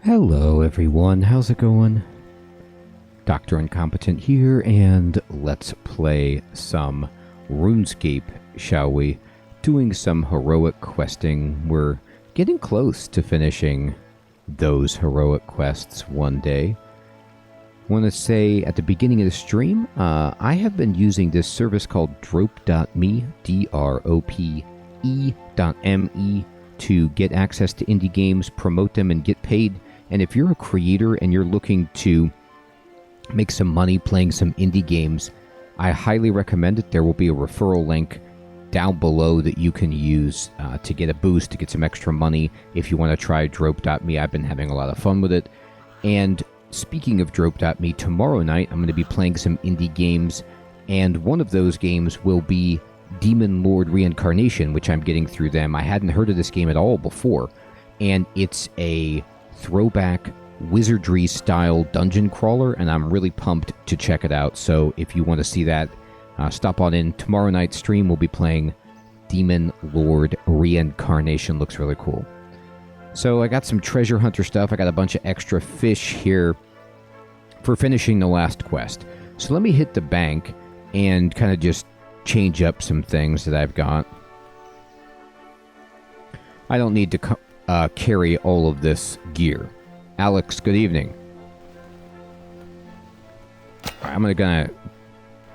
Hello everyone, how's it going? Dr. Incompetent here, and let's play some RuneScape, shall we? Doing some heroic questing. We're getting close to finishing those heroic quests one day. Want to say at the beginning of the stream, I have been using this service called drope.me, D-R-O-P-E.me, to get access to indie games, promote them, and get paid. And if you're a creator and you're looking to make some money playing some indie games, I highly recommend it. There will be a referral link down below that you can use to get a boost, to get some extra money if you want to try drope.me. I've been having a lot of fun with it. And speaking of drope.me, tomorrow night I'm going to be playing some indie games, and one of those games will be Demon Lord Reincarnation, which I'm getting through them. I hadn't heard of this game at all before, and it's a throwback wizardry style dungeon crawler, and I'm really pumped to check it out. So if you want to see that, stop on in. Tomorrow night's stream we'll be playing Demon Lord Reincarnation. Looks really cool. So I got some treasure hunter stuff. I got a bunch of extra fish here for finishing the last quest. So let me hit the bank and kind of just change up some things that I've got. I don't need to carry all of this gear. Alex, good evening. I'm gonna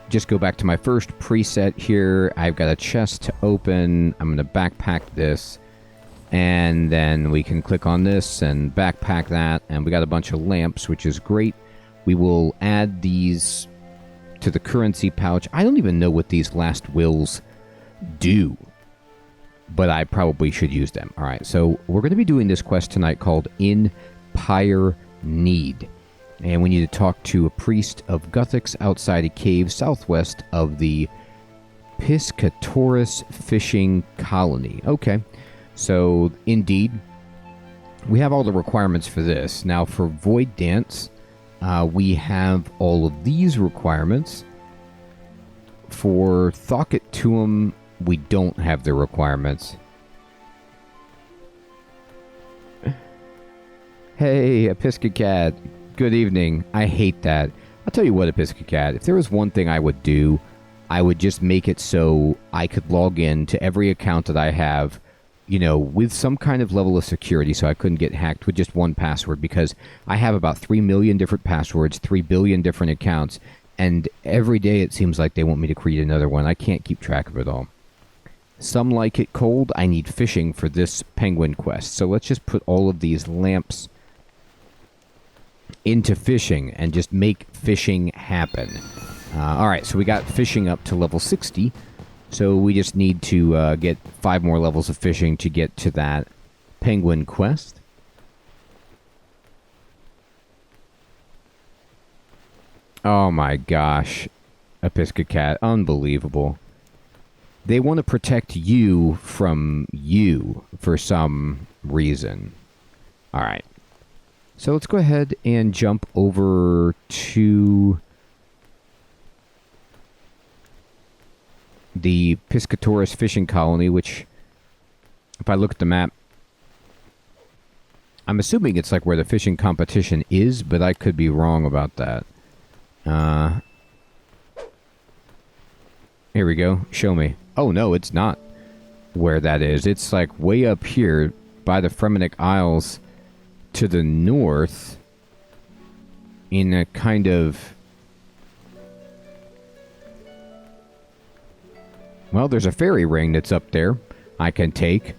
just go back to my first preset here. I've got a chest to open. I'm gonna backpack this, and then we can click on this and backpack that, and we got a bunch of lamps, which is great. We will add these to the currency pouch. I don't even know what these last wills do, but I probably should use them. All right, so we're going to be doing this quest tonight called In Pyre Need. And we need to talk to a priest of Guthix outside a cave southwest of the Piscatoris fishing colony. Okay, so indeed, we have all the requirements for this. Now for Void Dance, we have all of these requirements. For Thocket Tuum, we don't have the requirements. Hey, Episcocat. Good evening. I hate that. I'll tell you what, Episcocat. If there was one thing I would do, I would just make it so I could log in to every account that I have, you know, with some kind of level of security so I couldn't get hacked with just one password, because I have about 3 million different passwords, 3 billion different accounts, and every day it seems like they want me to create another one. I can't keep track of it all. Some like it cold. I need fishing for this penguin quest. So let's just put all of these lamps into fishing and just make fishing happen. Alright, so we got fishing up to level 60. So we just need to get 5 more levels of fishing to get to that penguin quest. Oh my gosh. Episcocat. Unbelievable. They want to protect you from you for some reason. Alright. So let's go ahead and jump over to the Piscatoris fishing colony, which, if I look at the map, I'm assuming it's like where the fishing competition is, but I could be wrong about that. Here we go. Show me. Oh, no, it's not where that is. It's like way up here by the Fremenic Isles to the north in a kind of... Well, there's a fairy ring that's up there I can take.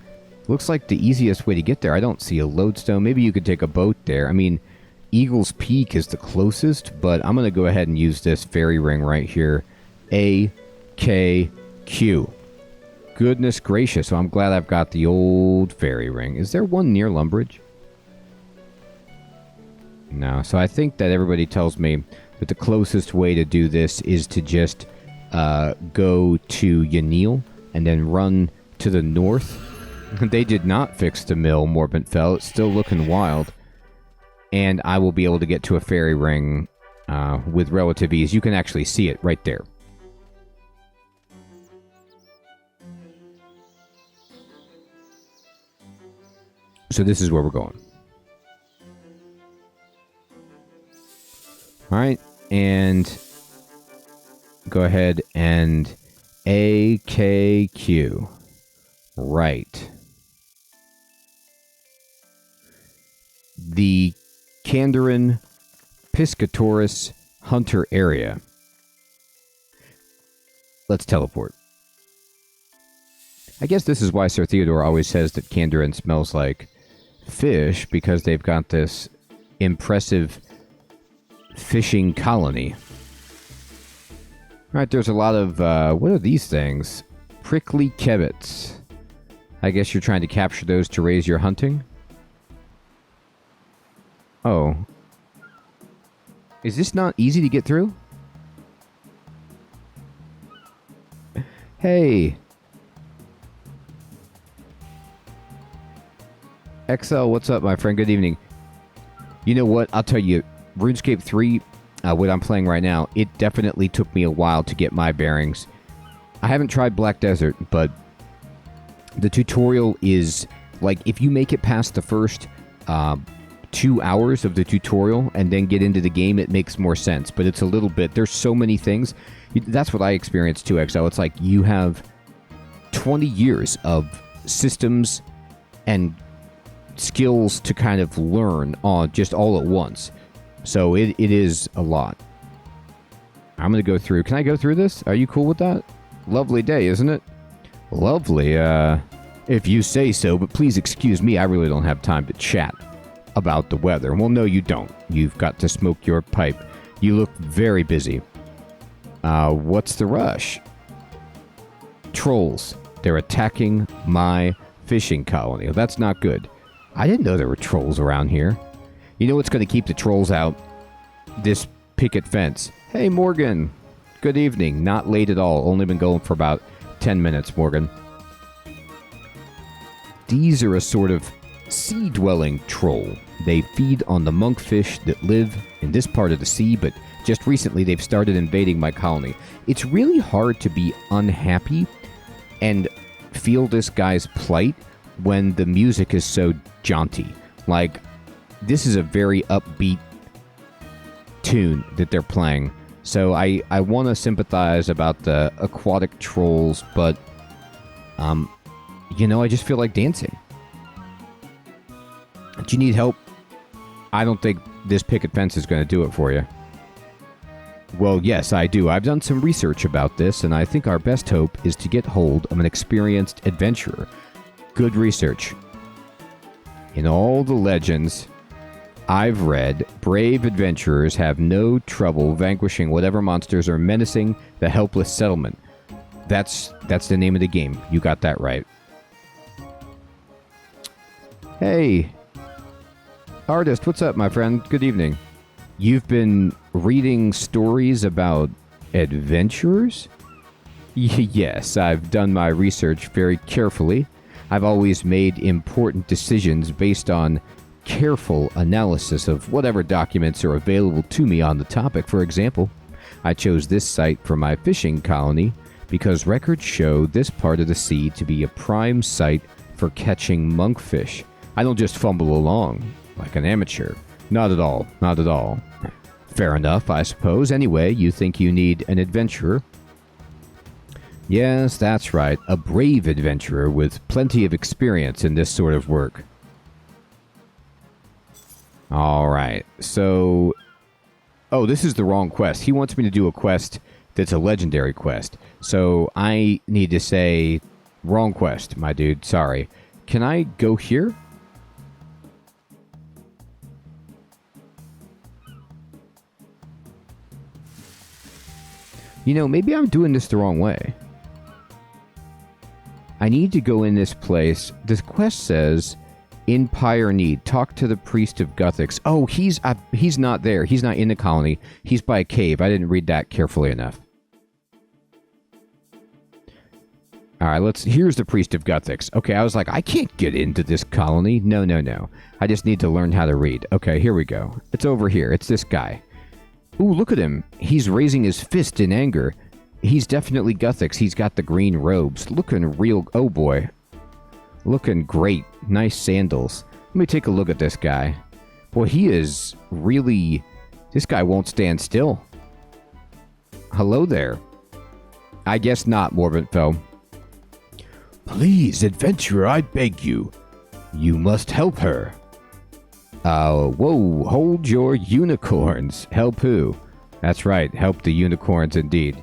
Looks like the easiest way to get there. I don't see a lodestone. Maybe you could take a boat there. I mean, Eagle's Peak is the closest, but I'm going to go ahead and use this fairy ring right here. A-K-Q. Goodness gracious. So I'm glad I've got the old fairy ring. Is there one near Lumbridge? No. So I think that everybody tells me that the closest way to do this is to just go to Yanil and then run to the north. They did not fix the mill, Morbentfell. It's still looking wild. And I will be able to get to a fairy ring with relative ease. You can actually see it right there. So this is where we're going. All right, and go ahead and AKQ. Right. The Kandarin Piscatoris Hunter area. Let's teleport. I guess this is why Sir Theodore always says that Kandarin smells like fish, because they've got this impressive fishing colony. Alright, there's a lot of, what are these things? Prickly kebits. I guess you're trying to capture those to raise your hunting? Oh. Is this not easy to get through? Hey! XL, what's up, my friend? Good evening. You know what? I'll tell you, RuneScape 3, what I'm playing right now, it definitely took me a while to get my bearings. I haven't tried Black Desert, but the tutorial is, like, if you make it past the first 2 hours of the tutorial and then get into the game, it makes more sense. But it's a little bit, there's so many things. That's what I experienced too, XL. It's like you have 20 years of systems and skills to kind of learn on just all at once. So it is a lot. I'm going to go through. Can I go through this? Are you cool with that? Lovely day, isn't it? Lovely, if you say so, but please excuse me, I really don't have time to chat about the weather. Well, no, you don't. You've got to smoke your pipe. You look very busy. What's the rush? Trolls. They're attacking my fishing colony. Well, that's not good. I didn't know there were trolls around here. You know what's going to keep the trolls out? This picket fence. Hey, Morgan. Good evening. Not late at all. Only been going for about 10 minutes, Morgan. These are a sort of sea-dwelling troll. They feed on the monkfish that live in this part of the sea, but just recently they've started invading my colony. It's really hard to be unhappy and feel this guy's plight when the music is so jaunty. Like, this is a very upbeat tune that they're playing. So I want to sympathize about the aquatic trolls, but, you know, I just feel like dancing. Do you need help? I don't think this picket fence is going to do it for you. Well, yes, I do. I've done some research about this, and I think our best hope is to get hold of an experienced adventurer. Good research. In all the legends I've read, brave adventurers have no trouble vanquishing whatever monsters are menacing the helpless settlement. That's the name of the game. You got that right. Hey, artist, what's up, my friend? Good evening. You've been reading stories about adventurers? Yes, I've done my research very carefully. I've always made important decisions based on careful analysis of whatever documents are available to me on the topic. For example, I chose this site for my fishing colony because records show this part of the sea to be a prime site for catching monkfish. I don't just fumble along like an amateur. Not at all. Not at all. Fair enough, I suppose. Anyway, you think you need an adventurer? Yes, that's right. A brave adventurer with plenty of experience in this sort of work. Alright, so... Oh, this is the wrong quest. He wants me to do a quest that's a legendary quest. So I need to say, wrong quest, my dude. Sorry. Can I go here? You know, maybe I'm doing this the wrong way. I need to go in this place. This quest says, in Pyre need, talk to the priest of Guthix. Oh, he's not there. He's not in the colony. He's by a cave. I didn't read that carefully enough. Alright, here's the priest of Guthix. Okay, I was like, I can't get into this colony. No, no, no. I just need to learn how to read. Okay, here we go. It's over here. It's this guy. Ooh, look at him. He's raising his fist in anger. He's definitely Guthix. He's got the green robes. Looking real... Oh, boy. Looking great. Nice sandals. Let me take a look at this guy. Boy, he is really This guy won't stand still. Hello there. I guess not, Morbidfell. Please, adventurer, I beg you. You must help her. Whoa, hold your unicorns. Help who? That's right, help the unicorns indeed.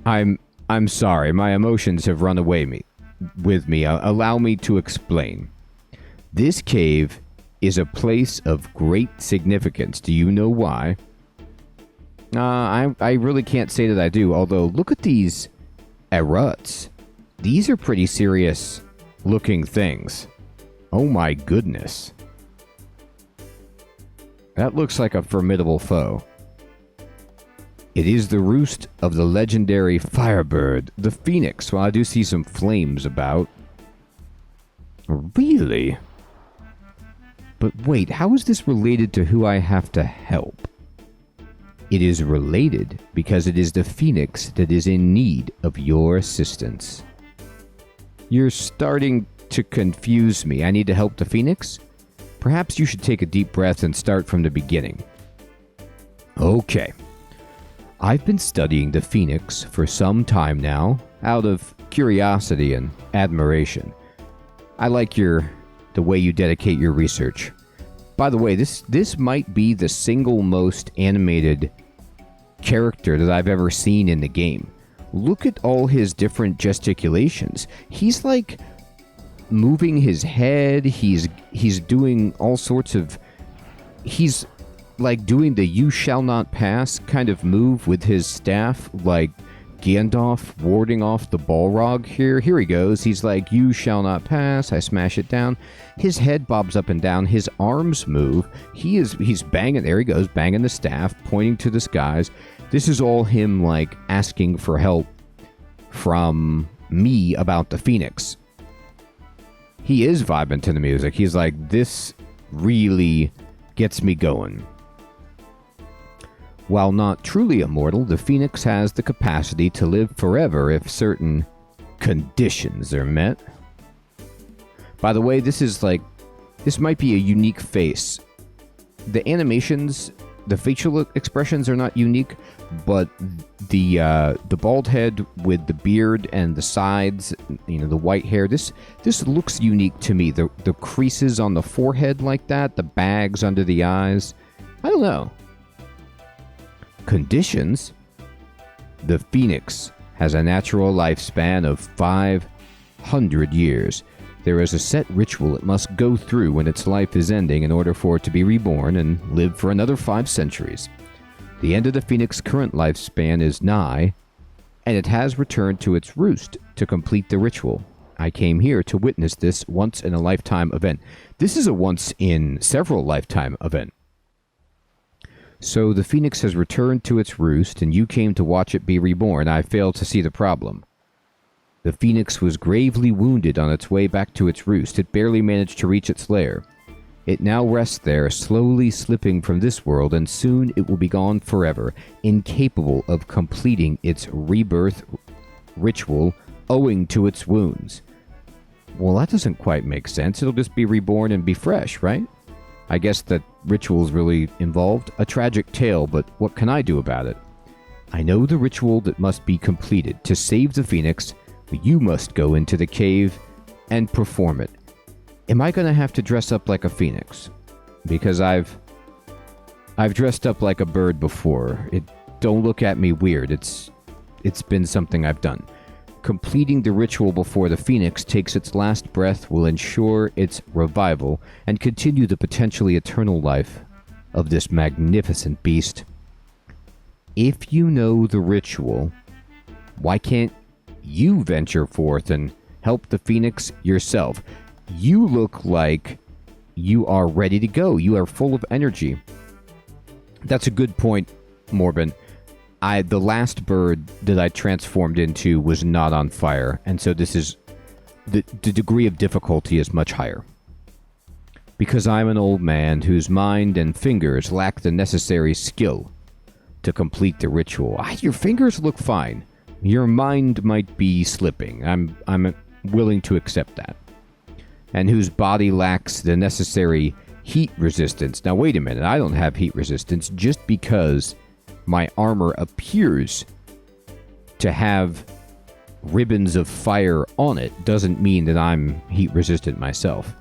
I'm sorry, my emotions have run away with me. Allow me to explain. This cave is a place of great significance. Do you know why? I really can't say that I do, although look at these eruts. These are pretty serious looking things. Oh my goodness. That looks like a formidable foe. It is the roost of the legendary firebird, the phoenix. Well, I do see some flames about. Really? But wait, how is this related to who I have to help? It is related because it is the phoenix that is in need of your assistance. You're starting to confuse me. I need to help the phoenix? Perhaps you should take a deep breath and start from the beginning. Okay. I've been studying the phoenix for some time now, out of curiosity and admiration. I like the way you dedicate your research. By the way, this might be the single most animated character that I've ever seen in the game. Look at all his different gesticulations. He's like moving his head. He's doing all sorts of... He's like doing the "you shall not pass" kind of move with his staff, like Gandalf warding off the Balrog here. Here he goes. He's like, "You shall not pass." I smash it down. His head bobs up and down. His arms move. He's banging. There he goes, banging the staff, pointing to the skies. This is all him, like, asking for help from me about the phoenix. He is vibing to the music. He's like, this really gets me going. While not truly immortal, the phoenix has the capacity to live forever if certain conditions are met. By the way, this might be a unique face. The animations, the facial expressions are not unique, but the bald head with the beard and the sides, the white hair, this looks unique to me. The creases on the forehead like that, the bags under the eyes. I don't know. Conditions? The phoenix has a natural lifespan of 500 years. There is a set ritual it must go through when its life is ending in order for it to be reborn and live for another 5 centuries. The end of the phoenix's current lifespan is nigh, and it has returned to its roost to complete the ritual. I came here to witness this once-in-a-lifetime event. This is a once-in-several-lifetime event. So the phoenix has returned to its roost, and you came to watch it be reborn. I failed to see the problem. The phoenix was gravely wounded on its way back to its roost. It barely managed to reach its lair. It now rests there, slowly slipping from this world, and soon it will be gone forever, incapable of completing its rebirth ritual owing to its wounds. Well, that doesn't quite make sense. It'll just be reborn and be fresh, right? I guess that ritual's really involved. A tragic tale, but what can I do about it? I know the ritual that must be completed. To save the phoenix, you must go into the cave and perform it. Am I going to have to dress up like a phoenix? Because I've dressed up like a bird before. Don't look at me weird. It's been something I've done. Completing the ritual before the phoenix takes its last breath will ensure its revival and continue the potentially eternal life of this magnificent beast. If you know the ritual, why can't you venture forth and help the phoenix yourself? You look like you are ready to go. You are full of energy. That's a good point, Morbin. The last bird that I transformed into was not on fire, and so this is... The degree of difficulty is much higher. Because I'm an old man whose mind and fingers lack the necessary skill to complete the ritual. Your fingers look fine. Your mind might be slipping. I'm willing to accept that. And whose body lacks the necessary heat resistance. Now, wait a minute. I don't have heat resistance. Just because my armor appears to have ribbons of fire on it doesn't mean that I'm heat resistant myself. ...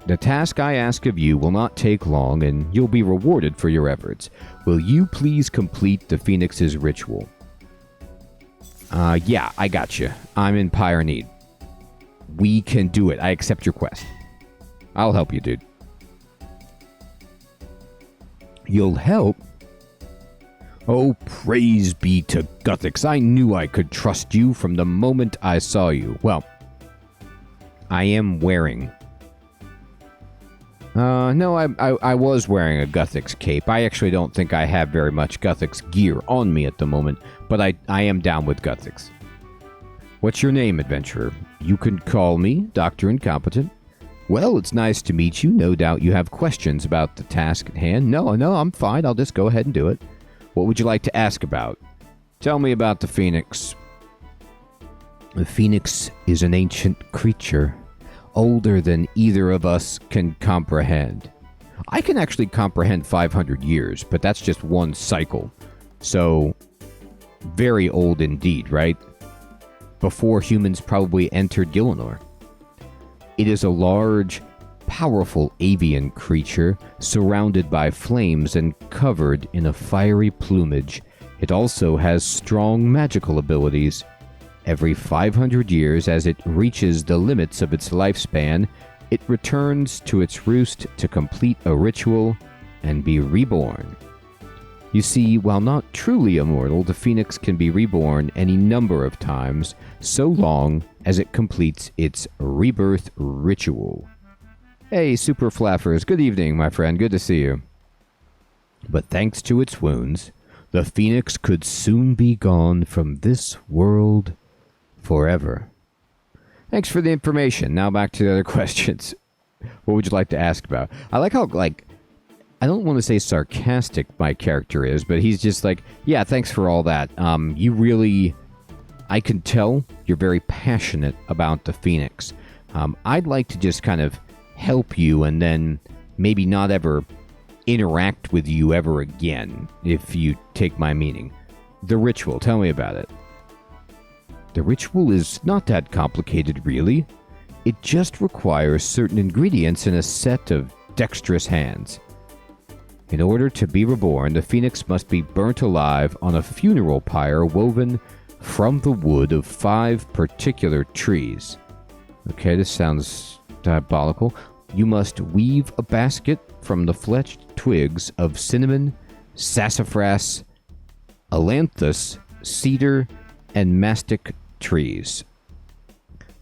The task I ask of you will not take long, and you'll be rewarded for your efforts. Will you please complete the Phoenix's ritual? Yeah, I got you. I'm in Pyre need. We can do it. I accept your quest. I'll help you, dude. You'll help? Oh, praise be to Guthix. I knew I could trust you from the moment I saw you. Well, I am wearing... no, I was wearing a Guthix cape. I actually don't think I have very much Guthix gear on me at the moment, but I am down with Guthix. What's your name, adventurer? You can call me Dr. Incompetent. Well, it's nice to meet you. No doubt you have questions about the task at hand. No, I'm fine. I'll just go ahead and do it. What would you like to ask about? Tell me about the Phoenix. The Phoenix is an ancient creature, older than either of us can comprehend. I can actually comprehend 500 years, but that's just one cycle. So, very old indeed, right? Before humans probably entered Gielinor. It is a large, powerful avian creature surrounded by flames and covered in a fiery plumage. It also has strong magical abilities. Every 500 years, as it reaches the limits of its lifespan, it returns to its roost to complete a ritual and be reborn. You see, while not truly immortal, the Phoenix can be reborn any number of times, so long as it completes its rebirth ritual. Hey, Super Flaffers, good evening, my friend, good to see you. But thanks to its wounds, the Phoenix could soon be gone from this world forever. Thanks for the information. Now back to the other questions. What would you like to ask about? I like how, I don't want to say sarcastic my character is, but he's just like, yeah, thanks for all that. You really... I can tell you're very passionate about the Phoenix. I'd like to just kind of help you and then maybe not ever interact with you ever again, if you take my meaning. The ritual, tell me about it. The ritual is not that complicated, really. It just requires certain ingredients and a set of dexterous hands. In order to be reborn, the Phoenix must be burnt alive on a funeral pyre woven from the wood of 5 particular trees. Okay, this sounds diabolical. You must weave a basket from the fletched twigs of cinnamon, sassafras, ailanthus, cedar, and mastic trees.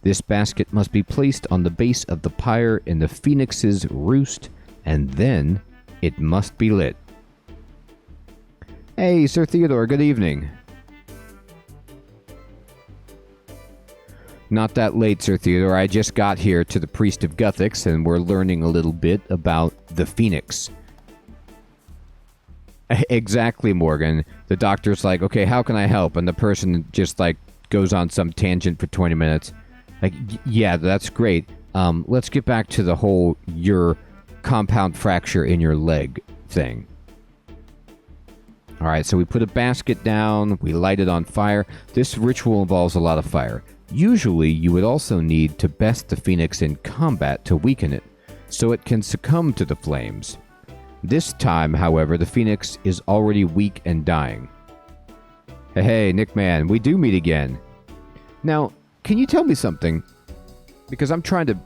This basket must be placed on the base of the pyre in the Phoenix's roost, and then it must be lit. Hey, Sir Theodore, good evening. Not that late, Sir Theodore. I just got here to the Priest of Guthix, and we're learning a little bit about the Phoenix. Exactly, Morgan. The doctor's like, okay, how can I help? And the person just, goes on some tangent for 20 minutes. Yeah, that's great. Let's get back to the whole your compound fracture in your leg thing. Alright, so we put a basket down, we light it on fire. This ritual involves a lot of fire. Usually, you would also need to best the Phoenix in combat to weaken it, so it can succumb to the flames. This time, however, the Phoenix is already weak and dying. Hey, Nick Man, we do meet again. Now, can you tell me something? Because I'm trying to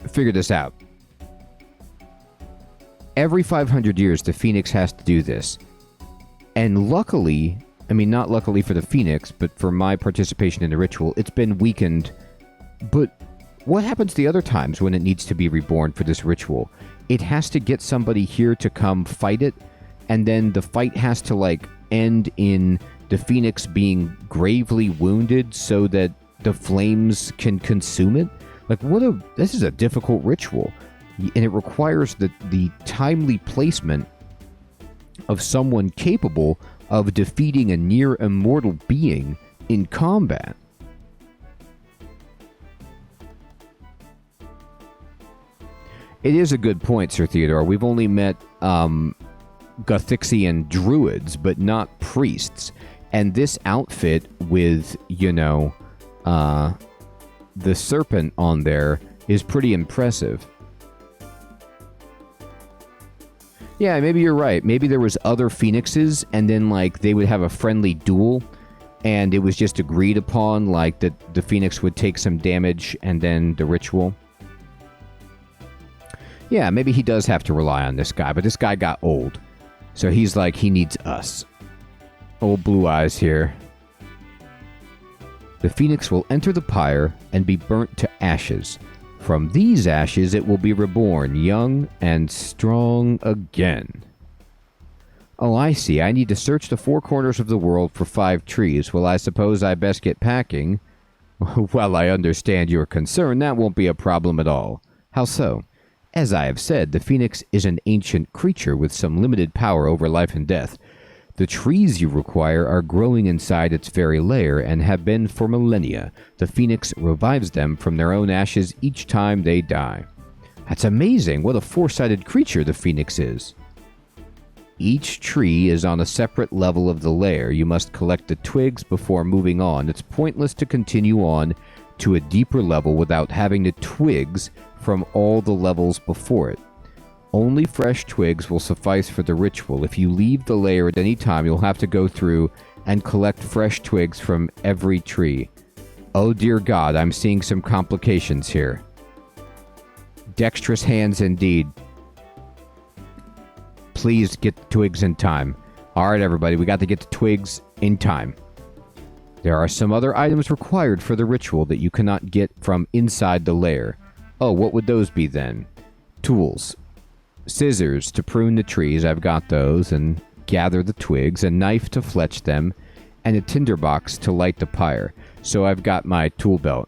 figure this out. Every 500 years, the Phoenix has to do this. And luckily, I mean, not luckily for the Phoenix, but for my participation in the ritual, it's been weakened. But what happens the other times when it needs to be reborn for this ritual? It has to get somebody here to come fight it, and then the fight has to, end in the Phoenix being gravely wounded so that the flames can consume it? This is a difficult ritual. And it requires the timely placement of someone capable of defeating a near immortal being in combat. It is a good point, Sir Theodore. We've only met Gothixian druids, but not priests. And this outfit with, you know, the serpent on there is pretty impressive. Yeah, maybe you're right. Maybe there was other phoenixes, and then, like, they would have a friendly duel, and it was just agreed upon, like, that the phoenix would take some damage, and then the ritual. Yeah, maybe he does have to rely on this guy, but this guy got old. So he's like, he needs us. Old Blue Eyes here. The phoenix will enter the pyre and be burnt to ashes. From these ashes it will be reborn, young and strong again. Oh, I see. I need to search the four corners of the world for 5 trees. Well, I suppose I best get packing. Well, I understand your concern. That won't be a problem at all. How so? As I have said, the phoenix is an ancient creature with some limited power over life and death. The trees you require are growing inside its very lair and have been for millennia. The phoenix revives them from their own ashes each time they die. That's amazing. What a four-sided creature the phoenix is. Each tree is on a separate level of the lair. You must collect the twigs before moving on. It's pointless to continue on to a deeper level without having the twigs from all the levels before it. Only fresh twigs will suffice for the ritual. If you leave the lair at any time, you'll have to go through and collect fresh twigs from every tree. Oh dear God, I'm seeing some complications here. Dexterous hands indeed. Please get the twigs in time. Alright everybody, we got to get the twigs in time. There are some other items required for the ritual that you cannot get from inside the lair. Oh, what would those be then? Tools. Scissors to prune the trees, I've got those, and gather the twigs, a knife to fletch them, and a tinderbox to light the pyre. So I've got my tool belt.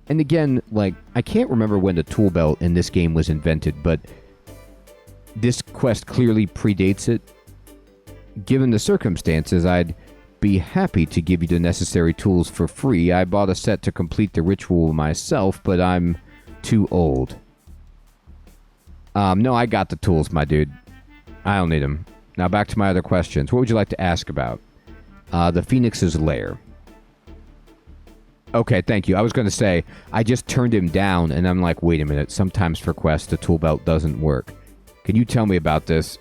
And again, like, I can't remember when the tool belt in this game was invented, but this quest clearly predates it. Given the circumstances, I'd be happy to give you the necessary tools for free. I bought a set to complete the ritual myself, but I'm too old. No, I got the tools, my dude. I don't need them. Now back to my other questions. What would you like to ask about? The Phoenix's lair. Okay, thank you. I was going to say, I just turned him down, and I'm like, wait a minute. Sometimes for quests, the tool belt doesn't work. Can you tell me about this?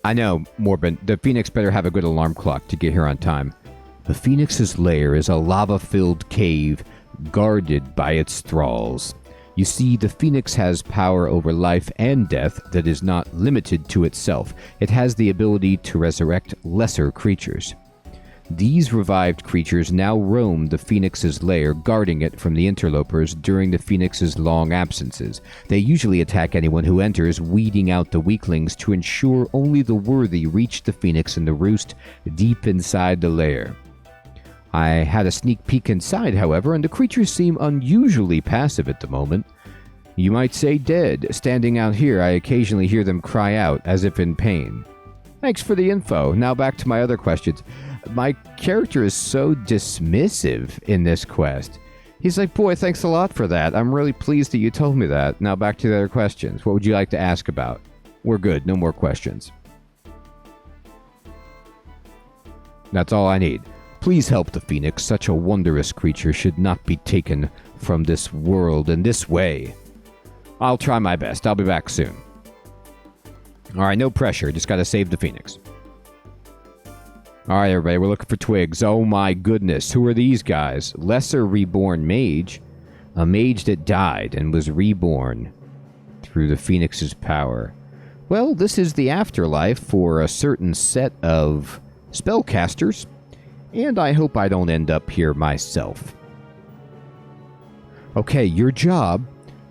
I know, Morbin. The Phoenix better have a good alarm clock to get here on time. The Phoenix's lair is a lava-filled cave guarded by its thralls. You see, the Phoenix has power over life and death that is not limited to itself. It has the ability to resurrect lesser creatures. These revived creatures now roam the Phoenix's lair, guarding it from the interlopers during the Phoenix's long absences. They usually attack anyone who enters, weeding out the weaklings to ensure only the worthy reach the Phoenix in the roost deep inside the lair. I had a sneak peek inside, however, and the creatures seem unusually passive at the moment. You might say dead. Standing out here, I occasionally hear them cry out, as if in pain. Thanks for the info. Now back to my other questions. My character is so dismissive in this quest. He's like, boy, thanks a lot for that. I'm really pleased that you told me that. Now back to the other questions. What would you like to ask about? We're good. No more questions. That's all I need. Please help the Phoenix. Such a wondrous creature should not be taken from this world in this way. I'll try my best. I'll be back soon. Alright, no pressure. Just gotta save the Phoenix. Alright, everybody. We're looking for twigs. Oh my goodness. Who are these guys? Lesser reborn mage. A mage that died and was reborn through the Phoenix's power. Well, this is the afterlife for a certain set of spellcasters. And I hope I don't end up here myself. Okay, your job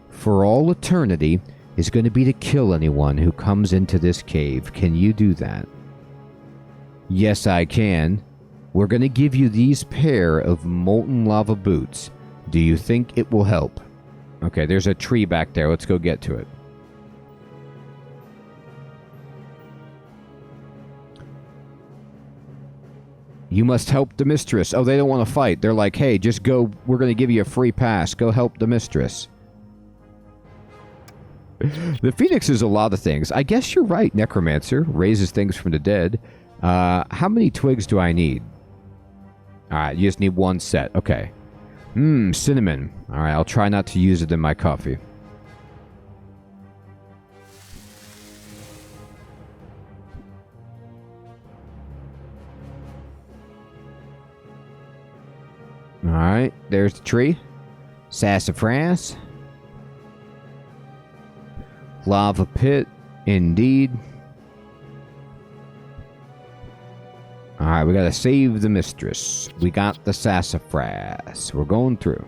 for all eternity is going to be to kill anyone who comes into this cave. Can you do that? Yes, I can. We're going to give you these pair of molten lava boots. Do you think it will help? Okay, there's a tree back there. Let's go get to it. You must help the mistress. Oh, they don't want to fight. They're like, hey, just go. We're going to give you a free pass. Go help the mistress. The Phoenix is a lot of things. I guess you're right, Necromancer. Raises things from the dead. How many twigs do I need? Alright, you just need one set. Okay. Cinnamon. Alright, I'll try not to use it in my coffee. Alright, there's the tree. Sassafras. Lava pit, indeed. Alright, we gotta save the mistress. We got the sassafras. We're going through.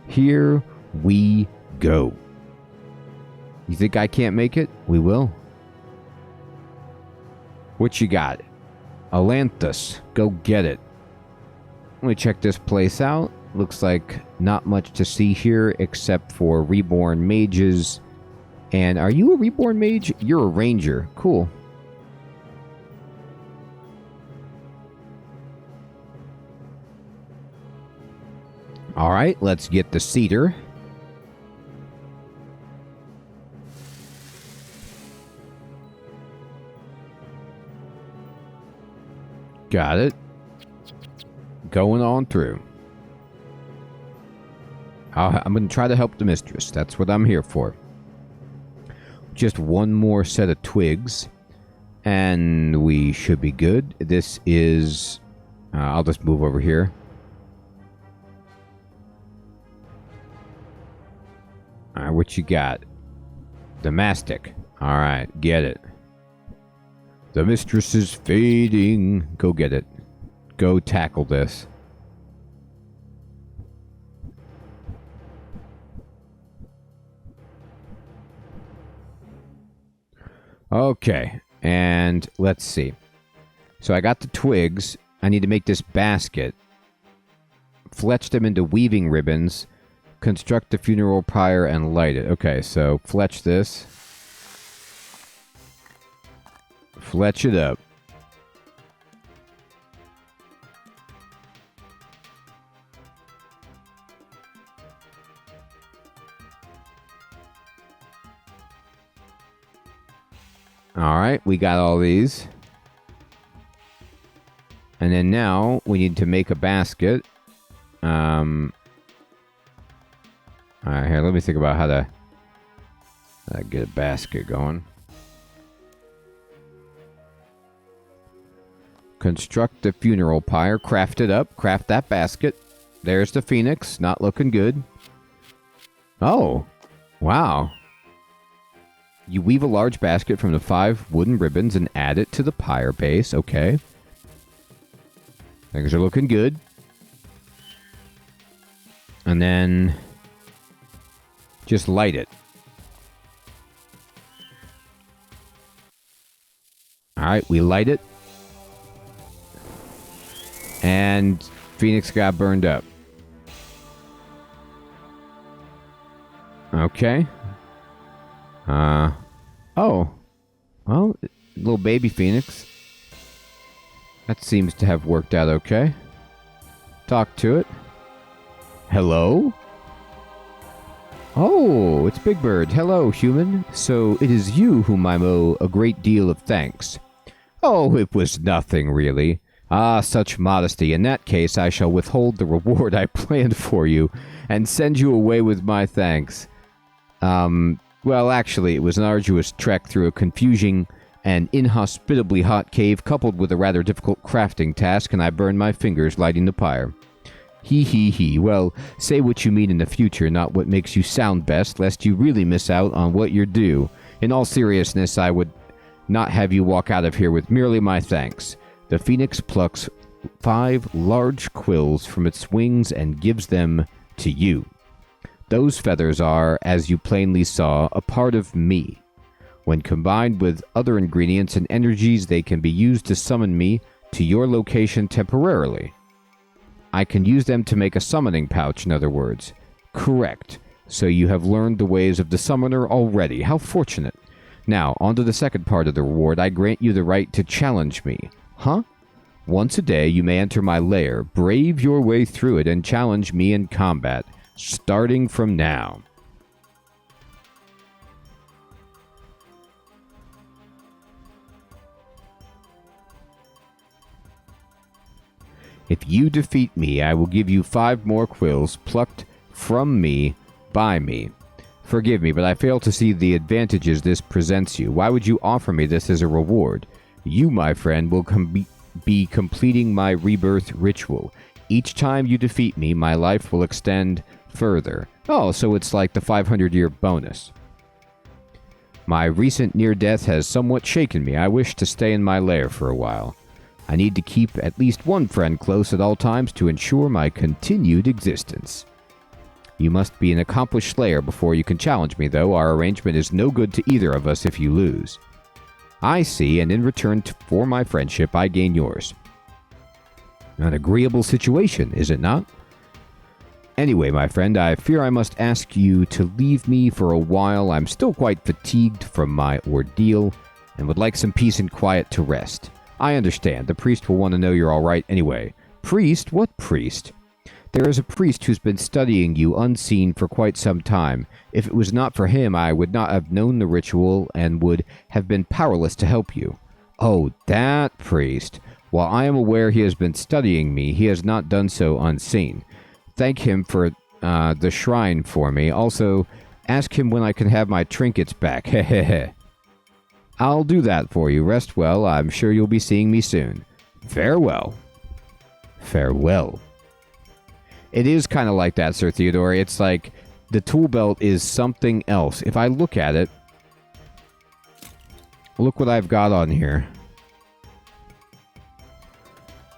Here we go. You think I can't make it? We will. What you got? Alanthus. Go get it. Let me check this place out. Looks like not much to see here except for reborn mages. And are you a reborn mage? You're a ranger. Cool. Alright, let's get the cedar. Got it. Going on through. I'm going to try to help the mistress. That's what I'm here for. Just one more set of twigs. And we should be good. This is... I'll just move over here. Alright, what you got? The mastic. Alright, get it. The mistress is fading. Go get it. Go tackle this. Okay, and let's see. So I got the twigs. I need to make this basket. Fletch them into weaving ribbons. Construct the funeral pyre and light it. Okay, so fletch this. Fletch it up. Alright, we got all these. And then now, we need to make a basket. Alright, here, let me think about how to get a basket going. Construct the funeral pyre. Craft it up. Craft that basket. There's the phoenix. Not looking good. Oh. Wow. You weave a large basket from the 5 wooden ribbons and add it to the pyre base. Okay. Things are looking good. And then... just light it. Alright, we light it. And Phoenix got burned up. Okay. Oh. Well, little baby Phoenix. That seems to have worked out okay. Talk to it. Hello? Oh, it's Big Bird. Hello, human. So it is you whom I owe a great deal of thanks. Oh, it was nothing, really. Ah, such modesty. In that case, I shall withhold the reward I planned for you and send you away with my thanks. Well, actually, it was an arduous trek through a confusing and inhospitably hot cave coupled with a rather difficult crafting task, and I burned my fingers lighting the pyre. He. Well, say what you mean in the future, not what makes you sound best, lest you really miss out on what you're due. In all seriousness, I would not have you walk out of here with merely my thanks. The phoenix plucks 5 large quills from its wings and gives them to you. Those feathers are, as you plainly saw, a part of me. When combined with other ingredients and energies, they can be used to summon me to your location temporarily. I can use them to make a summoning pouch, in other words. Correct. So you have learned the ways of the summoner already. How fortunate. Now, on to the second part of the reward. I grant you the right to challenge me. Huh? Once a day, you may enter my lair, brave your way through it, and challenge me in combat. Starting from now. If you defeat me, I will give you 5 more quills plucked from me by me. Forgive me, but I fail to see the advantages this presents you. Why would you offer me this as a reward? You, my friend, will be completing my rebirth ritual. Each time you defeat me, my life will extend further. Oh, so it's like the 500-year bonus. My recent near-death has somewhat shaken me. I wish to stay in my lair for a while. I need to keep at least one friend close at all times to ensure my continued existence. You must be an accomplished slayer before you can challenge me, though. Our arrangement is no good to either of us if you lose. I see, and in return for my friendship, I gain yours. An agreeable situation, is it not? Anyway, my friend, I fear I must ask you to leave me for a while. I'm still quite fatigued from my ordeal, and would like some peace and quiet to rest. I understand. The priest will want to know you're all right anyway. Priest? What priest? There is a priest who's been studying you unseen for quite some time. If it was not for him, I would not have known the ritual and would have been powerless to help you. Oh, that priest. While I am aware he has been studying me, he has not done so unseen. Thank him for the shrine for me. Also, ask him when I can have my trinkets back. Hehehe. I'll do that for you. Rest well. I'm sure you'll be seeing me soon. Farewell. Farewell. It is kind of like that, Sir Theodore. It's like the tool belt is something else. If I look at it, look what I've got on here.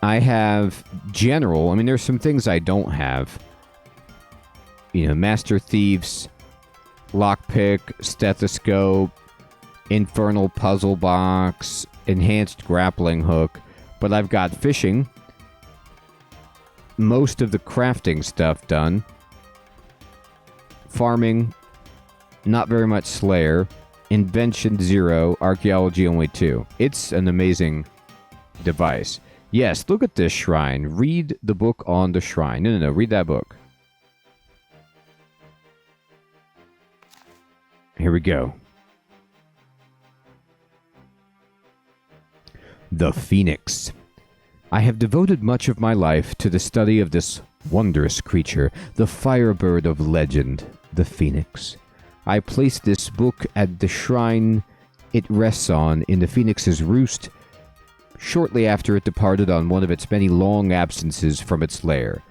I have general. I mean, there's some things I don't have. You know, Master Thieves, Lockpick, Stethoscope, Infernal Puzzle Box, Enhanced Grappling Hook. But I've got fishing. Most of the crafting stuff done. Farming, not very much Slayer. Invention 0, Archaeology only 2. It's an amazing device. Yes, look at this shrine. Read the book on the shrine. No, read that book. Here we go. The Phoenix. I have devoted much of my life to the study of this wondrous creature, the firebird of legend, the Phoenix. I placed this book at the shrine it rests on in the Phoenix's roost shortly after it departed on one of its many long absences from its lair.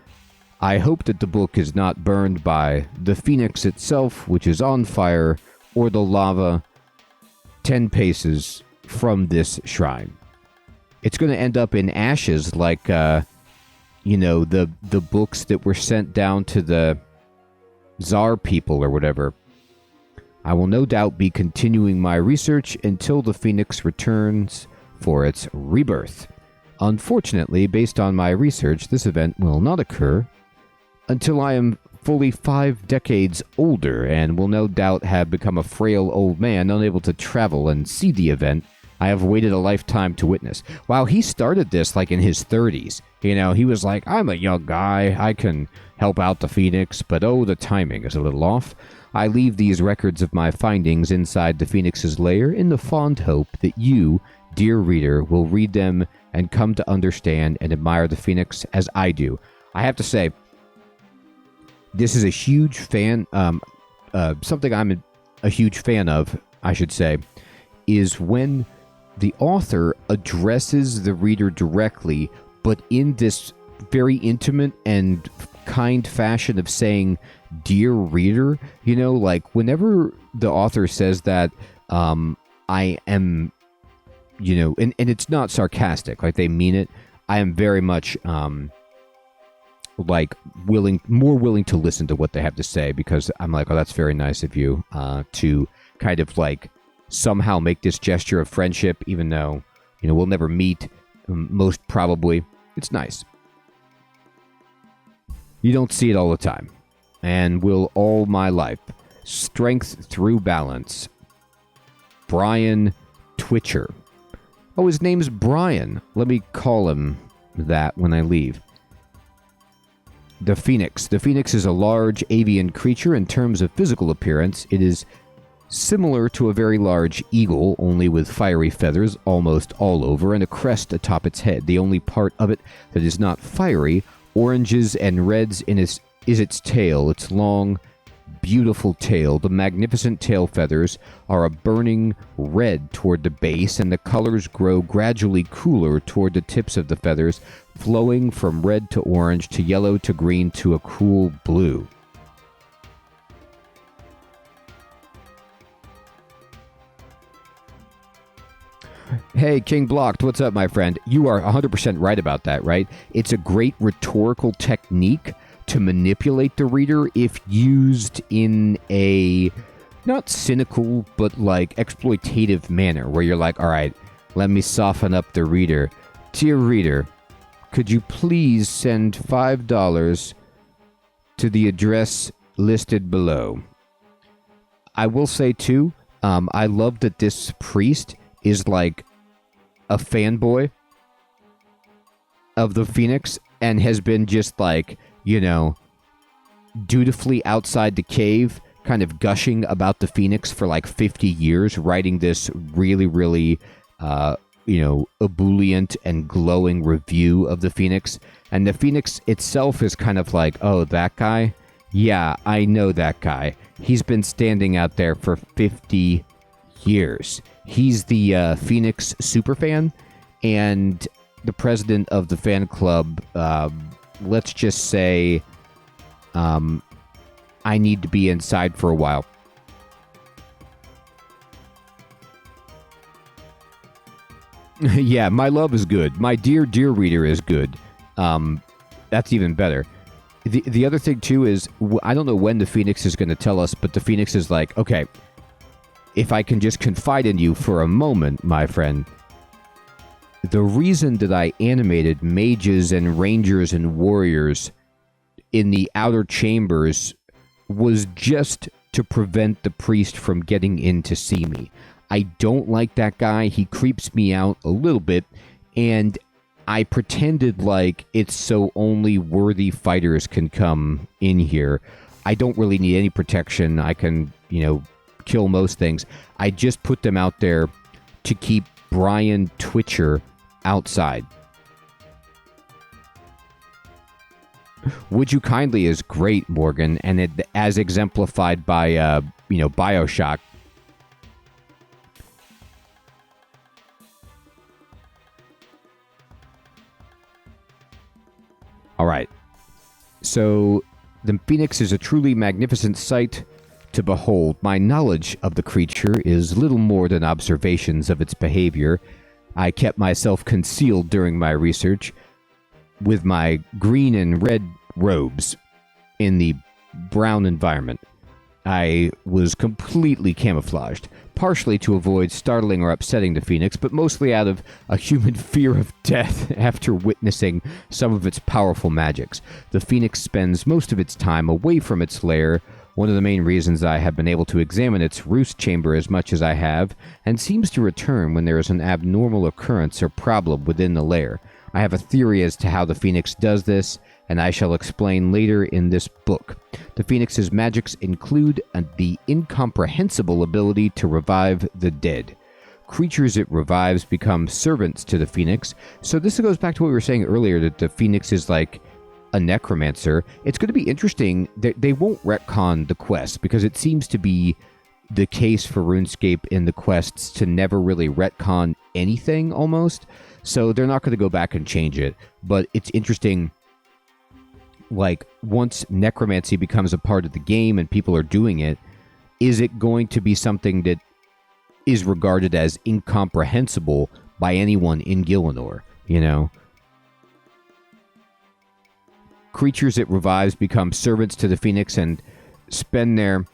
I hope that the book is not burned by the Phoenix itself, which is on fire, or the lava 10 paces from this shrine. It's going to end up in ashes like, you know, the books that were sent down to the Tsar people or whatever. I will no doubt be continuing my research until the Phoenix returns for its rebirth. Unfortunately, based on my research, this event will not occur until I am fully 5 decades older and will no doubt have become a frail old man unable to travel and see the event I have waited a lifetime to witness. Wow, he started this like in his 30s. You know, he was like, I'm a young guy, I can help out the Phoenix, but oh, the timing is a little off. I leave these records of my findings inside the Phoenix's lair in the fond hope that you, dear reader, will read them and come to understand and admire the Phoenix as I do. I have to say, this is a huge fan, something I'm a huge fan of, I should say, is when the author addresses the reader directly, but in this very intimate and kind fashion of saying, dear reader, you know, like whenever the author says that, I am, you know, and it's not sarcastic, like they mean it, I am very much, like more willing to listen to what they have to say, because I'm like, oh, that's very nice of you, to kind of like somehow make this gesture of friendship, even though, you know, we'll never meet, most probably. It's nice. You don't see it all the time. And will all my life. Strength through balance. Brian Twitcher. Oh, his name's Brian. Let me call him that when I leave. The Phoenix. The Phoenix is a large avian creature. In terms of physical appearance, it is similar to a very large eagle, only with fiery feathers almost all over and a crest atop its head. The only part of it that is not fiery, oranges and reds is its tail, its long, beautiful tail. The magnificent tail feathers are a burning red toward the base, and the colors grow gradually cooler toward the tips of the feathers, flowing from red to orange to yellow to green to a cool blue. Hey, King Blocked, what's up, my friend? You are 100% right about that, right? It's a great rhetorical technique to manipulate the reader if used in a not cynical, but like exploitative manner, where you're like, all right, let me soften up the reader. Dear reader, could you please send $5 to the address listed below? I will say, too, I love that this priest is like a fanboy of the Phoenix and has been just like, you know, dutifully outside the cave, kind of gushing about the Phoenix for like 50 years, writing this really, really, ebullient and glowing review of the Phoenix. And the Phoenix itself is kind of like, oh, that guy? Yeah, I know that guy. He's been standing out there for 50 years. He's the Phoenix superfan and the president of the fan club. Let's just say I need to be inside for a while. Yeah, my love is good. My dear, dear reader is good. That's even better. The other thing, too, is I don't know when the Phoenix is going to tell us, but the Phoenix is like, okay, if I can just confide in you for a moment, my friend, the reason that I animated mages and rangers and warriors in the outer chambers was just to prevent the priest from getting in to see me. I don't like that guy. He creeps me out a little bit, and I pretended like it's so only worthy fighters can come in here. I don't really need any protection. I can, kill most things. I just put them out there to keep Brian Twitcher outside. Would You Kindly is great, Morgan, and it, as exemplified by, Bioshock. All right. So, the Phoenix is a truly magnificent sight to behold. My knowledge of the creature is little more than observations of its behavior. I kept myself concealed during my research with my green and red robes in the brown environment. I was completely camouflaged, partially to avoid startling or upsetting the Phoenix, but mostly out of a human fear of death after witnessing some of its powerful magics. The Phoenix spends most of its time away from its lair, one of the main reasons I have been able to examine its roost chamber as much as I have, and seems to return when there is an abnormal occurrence or problem within the lair. I have a theory as to how the Phoenix does this, and I shall explain later in this book. The Phoenix's magics include the incomprehensible ability to revive the dead. Creatures it revives become servants to the Phoenix, so this goes back to what we were saying earlier, that the Phoenix is like a necromancer. It's going to be interesting. They won't retcon the quest, because it seems to be the case for RuneScape in the quests to never really retcon anything, almost. So they're not going to go back and change it. But it's interesting, like, once necromancy becomes a part of the game and people are doing it, is it going to be something that is regarded as incomprehensible by anyone in Gielinor, Creatures it revives become servants to the Phoenix and spend their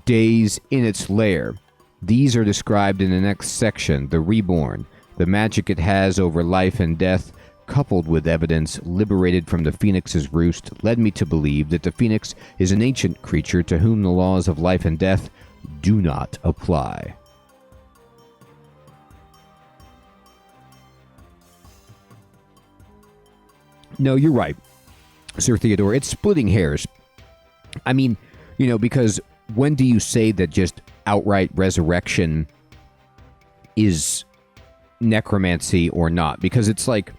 days in its lair. These are described in the next section, The Reborn. The magic it has over life and death, coupled with evidence liberated from the Phoenix's roost, led me to believe that the Phoenix is an ancient creature to whom the laws of life and death do not apply. No, you're right, Sir Theodore. It's splitting hairs. I mean, because when do you say that just outright resurrection is necromancy or not? Because it's like,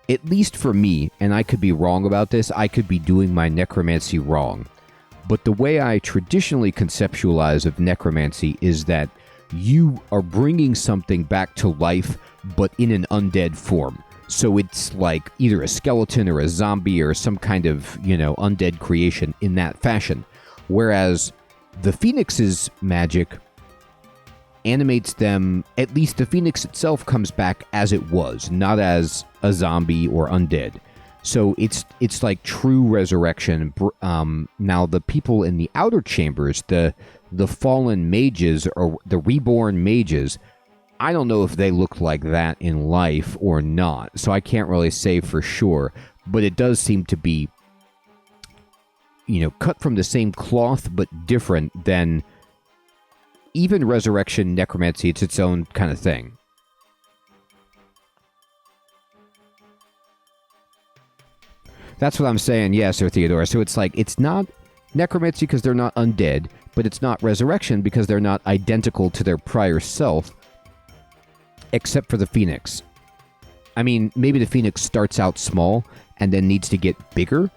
at least for me, and I could be wrong about this, I could be doing my necromancy wrong, but the way I traditionally conceptualize of necromancy is that you are bringing something back to life, but in an undead form. So it's like either a skeleton or a zombie or some kind of, undead creation in that fashion. Whereas the Phoenix's magic animates them, at least the Phoenix itself comes back as it was, not as a zombie or undead. So it's like true resurrection. Now the people in the outer chambers, the fallen mages or the reborn mages, I don't know if they look like that in life or not. So I can't really say for sure, but it does seem to be, cut from the same cloth but different than even resurrection necromancy. It's its own kind of thing. That's what I'm saying, yeah, Sir Theodore. So it's like, it's not necromancy because they're not undead, but it's not resurrection because they're not identical to their prior self, except for the Phoenix. I mean, maybe the Phoenix starts out small and then needs to get bigger.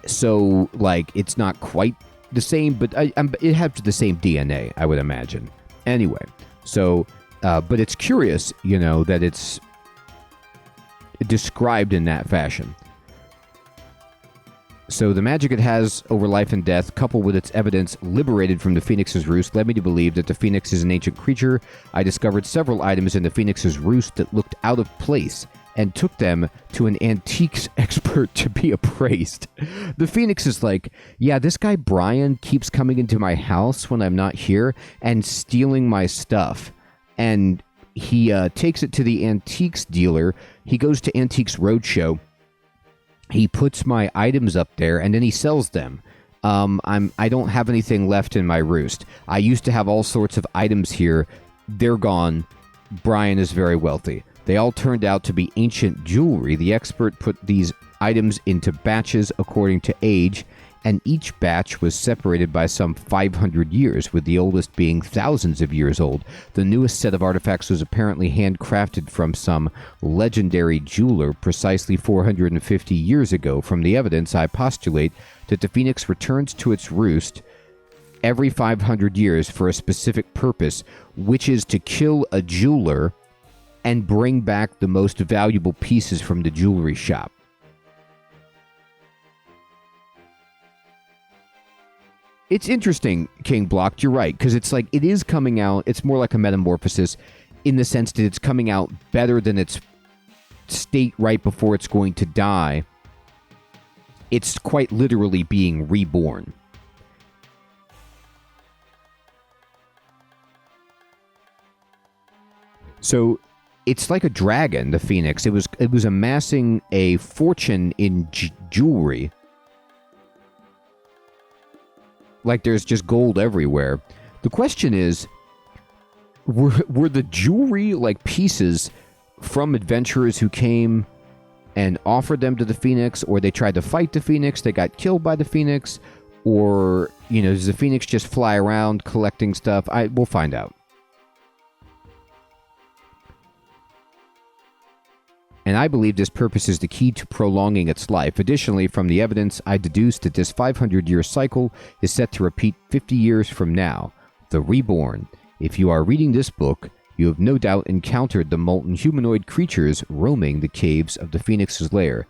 So, like, it's not quite the same, but it has the same DNA, I would imagine. Anyway, so, but it's curious, that it's described in that fashion. So the magic it has over life and death, coupled with its evidence liberated from the Phoenix's roost, led me to believe that the Phoenix is an ancient creature. I discovered several items in the Phoenix's roost that looked out of place and took them to an antiques expert to be appraised. The Phoenix is like, yeah, this guy Brian keeps coming into my house when I'm not here and stealing my stuff. And he takes it to the antiques dealer. He goes to Antiques Roadshow. He puts my items up there, and then he sells them. I don't have anything left in my roost. I used to have all sorts of items here. They're gone. Brian is very wealthy. They all turned out to be ancient jewelry. The expert put these items into batches according to age, and each batch was separated by some 500 years, with the oldest being thousands of years old. The newest set of artifacts was apparently handcrafted from some legendary jeweler precisely 450 years ago. From the evidence, I postulate that the Phoenix returns to its roost every 500 years for a specific purpose, which is to kill a jeweler and bring back the most valuable pieces from the jewelry shop. It's interesting, King Blocked, you're right, because it's like, it is coming out, it's more like a metamorphosis in the sense that it's coming out better than its state right before it's going to die. It's quite literally being reborn. So, it's like a dragon, the Phoenix. It was amassing a fortune in jewelry. Like there's just gold everywhere. The question is, were the jewelry like pieces from adventurers who came and offered them to the Phoenix, or they tried to fight the Phoenix, they got killed by the Phoenix, or, does the Phoenix just fly around collecting stuff? We'll find out. And I believe this purpose is the key to prolonging its life. Additionally, from the evidence, I deduced that this 500-year cycle is set to repeat 50 years from now. The Reborn. If you are reading this book, you have no doubt encountered the molten humanoid creatures roaming the caves of the Phoenix's lair.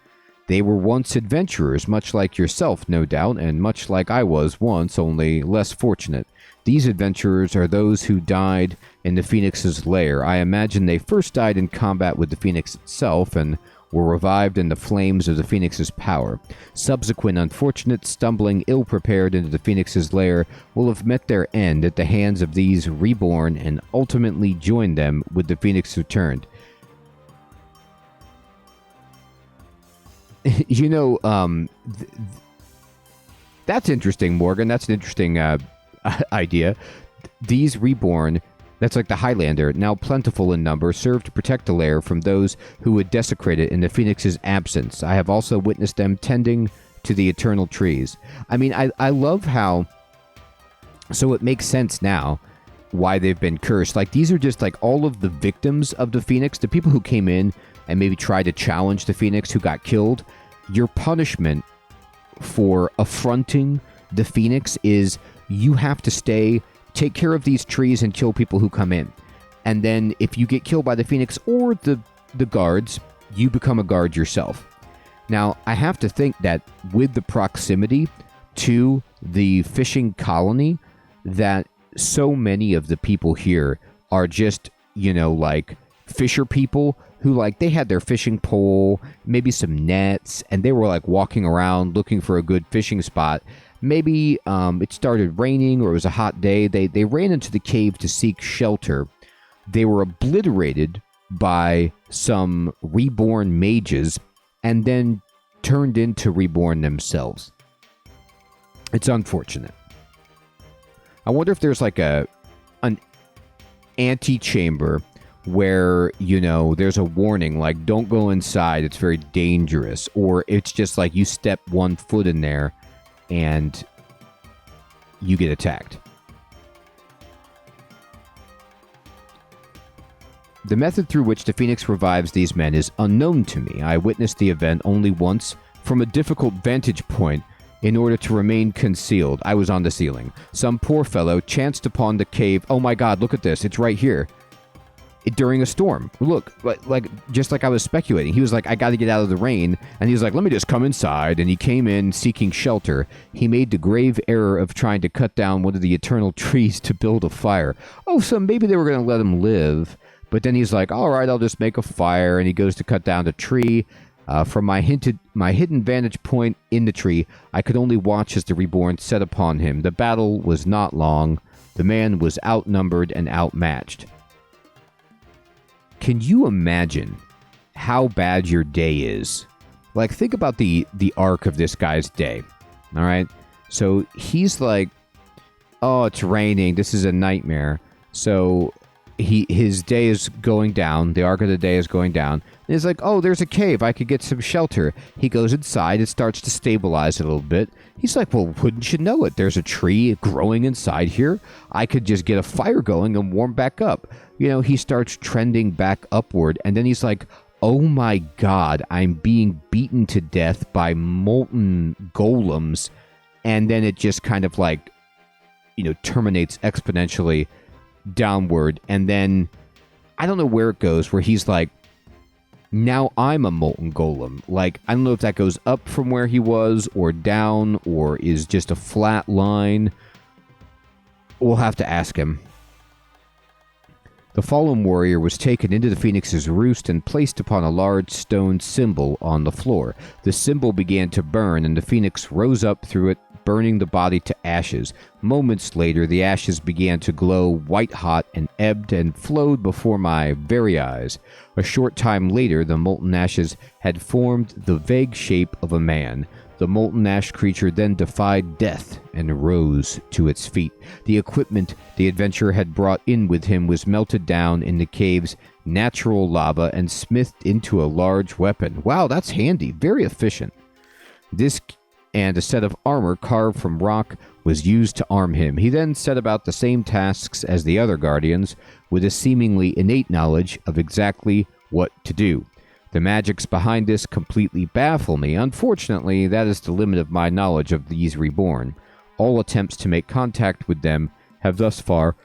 They were once adventurers, much like yourself, no doubt, and much like I was once, only less fortunate. These adventurers are those who died in the Phoenix's lair. I imagine they first died in combat with the Phoenix itself and were revived in the flames of the Phoenix's power. Subsequent unfortunates stumbling ill-prepared into the Phoenix's lair will have met their end at the hands of these reborn and ultimately joined them with the Phoenix returned. That's interesting, Morgan. That's an interesting idea. These reborn, that's like the Highlander, now plentiful in number, serve to protect the lair from those who would desecrate it in the Phoenix's absence. I have also witnessed them tending to the eternal trees. I mean, I love how So it makes sense now why they've been cursed. Like, these are just like all of the victims of the Phoenix, the people who came in and maybe tried to challenge the Phoenix who got killed. Your punishment for affronting the Phoenix is you have to take care of these trees and kill people who come in. And then if you get killed by the Phoenix or the guards, you become a guard yourself. Now, I have to think that with the proximity to the fishing colony, that so many of the people here are just, like fisher people who, like, they had their fishing pole, maybe some nets, and they were like walking around looking for a good fishing spot. Maybe it started raining or it was a hot day. They ran into the cave to seek shelter. They were obliterated by some reborn mages and then turned into reborn themselves. It's unfortunate. I wonder if there's like an antechamber where, there's a warning, like, don't go inside, it's very dangerous. Or it's just like you step one foot in there and you get attacked. The method through which the Phoenix revives these men is unknown to me. I witnessed the event only once from a difficult vantage point. In order to remain concealed, I was on the ceiling. Some poor fellow chanced upon the cave. Oh my God, look at this. It's right here. During a storm. Look, just like I was speculating. He was like, I got to get out of the rain. And he was like, let me just come inside. And he came in seeking shelter. He made the grave error of trying to cut down one of the eternal trees to build a fire. Oh, so maybe they were going to let him live. But then he's like, all right, I'll just make a fire. And he goes to cut down the tree. From my hidden vantage point in the tree, I could only watch as the Reborn set upon him. The battle was not long. The man was outnumbered and outmatched. Can you imagine how bad your day is? Like, think about the arc of this guy's day. All right? So he's like, oh, it's raining. This is a nightmare. So his day is going down. The arc of the day is going down. And he's like, oh, there's a cave. I could get some shelter. He goes inside. It starts to stabilize a little bit. He's like, well, wouldn't you know it? There's a tree growing inside here. I could just get a fire going and warm back up. He starts trending back upward. And then he's like, oh my God, I'm being beaten to death by molten golems. And then it just kind of like, terminates exponentially downward. And then I don't know where it goes, where he's like, now I'm a molten golem. Like, I don't know if that goes up from where he was or down or is just a flat line. We'll have to ask him. The fallen warrior was taken into the Phoenix's roost and placed upon a large stone symbol on the floor. The symbol began to burn, and the Phoenix rose up through it, burning the body to ashes. Moments later, the ashes began to glow white-hot and ebbed and flowed before my very eyes. A short time later, the molten ashes had formed the vague shape of a man. The molten ash creature then defied death and rose to its feet. The equipment the adventurer had brought in with him was melted down in the cave's natural lava and smithed into a large weapon. Wow, that's handy. Very efficient. This and a set of armor carved from rock was used to arm him. He then set about the same tasks as the other guardians, with a seemingly innate knowledge of exactly what to do. The magics behind this completely baffle me. Unfortunately, that is the limit of my knowledge of these reborn. All attempts to make contact with them have thus far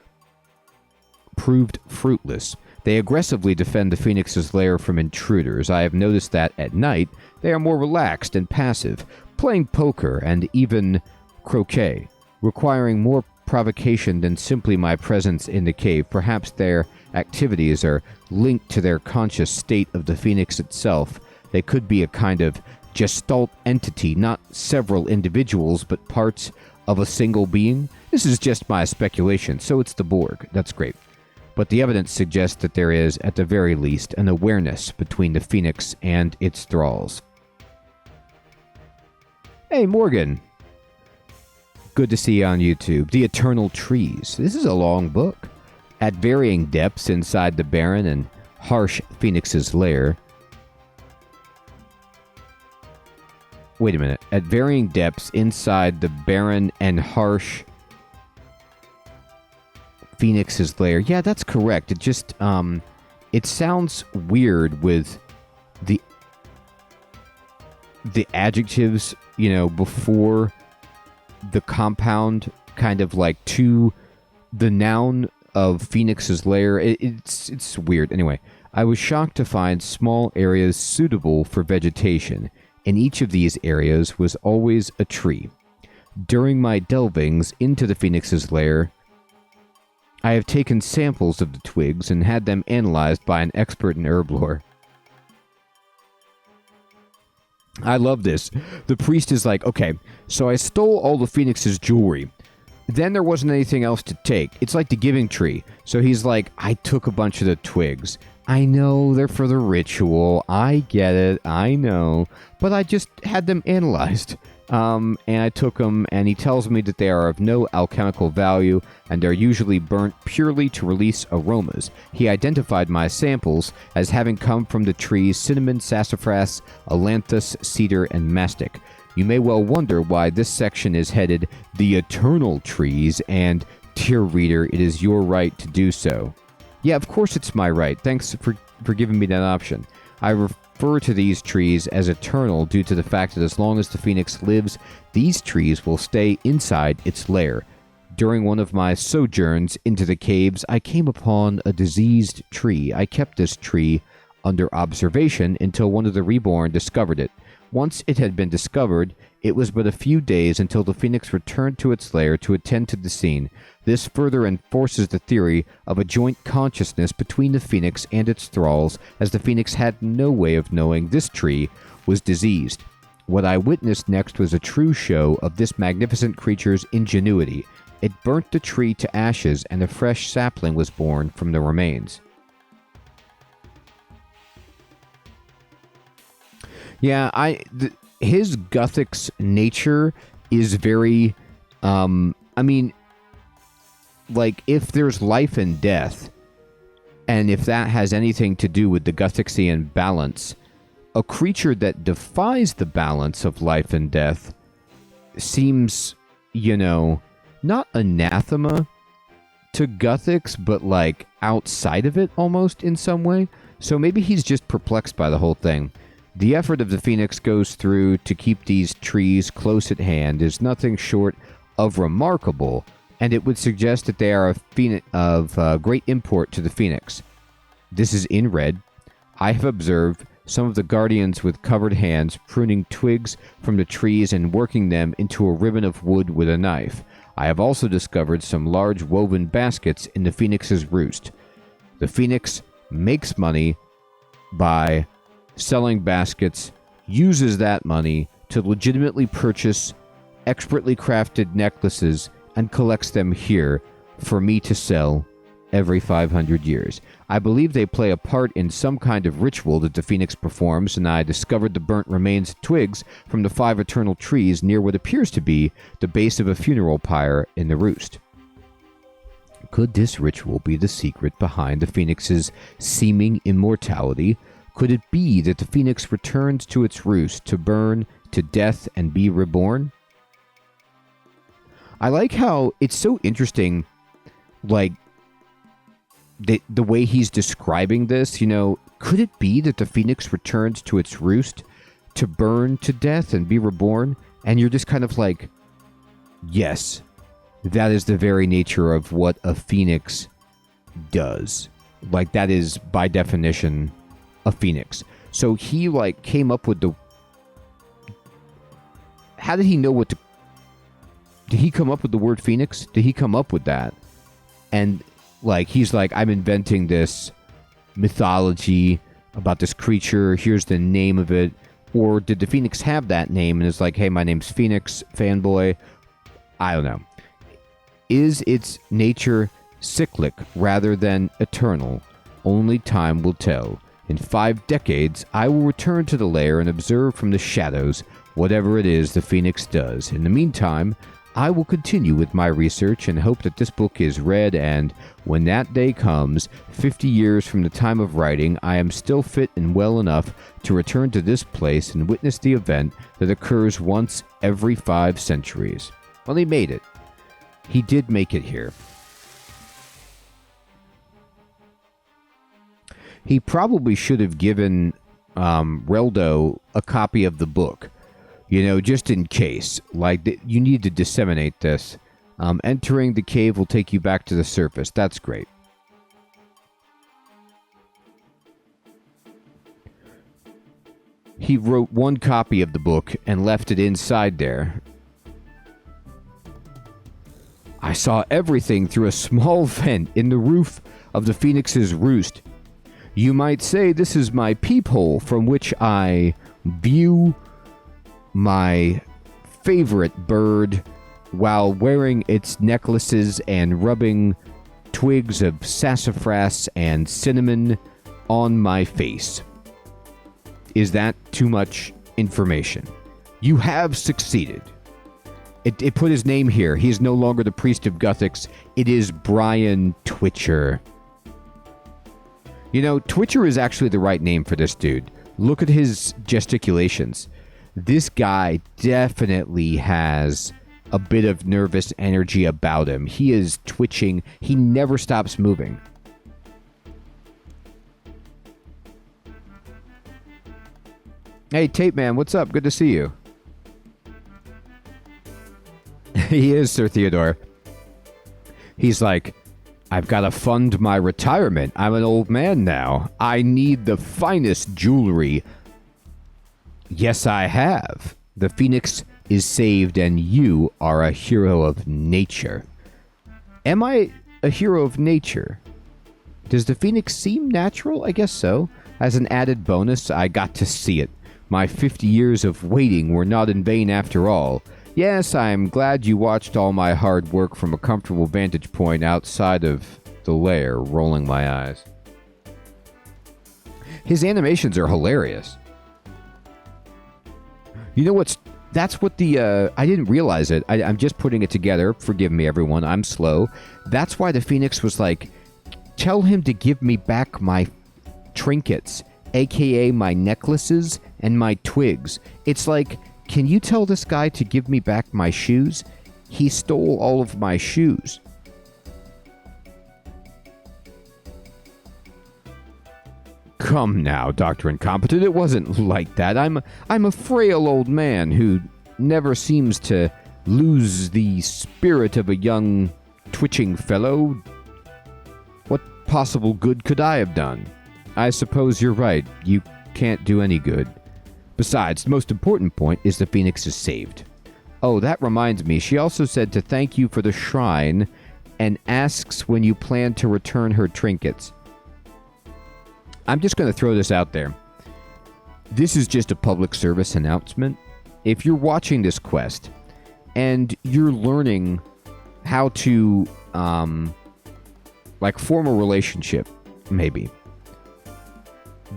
proved fruitless. They aggressively defend the Phoenix's lair from intruders. I have noticed that at night, they are more relaxed and passive, playing poker and even croquet, requiring more provocation than simply my presence in the cave. Perhaps their activities are linked to their conscious state of the Phoenix itself. They could be a kind of gestalt entity, not several individuals, but parts of a single being. This is just my speculation, so it's the Borg. That's great. But the evidence suggests that there is, at the very least, an awareness between the Phoenix and its thralls. Hey, Morgan. Good to see you on YouTube. The Eternal Trees. This is a long book. At varying depths inside the barren and harsh Phoenix's lair. Wait a minute. At varying depths inside the barren and harsh Phoenix's lair. Yeah, that's correct. It just, it sounds weird with the adjectives, you know, before the compound, kind of like to the noun of Phoenix's lair. It's weird. Anyway, I was shocked to find small areas suitable for vegetation. In each of these areas was always a tree. During my delvings into the Phoenix's lair, I have taken samples of the twigs and had them analyzed by an expert in herb lore. I love this. The priest is like, okay, so I stole all the Phoenix's jewelry. Then there wasn't anything else to take. It's like the giving tree. So he's like, I took a bunch of the twigs. I know they're for the ritual. I get it. I know. But I just had them analyzed. And I took them, and he tells me that they are of no alchemical value, and are usually burnt purely to release aromas. He identified my samples as having come from the trees cinnamon, sassafras, ailanthus, cedar, and mastic. You may well wonder why this section is headed The Eternal Trees, and, dear reader, it is your right to do so. Yeah, of course it's my right. Thanks for giving me that option. I refer to these trees as eternal due to the fact that as long as the Phoenix lives, these trees will stay inside its lair. During one of my sojourns into the caves, I came upon a diseased tree. I kept this tree under observation until one of the reborn discovered it. Once it had been discovered, it was but a few days until the Phoenix returned to its lair to attend to the scene. This further enforces the theory of a joint consciousness between the Phoenix and its thralls, as the Phoenix had no way of knowing this tree was diseased. What I witnessed next was a true show of this magnificent creature's ingenuity. It burnt the tree to ashes, and a fresh sapling was born from the remains. Yeah, his Guthix nature is very, I mean, like, if there's life and death, and if that has anything to do with the Guthixian balance, a creature that defies the balance of life and death seems, you know, not anathema to Guthix, but, like, outside of it almost in some way. So maybe he's just perplexed by the whole thing. The effort of the Phoenix goes through to keep these trees close at hand is nothing short of remarkable, and it would suggest that they are of great import to the Phoenix. This is in red. I have observed some of the guardians with covered hands pruning twigs from the trees and working them into a ribbon of wood with a knife. I have also discovered some large woven baskets in the Phoenix's roost. The Phoenix makes money by selling baskets, uses that money to legitimately purchase expertly crafted necklaces, and collects them here for me to sell every 500 years. I believe they play a part in some kind of ritual that the Phoenix performs, and I discovered the burnt remains of twigs from the 5 eternal trees near what appears to be the base of a funeral pyre in the roost. Could this ritual be the secret behind the Phoenix's seeming immortality? Could it be that the Phoenix returns to its roost to burn to death and be reborn? I like how it's so interesting, like, the way he's describing this, you know. Could it be that the Phoenix returns to its roost to burn to death and be reborn? And you're just kind of like, yes, that is the very nature of what a Phoenix does. Like, that is, by definition, a Phoenix. So he, like, came up with the... How did he know what to... Did he come up with the word Phoenix? Did he come up with that? And, like, he's like, I'm inventing this mythology about this creature. Here's the name of it. Or did the Phoenix have that name and is like, hey, my name's Phoenix, fanboy? I don't know. Is its nature cyclic rather than eternal? Only time will tell. In 5 decades, I will return to the lair and observe from the shadows whatever it is the Phoenix does. In the meantime, I will continue with my research and hope that this book is read, and when that day comes, 50 years from the time of writing, I am still fit and well enough to return to this place and witness the event that occurs once every 5 centuries. Well, he made it. He did make it here. He probably should have given Reldo a copy of the book, you know, just in case. Like, you need to disseminate this. Entering the cave will take you back to the surface. That's great. He wrote one copy of the book and left it inside there. I saw everything through a small vent in the roof of the Phoenix's roost. You might say this is my peephole from which I view my favorite bird while wearing its necklaces and rubbing twigs of sassafras and cinnamon on my face. Is that too much information? You have succeeded. It put his name here. He is no longer the priest of Guthix. It is Brian Twitcher. You know, Twitcher is actually the right name for this dude. Look at his gesticulations. This guy definitely has a bit of nervous energy about him. He is twitching. He never stops moving. Hey, Tape Man, what's up? Good to see you. He is, Sir Theodore. He's like, I've got to fund my retirement. I'm an old man now. I need the finest jewelry. Yes, I have. The Phoenix is saved and you are a hero of nature. Am I a hero of nature? Does the Phoenix seem natural? I guess so. As an added bonus, I got to see it. My 50 years of waiting were not in vain after all. Yes, I'm glad you watched all my hard work from a comfortable vantage point outside of the lair, rolling my eyes. His animations are hilarious. You know what's... That's what the... I didn't realize it. I'm just putting it together. Forgive me, everyone. I'm slow. That's why the Phoenix was like, tell him to give me back my trinkets, a.k.a. my necklaces and my twigs. It's like, can you tell this guy to give me back my shoes? He stole all of my shoes. Come now, Dr. Incompetent, it wasn't like that. I'm a frail old man who never seems to lose the spirit of a young, twitching fellow. What possible good could I have done? I suppose you're right. You can't do any good. Besides, the most important point is the Phoenix is saved. Oh, that reminds me. She also said to thank you for the shrine and asks when you plan to return her trinkets. I'm just going to throw this out there. This is just a public service announcement. If you're watching this quest and you're learning how to, form a relationship, maybe,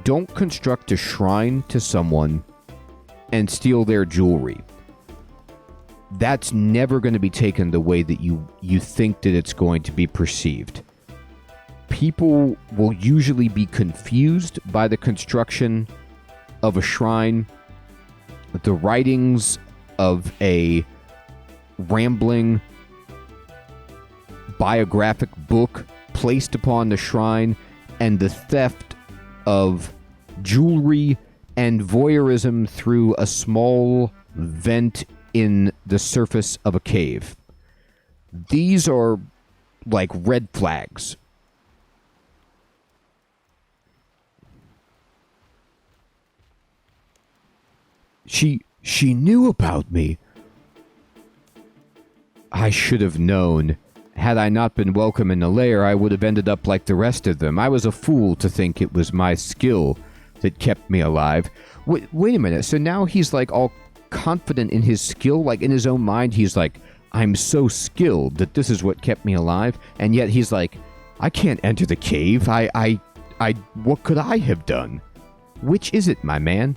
don't construct a shrine to someone and steal their jewelry. That's never going to be taken the way that you think that it's going to be perceived. People will usually be confused by the construction of a shrine, the writings of a rambling biographic book placed upon the shrine, and the theft of jewelry and voyeurism through a small vent in the surface of a cave. These are like red flags. She knew about me. I should have known. Had I not been welcome in the lair, I would have ended up like the rest of them. I was a fool to think it was my skill that kept me alive. Wait a minute. So now he's like all confident in his skill, like in his own mind. He's like, I'm so skilled that this is what kept me alive. And yet he's like, I can't enter the cave. What could I have done? Which is it, my man?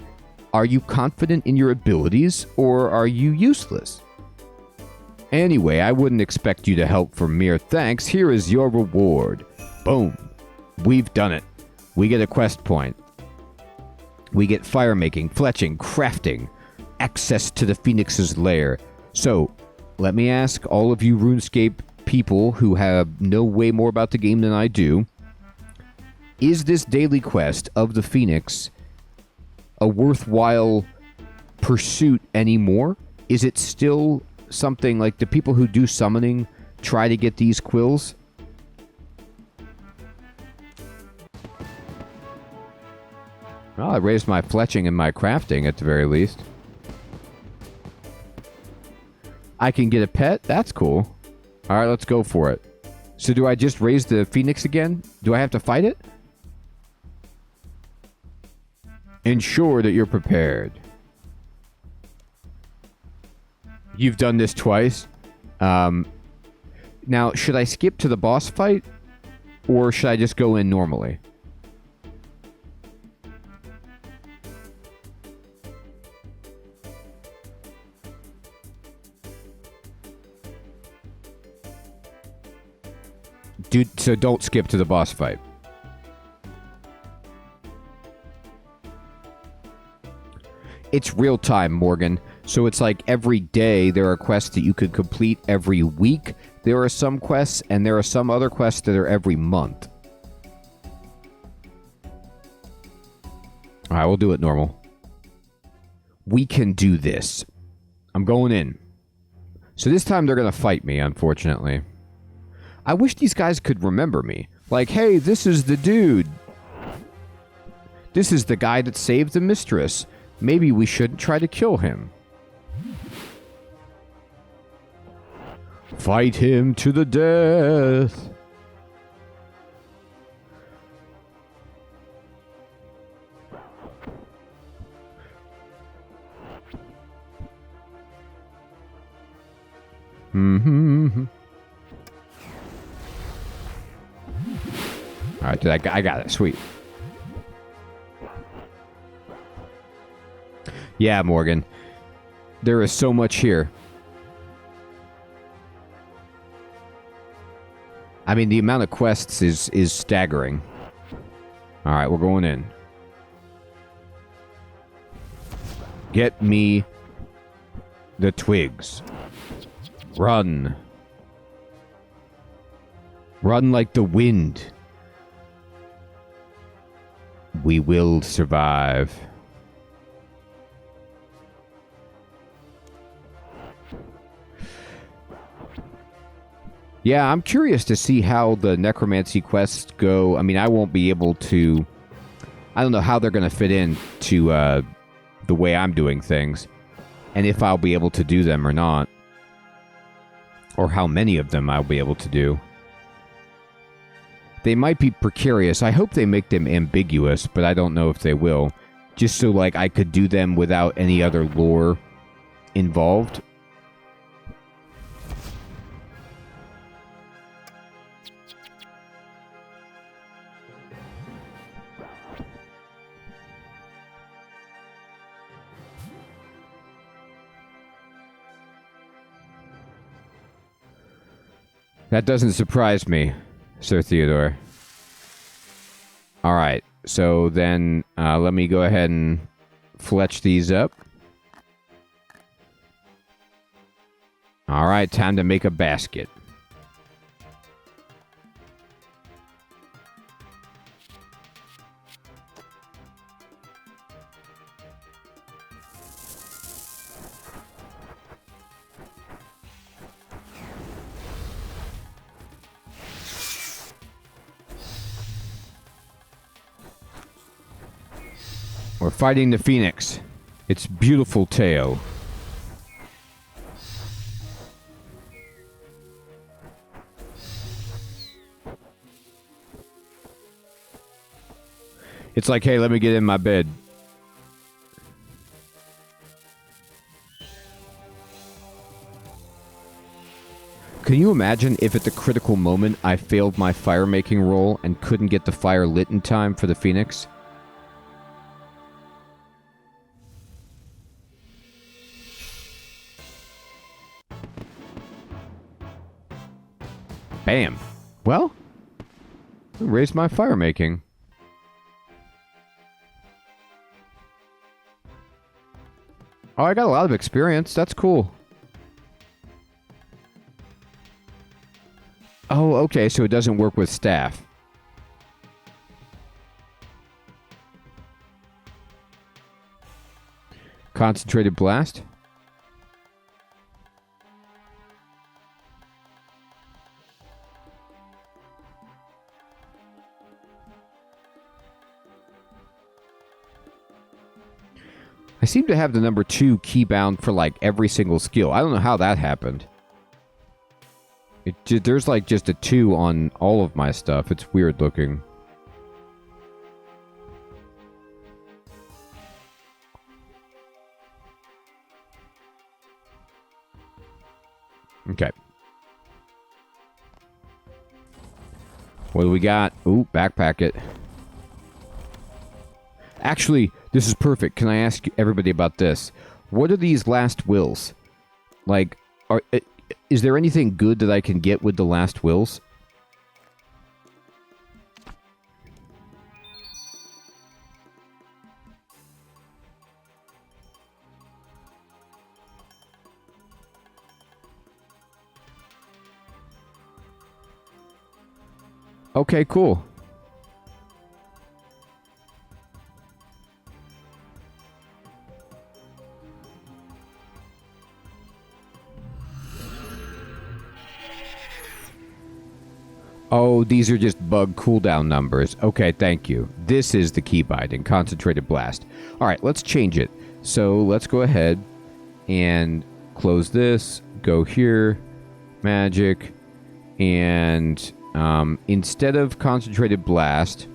Are you confident in your abilities, or are you useless? Anyway, I wouldn't expect you to help for mere thanks. Here is your reward. Boom. We've done it. We get a quest point. We get fire making, fletching, crafting, access to the Phoenix's lair. So, let me ask all of you RuneScape people who know way more about the game than I do. is this daily quest of the Phoenix a worthwhile pursuit anymore? Is it still something like the people who do summoning try to get these quills? Well, I raised my fletching and my crafting at the very least. I can get a pet? That's cool. Alright, let's go for it. So do I just raise the Phoenix again? Do I have to fight it? Ensure that you're prepared. You've done this twice. Now, should I skip to the boss fight? Or should I just go in normally? Dude, so don't skip to the boss fight. It's real time, Morgan. So it's like every day there are quests that you could complete every week. There are some quests, and there are some other quests that are every month. Alright, we'll do it normal. We can do this. I'm going in. So this time they're going to fight me, unfortunately. I wish these guys could remember me. Like, hey, this is the dude. This is the guy that saved the mistress. Maybe we shouldn't try to kill him. Fight him to the death. Mm-hmm. Alright, dude, I got it. Sweet. Yeah, Morgan. There is so much here. I mean, the amount of quests is staggering. Alright, we're going in. Get me the twigs. Run. Run like the wind. We will survive. Yeah, I'm curious to see how the necromancy quests go. I mean, I won't be able to... I don't know how they're going to fit in to the way I'm doing things. And if I'll be able to do them or not. Or how many of them I'll be able to do. They might be precarious. I hope they make them ambiguous, but I don't know if they will. Just so, like, I could do them without any other lore involved. That doesn't surprise me, Sir Theodore. Alright, so then let me go ahead and fletch these up. Alright, time to make a basket. We're fighting the Phoenix. Its beautiful tail. It's like, hey, let me get in my bed. Can you imagine if at the critical moment I failed my fire making roll and couldn't get the fire lit in time for the Phoenix? Bam. Well, I raised my fire making. Oh, I got a lot of experience. That's cool. Oh, okay, so it doesn't work with staff. Concentrated blast. I seem to have the number 2 keybound for like every single skill. I don't know how that happened. There's like just a 2 on all of my stuff. It's weird looking. Okay. What do we got? Ooh, backpack it. Actually, this is perfect. Can I ask everybody about this? What are these last wills? Like, is there anything good that I can get with the last wills? Okay, cool. Oh, these are just bug cooldown numbers. Okay, thank you. This is the key binding, concentrated blast. All right, let's change it. So let's go ahead and close this, go here, magic, and instead of concentrated blast,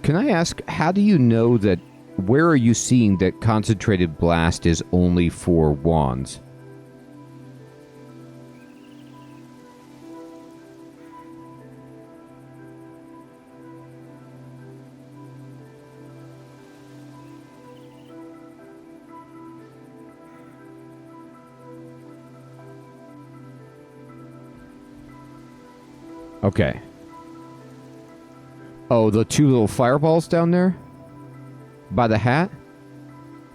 can I ask, how do you know that? Where are you seeing that concentrated blast is only for wands? Okay. Oh, the 2 little fireballs down there? By the hat?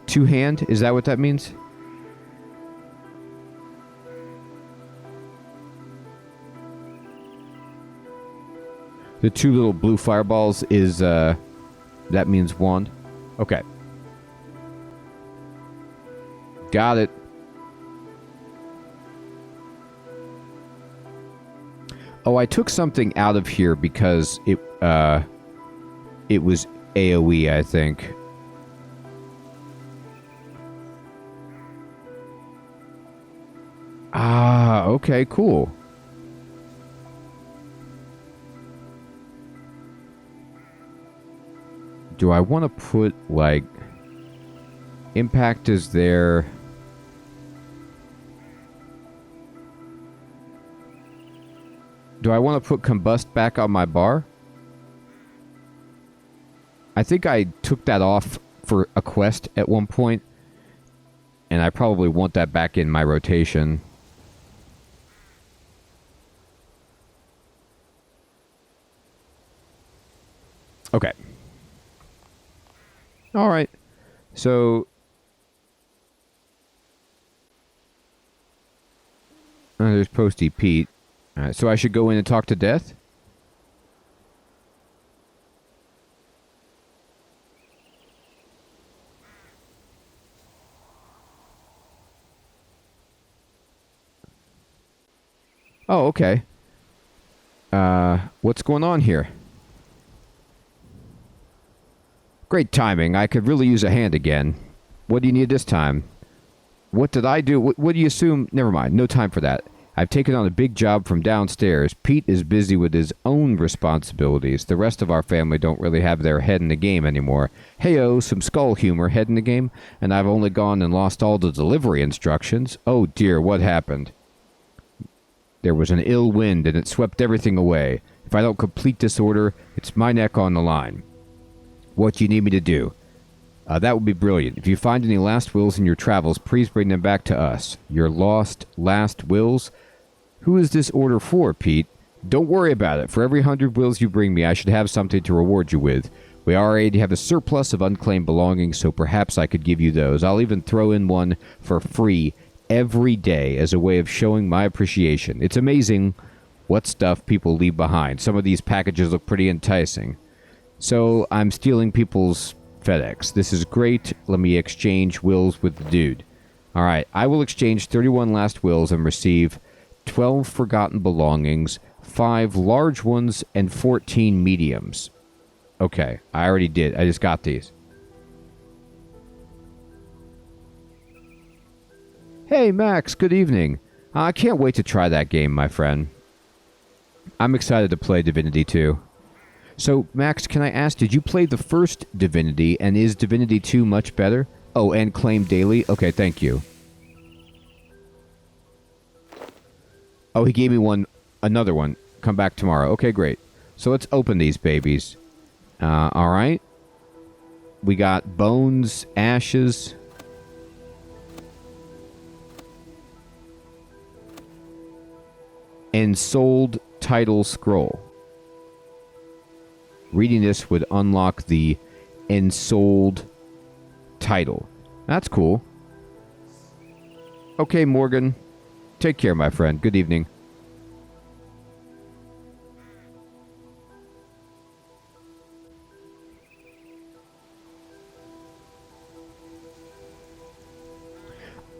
2 hand? Is that what that means? The 2 little blue fireballs is, that means wand? Okay. Got it. Oh, I took something out of here because it was AoE, I think. Ah, okay, cool. Do I want to put, like, impact is there? Do I want to put combust back on my bar? I think I took that off for a quest at one point, and I probably want that back in my rotation. Okay. All right. So there's Posty Pete. All right, so I should go in and talk to Death? Oh, okay. What's going on here? Great timing. I could really use a hand again. What do you need this time? What did I do? What do you assume? Never mind. No time for that. I've taken on a big job from downstairs. Pete is busy with his own responsibilities. The rest of our family don't really have their head in the game anymore. Hey-oh, some skull humor, head in the game? And I've only gone and lost all the delivery instructions. Oh dear, what happened? There was an ill wind and it swept everything away. If I don't complete this order, it's my neck on the line. What do you need me to do? That would be brilliant. If you find any last wills in your travels, please bring them back to us. Your lost last wills? Who is this order for, Pete? Don't worry about it. For every 100 wills you bring me, I should have something to reward you with. We already have a surplus of unclaimed belongings, so perhaps I could give you those. I'll even throw in one for free every day as a way of showing my appreciation. It's amazing what stuff people leave behind. Some of these packages look pretty enticing. So I'm stealing people's FedEx. This is great. Let me exchange wills with the dude. Alright, I will exchange 31 last wills and receive 12 forgotten belongings, 5 large ones, and 14 mediums. Okay, I already did. I just got these. Hey, Max, good evening. I can't wait to try that game, my friend. I'm excited to play Divinity 2. So, Max, can I ask, did you play the first Divinity, and is Divinity 2 much better? Oh, and claim daily? Okay, thank you. Oh, he gave me another one. Come back tomorrow. Okay, great. So let's open these babies. Alright. We got bones, ashes. Ensouled title scroll. Reading this would unlock the Ensouled title. That's cool. Okay, Morgan. Take care, my friend. Good evening.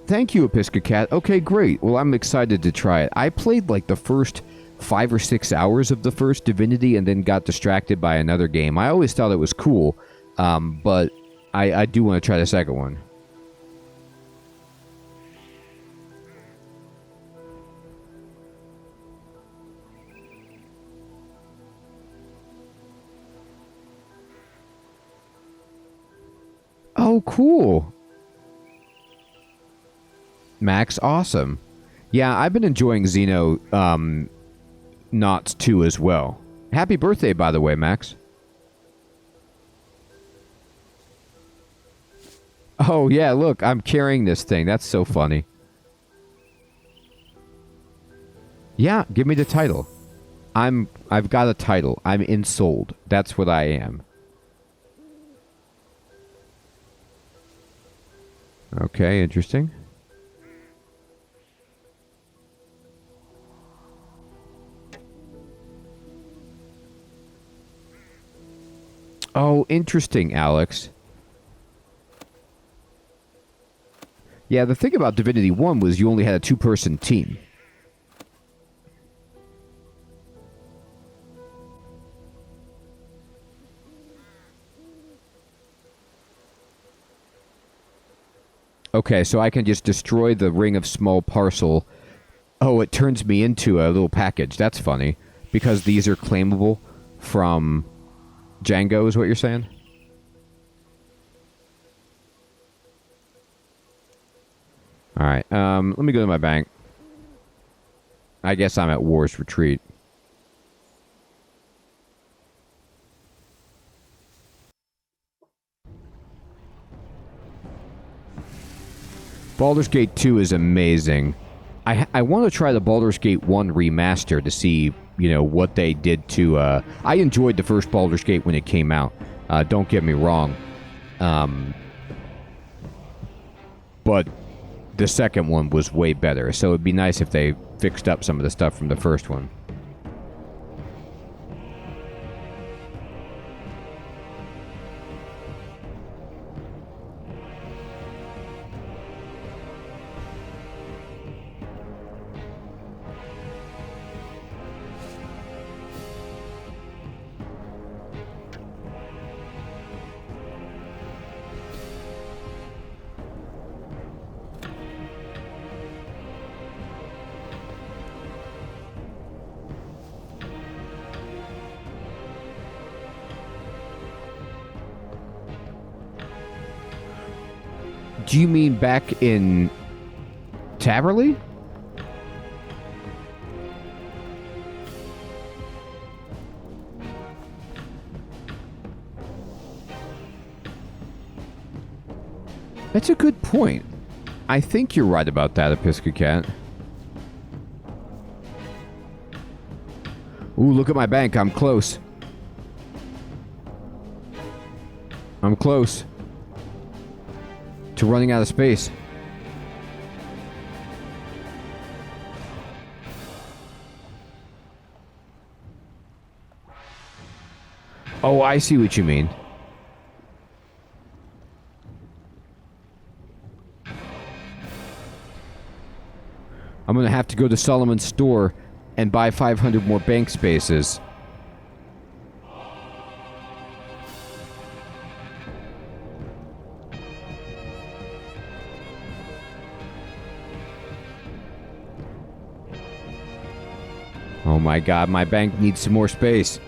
Thank you, Episcocat. Okay, great. Well, I'm excited to try it. I played like the first 5 or 6 hours of the first Divinity and then got distracted by another game. I always thought it was cool, but I do want to try the second one. Oh, cool. Max, awesome. Yeah, I've been enjoying Xeno Knots 2 as well. Happy birthday, by the way, Max. Oh, yeah, look, I'm carrying this thing. That's so funny. Yeah, give me the title. I've got a title. I'm ensouled. That's what I am. Okay, interesting. Oh, interesting, Alex. Yeah, the thing about Divinity 1 was you only had a 2-person team. Okay, so I can just destroy the ring of small parcel. Oh, it turns me into a little package. That's funny. Because these are claimable from Django, is what you're saying? Alright, let me go to my bank. I guess I'm at War's Retreat. Baldur's Gate 2 is amazing. I want to try the Baldur's Gate 1 remaster to see, you know, what they did to... I enjoyed the first Baldur's Gate when it came out. Don't get me wrong. But the second one was way better. So it'd be nice if they fixed up some of the stuff from the first one. Do you mean back in Taverley? That's a good point. I think you're right about that, Episcocat. Ooh, look at my bank. I'm close. I'm close to running out of space. Oh, I see what you mean. I'm going to have to go to Solomon's store and buy 500 more bank spaces. Oh my god, my bank needs some more space.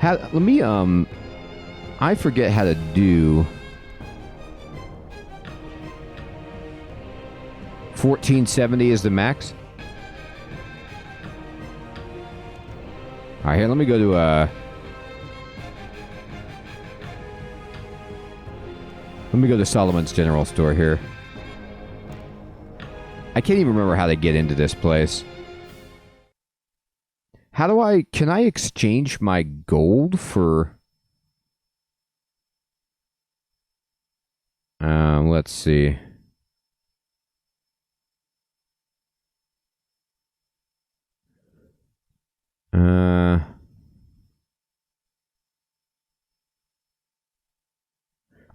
Let me, I forget how to do 1470 is the max. Alright, here, let me go to, let me go to Solomon's General Store here. I can't even remember how to get into this place. How do I... Can I exchange my gold for... let's see.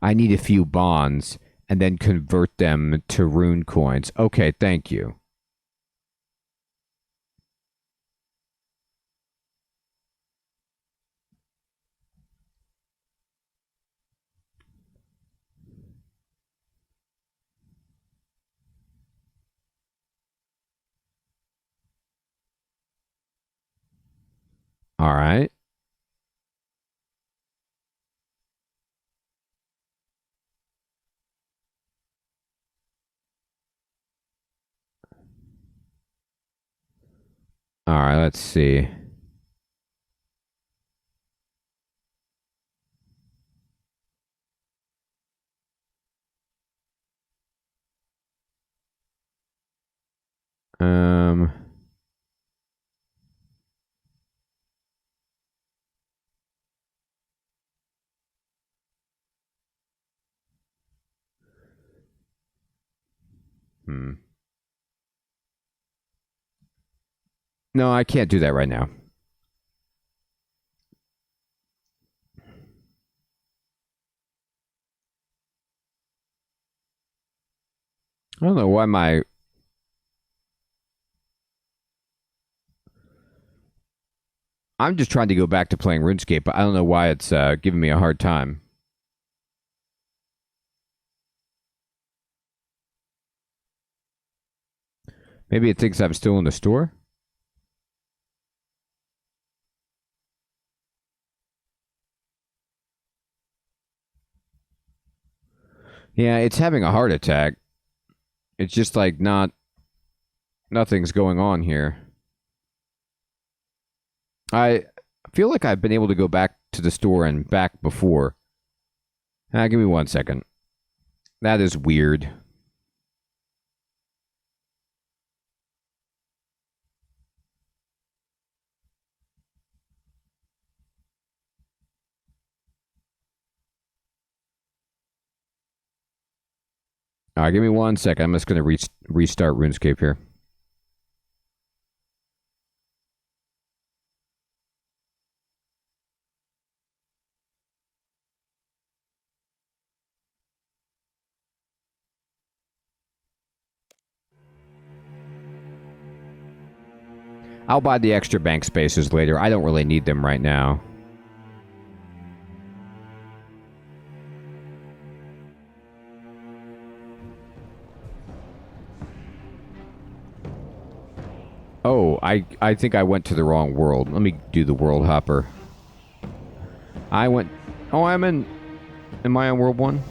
I need a few bonds and then convert them to rune coins. Okay, thank you. All right. All right, let's see. No, I can't do that right now. I don't know why my... I'm just trying to go back to playing RuneScape, but I don't know why it's giving me a hard time. Maybe it thinks I'm still in the store? Yeah, it's having a heart attack. It's just like nothing's going on here. I feel like I've been able to go back to the store and back before. Give me 1 second. That is weird. All right, give me 1 second. I'm just going to restart RuneScape here. I'll buy the extra bank spaces later. I don't really need them right now. Oh, I think I went to the wrong world. Let me do the world hopper. I went... Oh, I'm in... Am I on World 1?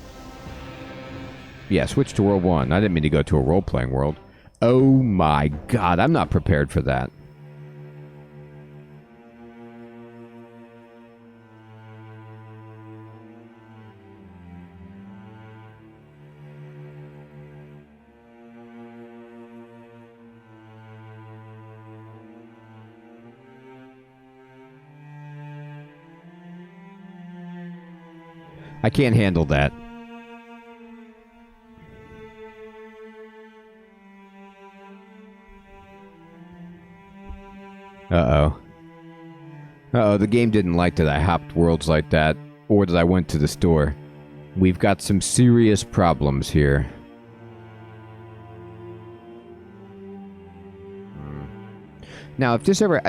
Yeah, switch to World 1. I didn't mean to go to a role-playing world. Oh my god, I'm not prepared for that. I can't handle that. Uh-oh. Uh-oh, the game didn't like that I hopped worlds like that, or that I went to the store. We've got some serious problems here. Now, if this ever...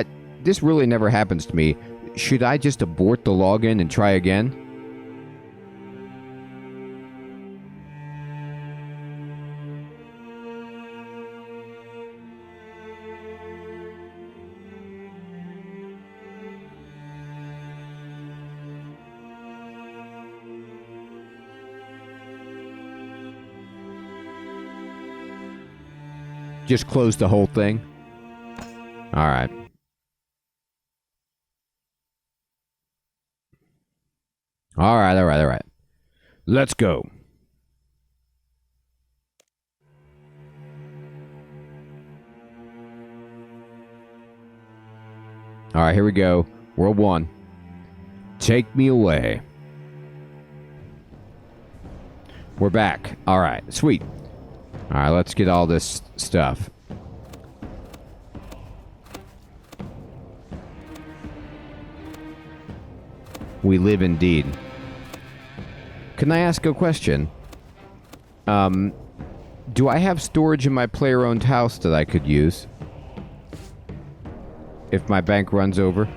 this really never happens to me. Should I just abort the login and try again? Just close the whole thing? Alright. Alright. Let's go. Alright, here we go. World 1. Take me away. We're back. Alright, sweet. Alright, let's get all this stuff. We live indeed. Can I ask a question? Do I have storage in my player-owned house that I could use? If my bank runs over?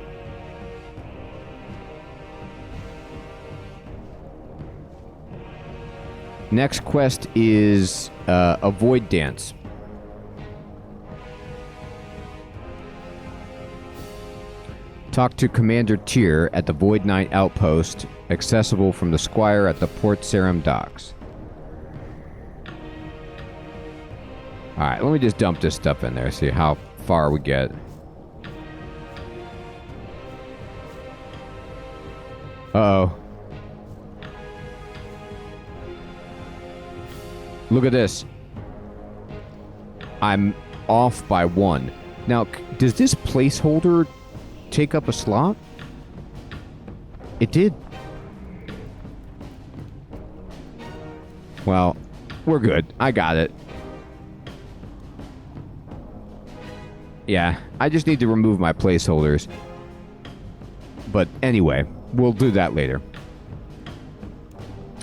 Next quest is a void dance. Talk to Commander Tyr at the Void Knight Outpost, accessible from the Squire at the Port Sarum docks. Alright, let me just dump this stuff in there, see how far we get. Uh-oh. Look at this. I'm off by 1. Now, does this placeholder take up a slot? It did. Well, we're good. I got it. Yeah, I just need to remove my placeholders. But anyway, we'll do that later.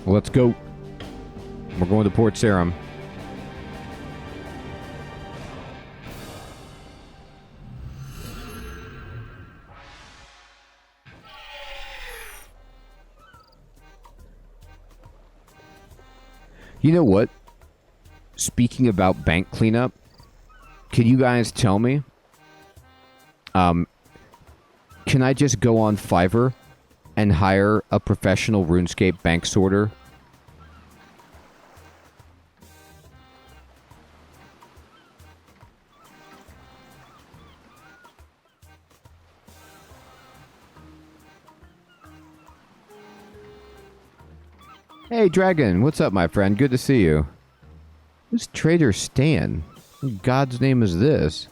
Let's go. We're going to Port Sarum. You know what? Speaking about bank cleanup, can you guys tell me? Can I just go on Fiverr and hire a professional RuneScape bank sorter? Hey, Dragon, what's up, my friend? Good to see you. Who's Trader Stan? What in God's name is this?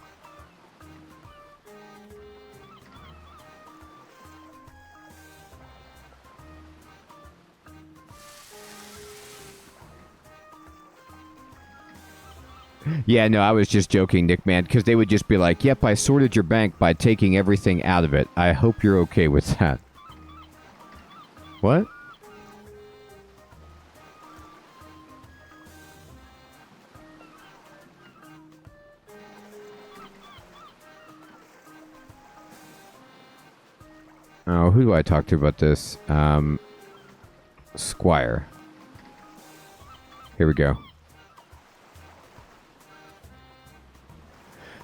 Yeah, no, I was just joking, Nick, man, because they would just be like, yep, I sorted your bank by taking everything out of it. I hope you're okay with that. What? Oh, who do I talk to about this? Squire. Here we go.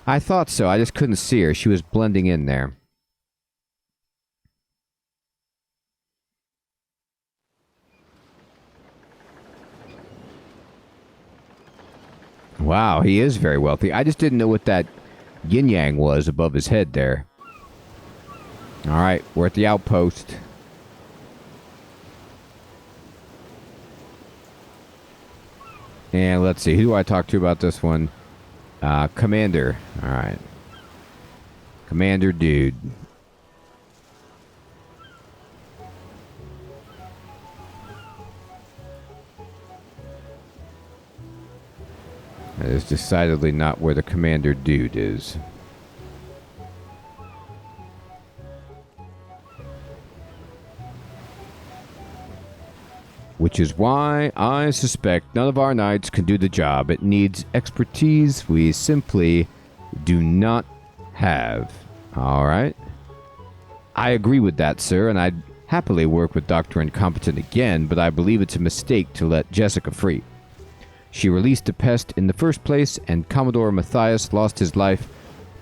I thought so. I just couldn't see her. She was blending in there. Wow, he is very wealthy. I just didn't know what that yin-yang was above his head there. Alright, we're at the outpost. And let's see, who do I talk to about this one? Commander. Alright. Commander dude. That is decidedly not where the commander dude is. which is why I suspect none of our knights can do the job. It needs expertise we simply do not have. All right. I agree with that, sir, and I'd happily work with Dr. Incompetent again, but I believe it's a mistake to let Jessica free. She released the pest in the first place, and Commodore Matthias lost his life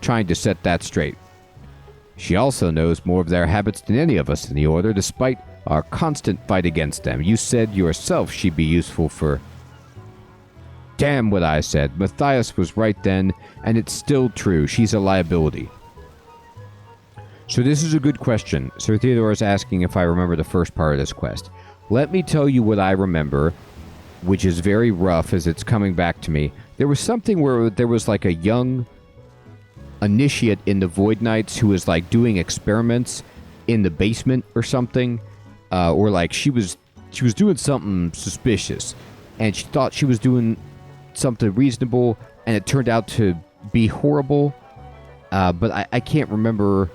trying to set that straight. She also knows more of their habits than any of us in the Order, despite our constant fight against them. You said yourself she'd be useful for... Damn what I said. Matthias was right then, and it's still true. She's a liability. So this is a good question. Sir Theodore is asking if I remember the first part of this quest. Let me tell you what I remember, which is very rough as it's coming back to me. There was something where there was like a young initiate in the Void Knights who was like doing experiments in the basement or something, or like she was doing something suspicious, and she thought she was doing something reasonable, and it turned out to be horrible. But I can't remember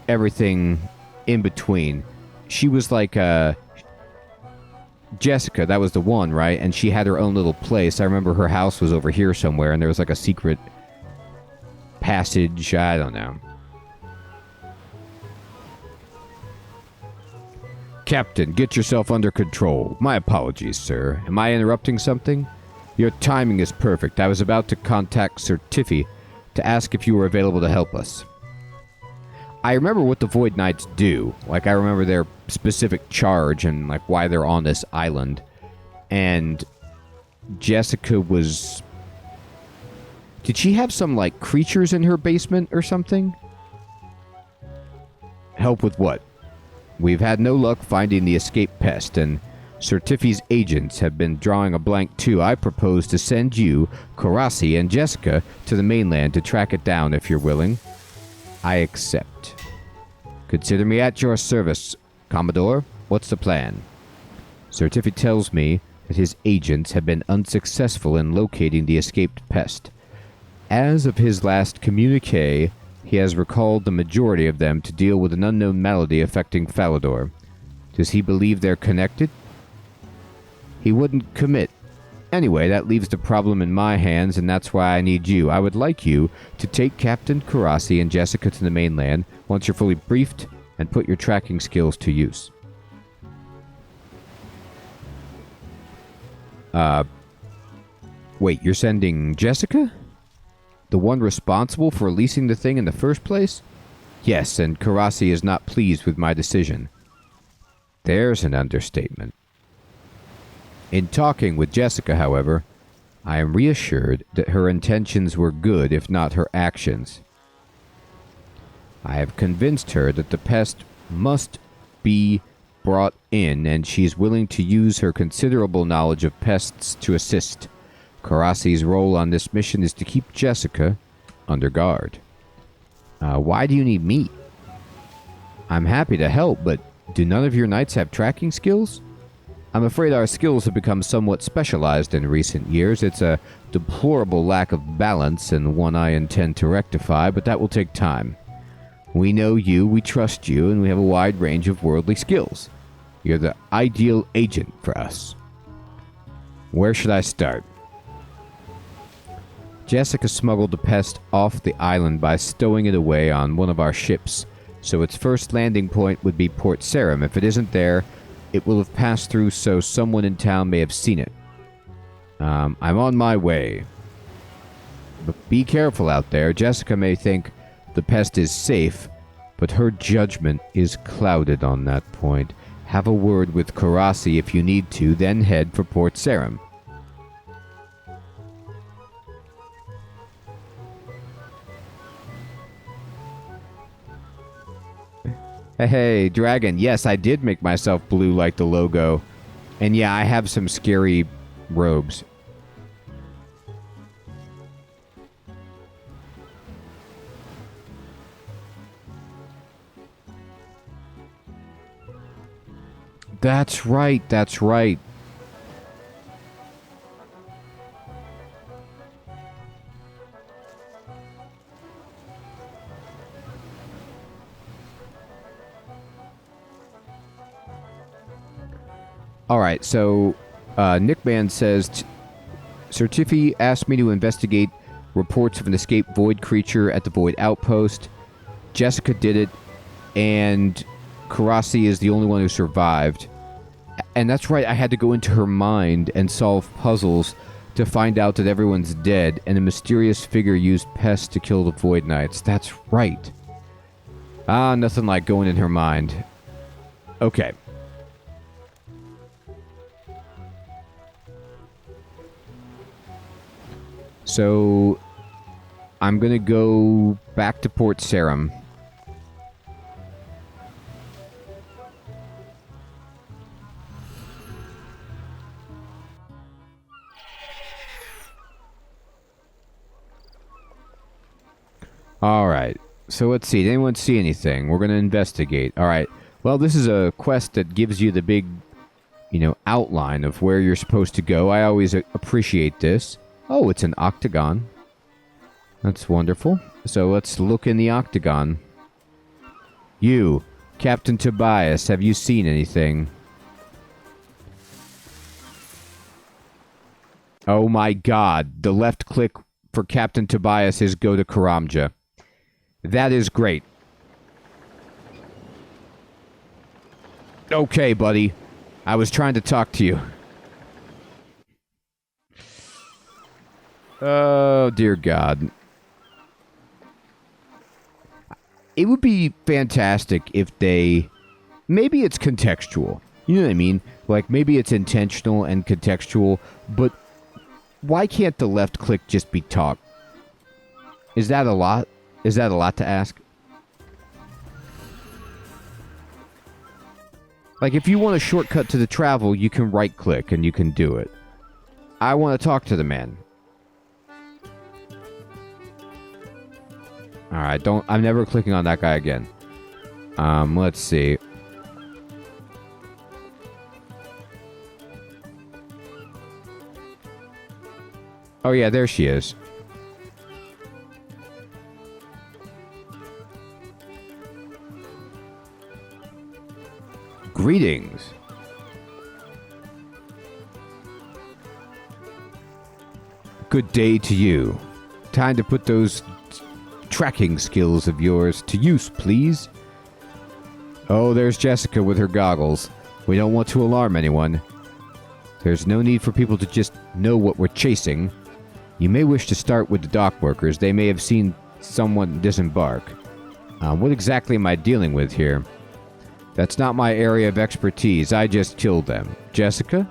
everything in between. She was like Jessica, that was the one, right? And she had her own little place. I remember her house was over here somewhere, and there was like a secret passage. I don't know. Captain, get yourself under control. My apologies, sir. Am I interrupting something? Your timing is perfect. I was about to contact Sir Tiffy to ask if you were available to help us. I remember what the Void Knights do. Like, I remember their specific charge and, like, why they're on this island. And Jessica was... Did she have some, like, creatures in her basement or something? Help with what? We've had no luck finding the escaped pest, and Sir Tiffy's agents have been drawing a blank too. I propose to send you, Karasi, and Jessica to the mainland to track it down if you're willing. I accept. Consider me at your service, Commodore. What's the plan? Sir Tiffy tells me that his agents have been unsuccessful in locating the escaped pest. As of his last communique, he has recalled the majority of them to deal with an unknown malady affecting Falador. Does he believe they're connected? He wouldn't commit. Anyway, that leaves the problem in my hands, and that's why I need you. I would like you to take Captain Karasi and Jessica to the mainland once you're fully briefed and put your tracking skills to use. Wait, you're sending Jessica? The one responsible for releasing the thing in the first place? Yes, and Karasi is not pleased with my decision. There's an understatement. In talking with Jessica, however, I am reassured that her intentions were good, if not her actions. I have convinced her that the pest must be brought in, and she's willing to use her considerable knowledge of pests to assist. Karasi's role on this mission is to keep Jessica under guard. Why do you need me? I'm happy to help, but do none of your knights have tracking skills? I'm afraid our skills have become somewhat specialized in recent years. It's a deplorable lack of balance and one I intend to rectify, but that will take time. We know you, we trust you, and we have a wide range of worldly skills. You're the ideal agent for us. Where should I start? Jessica smuggled the pest off the island by stowing it away on one of our ships, so its first landing point would be Port Sarim. If it isn't there, it will have passed through, so someone in town may have seen it. I'm on my way. But be careful out there. Jessica may think the pest is safe, but her judgment is clouded on that point. Have a word with Karasi if you need to, then head for Port Sarim. Hey, Dragon. Yes, I did make myself blue like the logo. And yeah, I have some scary robes. That's right, that's right. All right, so Nickman says, Certifi asked me to investigate reports of an escaped Void creature at the Void Outpost. Jessica did it, and Karasi is the only one who survived. And that's right, I had to go into her mind and solve puzzles to find out that everyone's dead, and a mysterious figure used pests to kill the Void Knights. That's right. Ah, nothing like going in her mind. Okay. So, I'm gonna go back to Port Sarim. Alright, so let's see. Did anyone see anything? We're going to investigate. Alright, well, this is a quest that gives you the big, outline of where you're supposed to go. I always appreciate this. Oh, it's an octagon. That's wonderful. So let's look in the octagon. You, Captain Tobias, have you seen anything? Oh my god, the left click for Captain Tobias is go to Karamja. That is great. Okay, buddy. I was trying to talk to you. Oh, dear God. It would be fantastic if they... Maybe it's contextual. You know what I mean? Like, maybe it's intentional and contextual, but why can't the left click just be talk? Is that a lot? Is that a lot to ask? Like, if you want a shortcut to the travel, you can right-click and you can do it. I want to talk to the man. Alright, I'm never clicking on that guy again. Let's see. Oh yeah, there she is. Greetings. Good day to you. Time to put those tracking skills of yours to use, please. Oh, there's Jessica with her goggles. We don't want to alarm anyone. There's no need for people to just know what we're chasing. You may wish to start with the dock workers. They may have seen someone disembark. What exactly am I dealing with here? That's not my area of expertise. I just killed them. Jessica?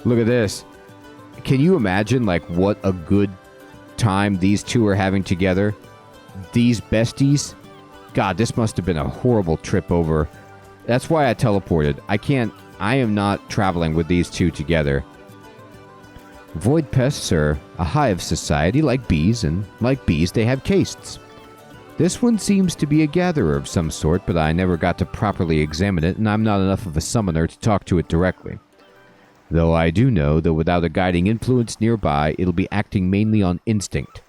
Look at this. Can you imagine, like, what a good time these two are having together? These besties? God, this must have been a horrible trip over. That's why I teleported. I am not traveling with these two together. Void pests are a hive society like bees, and like bees, they have castes. This one seems to be a gatherer of some sort, but I never got to properly examine it, and I'm not enough of a summoner to talk to it directly. Though I do know that without a guiding influence nearby, it'll be acting mainly on instinct.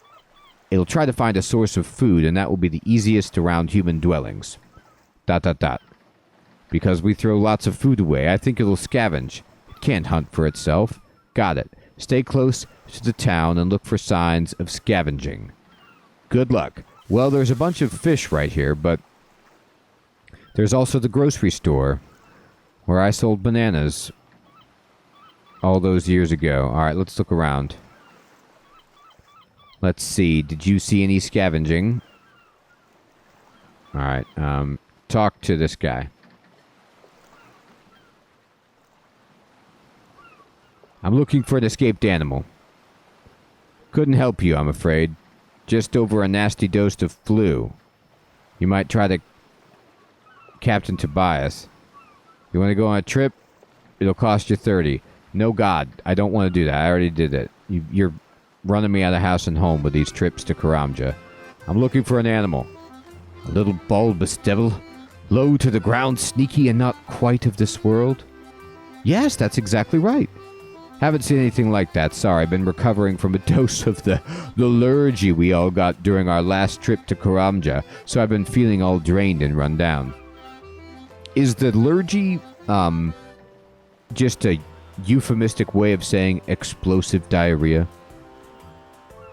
It'll try to find a source of food, and that will be the easiest around human dwellings. ... Because we throw lots of food away, I think it'll scavenge. It can't hunt for itself. Got it. Stay close to the town and look for signs of scavenging. Good luck. Well, there's a bunch of fish right here, but there's also the grocery store where I sold bananas all those years ago. Alright, let's look around. Let's see. Did you see any scavenging? Alright, talk to this guy. I'm looking for an escaped animal. Couldn't help you, I'm afraid. Just over a nasty dose of flu. You might try to... Captain Tobias. You want to go on a trip? It'll cost you 30. No God, I don't want to do that. I already did it. You're running me out of house and home with these trips to Karamja. I'm looking for an animal. A little bulbous devil. Low to the ground, sneaky and not quite of this world. Yes, that's exactly right. Haven't seen anything like that. Sorry, I've been recovering from a dose of the lurgy we all got during our last trip to Karamja, so I've been feeling all drained and run down. Is the lurgy just a euphemistic way of saying explosive diarrhea?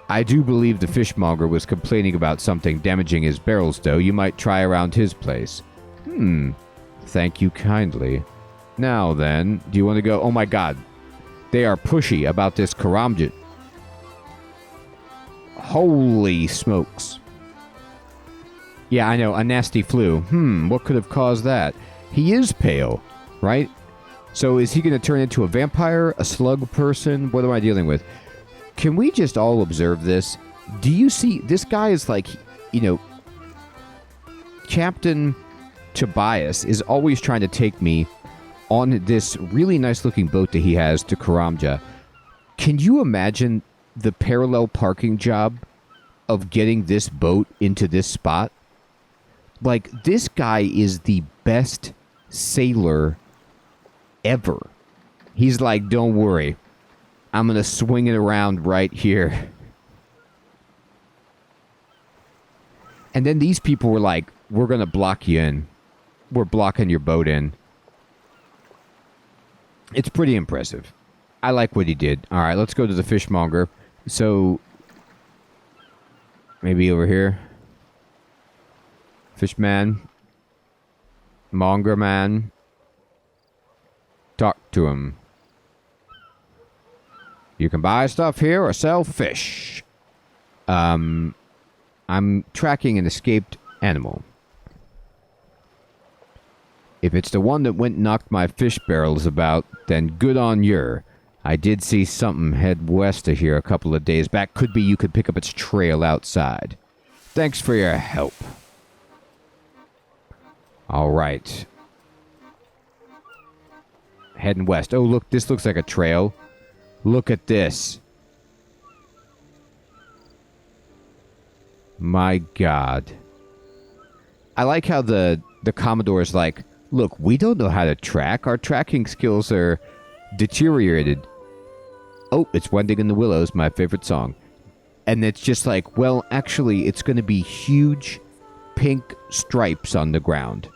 I do believe the fishmonger was complaining about something damaging his barrels, though. You might try around his place. Thank you kindly. Now then, do you want to go? Oh my god. They are pushy about this Karamjit. Holy smokes. Yeah, I know, a nasty flu. What could have caused that? He is pale, right? So is he going to turn into a vampire, a slug person? What am I dealing with? Can we just all observe this? Do you see, this guy is like, you know, Captain Tobias is always trying to take me on this really nice looking boat that he has to Karamja. Can you imagine the parallel parking job of getting this boat into this spot? Like, this guy is the best sailor ever. He's like, don't worry, I'm gonna swing it around right here. And then these people were like, we're gonna block you in. We're blocking your boat in. It's pretty impressive. I like what he did. All right, let's go to the fishmonger. So, maybe over here. Fishman. Monger man. Talk to him. You can buy stuff here or sell fish. I'm tracking an escaped animal. If it's the one that went and knocked my fish barrels about, then good on yer. I did see something head west of here a couple of days back. Could be you could pick up its trail outside. Thanks for your help. All right. Heading west. Oh, look, this looks like a trail. Look at this. My God. I like how the Commodore is like, look, we don't know how to track. Our tracking skills are deteriorated. Oh, it's Wending in the Willows, my favorite song. And it's just like, well, actually, it's going to be huge pink stripes on the ground.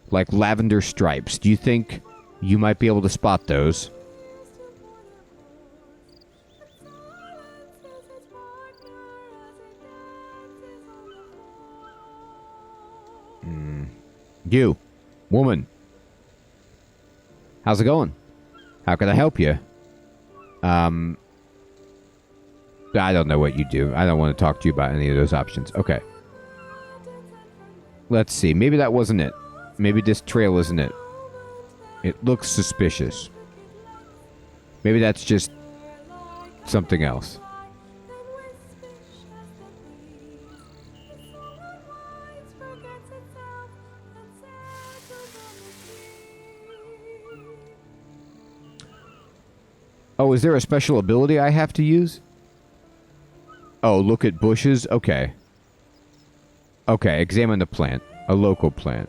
Like lavender stripes. Do you think you might be able to spot those? You, woman. How's it going? How can I help you? I don't know what you do. I don't want to talk to you about any of those options. Okay. Let's see. Maybe that wasn't it. Maybe this trail isn't it. It looks suspicious. Maybe that's just something else. Oh, is there a special ability I have to use? Oh, look at bushes? Okay. Okay, examine the plant. A local plant.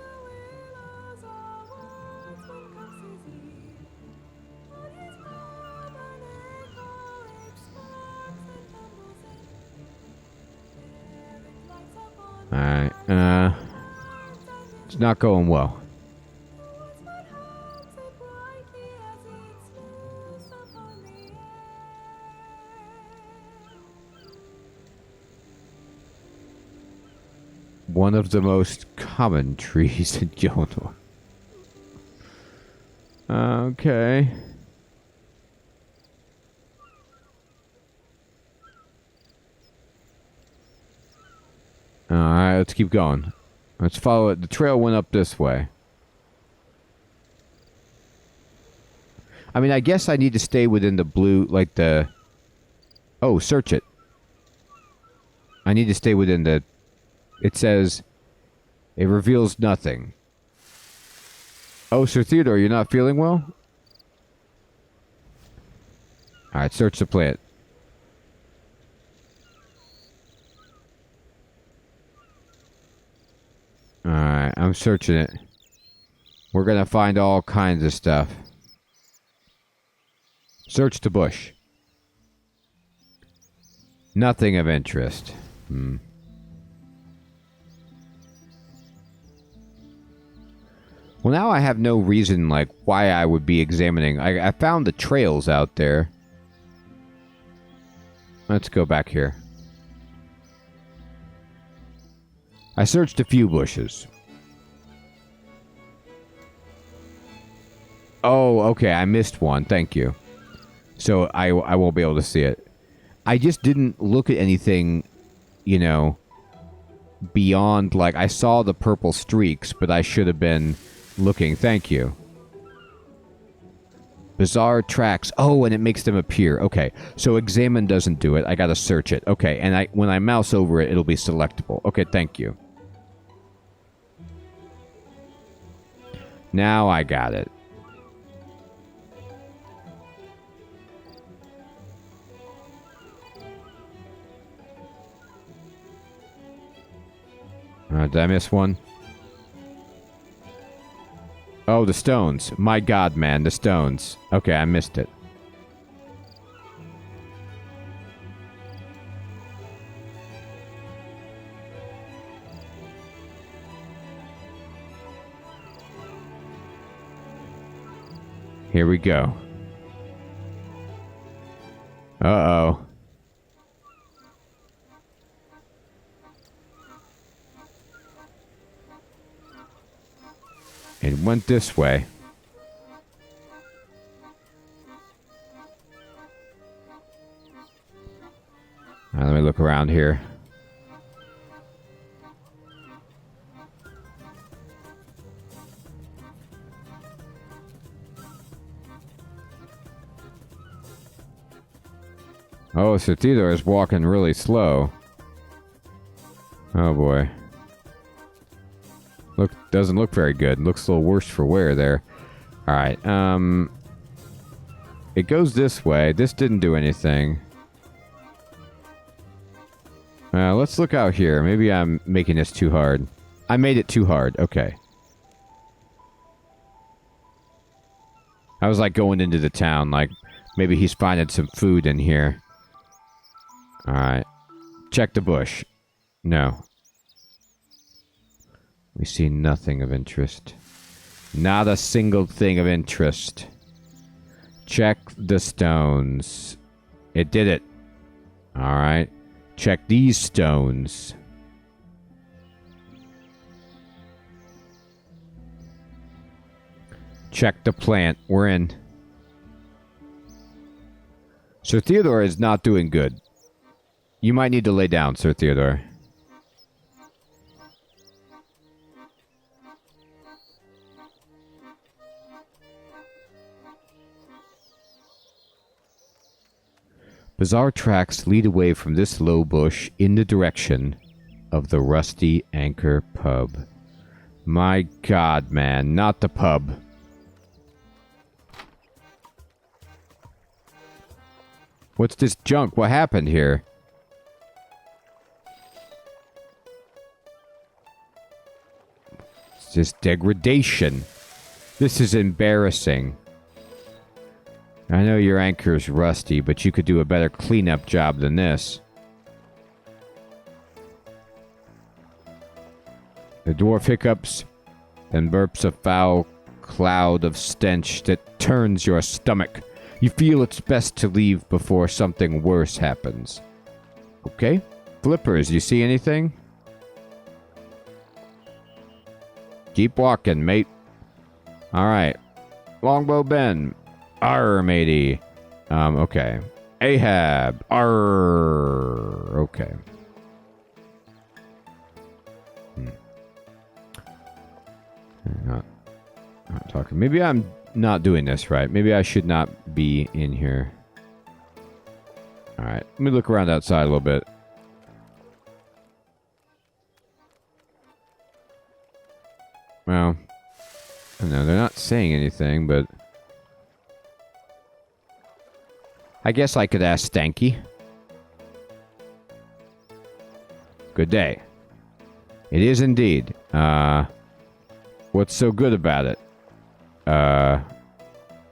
Alright, it's not going well. One of the most common trees in Jonor. Okay. Alright, let's keep going. Let's follow it. The trail went up this way. I mean, I guess I need to stay within the blue, like the... Oh, search it. I need to stay within the... It says, it reveals nothing. Oh, Sir Theodore, you're not feeling well? Alright, search the plant. Alright, I'm searching it. We're gonna find all kinds of stuff. Search the bush. Nothing of interest. Well, now I have no reason, like, why I would be examining. I found the trails out there. Let's go back here. I searched a few bushes. Oh, okay, I missed one. Thank you. So I won't be able to see it. I just didn't look at anything, you know, beyond, like, I saw the purple streaks, but I should have been looking. Thank you. Bizarre tracks. Oh, and it makes them appear. Okay, so examine doesn't do it. I gotta search it. Okay, and when I mouse over it, it'll be selectable. Okay, thank you. Now I got it. Did I miss one? Oh, the stones. My god, man, the stones. Okay, I missed it. Here we go. Uh-oh. It went this way. All right, let me look around here. Oh, so Theodore is walking really slow. Oh boy. Doesn't look very good. Looks a little worse for wear there. Alright, it goes this way. This didn't do anything. Let's look out here. Maybe I'm making this too hard. I made it too hard. Okay. I was like going into the town. Like, maybe he's finding some food in here. Alright. Check the bush. No. We see nothing of interest. Not a single thing of interest. Check the stones. It did it. Alright. Check these stones. Check the plant. We're in. Sir Theodore is not doing good. You might need to lay down, Sir Theodore. Bizarre tracks lead away from this low bush in the direction of the Rusty Anchor pub. My god, man. Not the pub. What's this junk? What happened here? It's just degradation. This is embarrassing. I know your anchor's rusty, but you could do a better cleanup job than this. The dwarf hiccups and burps a foul cloud of stench that turns your stomach. You feel it's best to leave before something worse happens. Okay. Flippers, you see anything? Keep walking, mate. Alright. Longbow Ben. Arr, matey. Okay. Ahab. Arr. Okay. Not talking. Maybe I'm not doing this right. Maybe I should not be in here. Alright. Let me look around outside a little bit. Well, I don't know. They're not saying anything, but I guess I could ask Stanky. Good day. It is indeed. What's so good about it?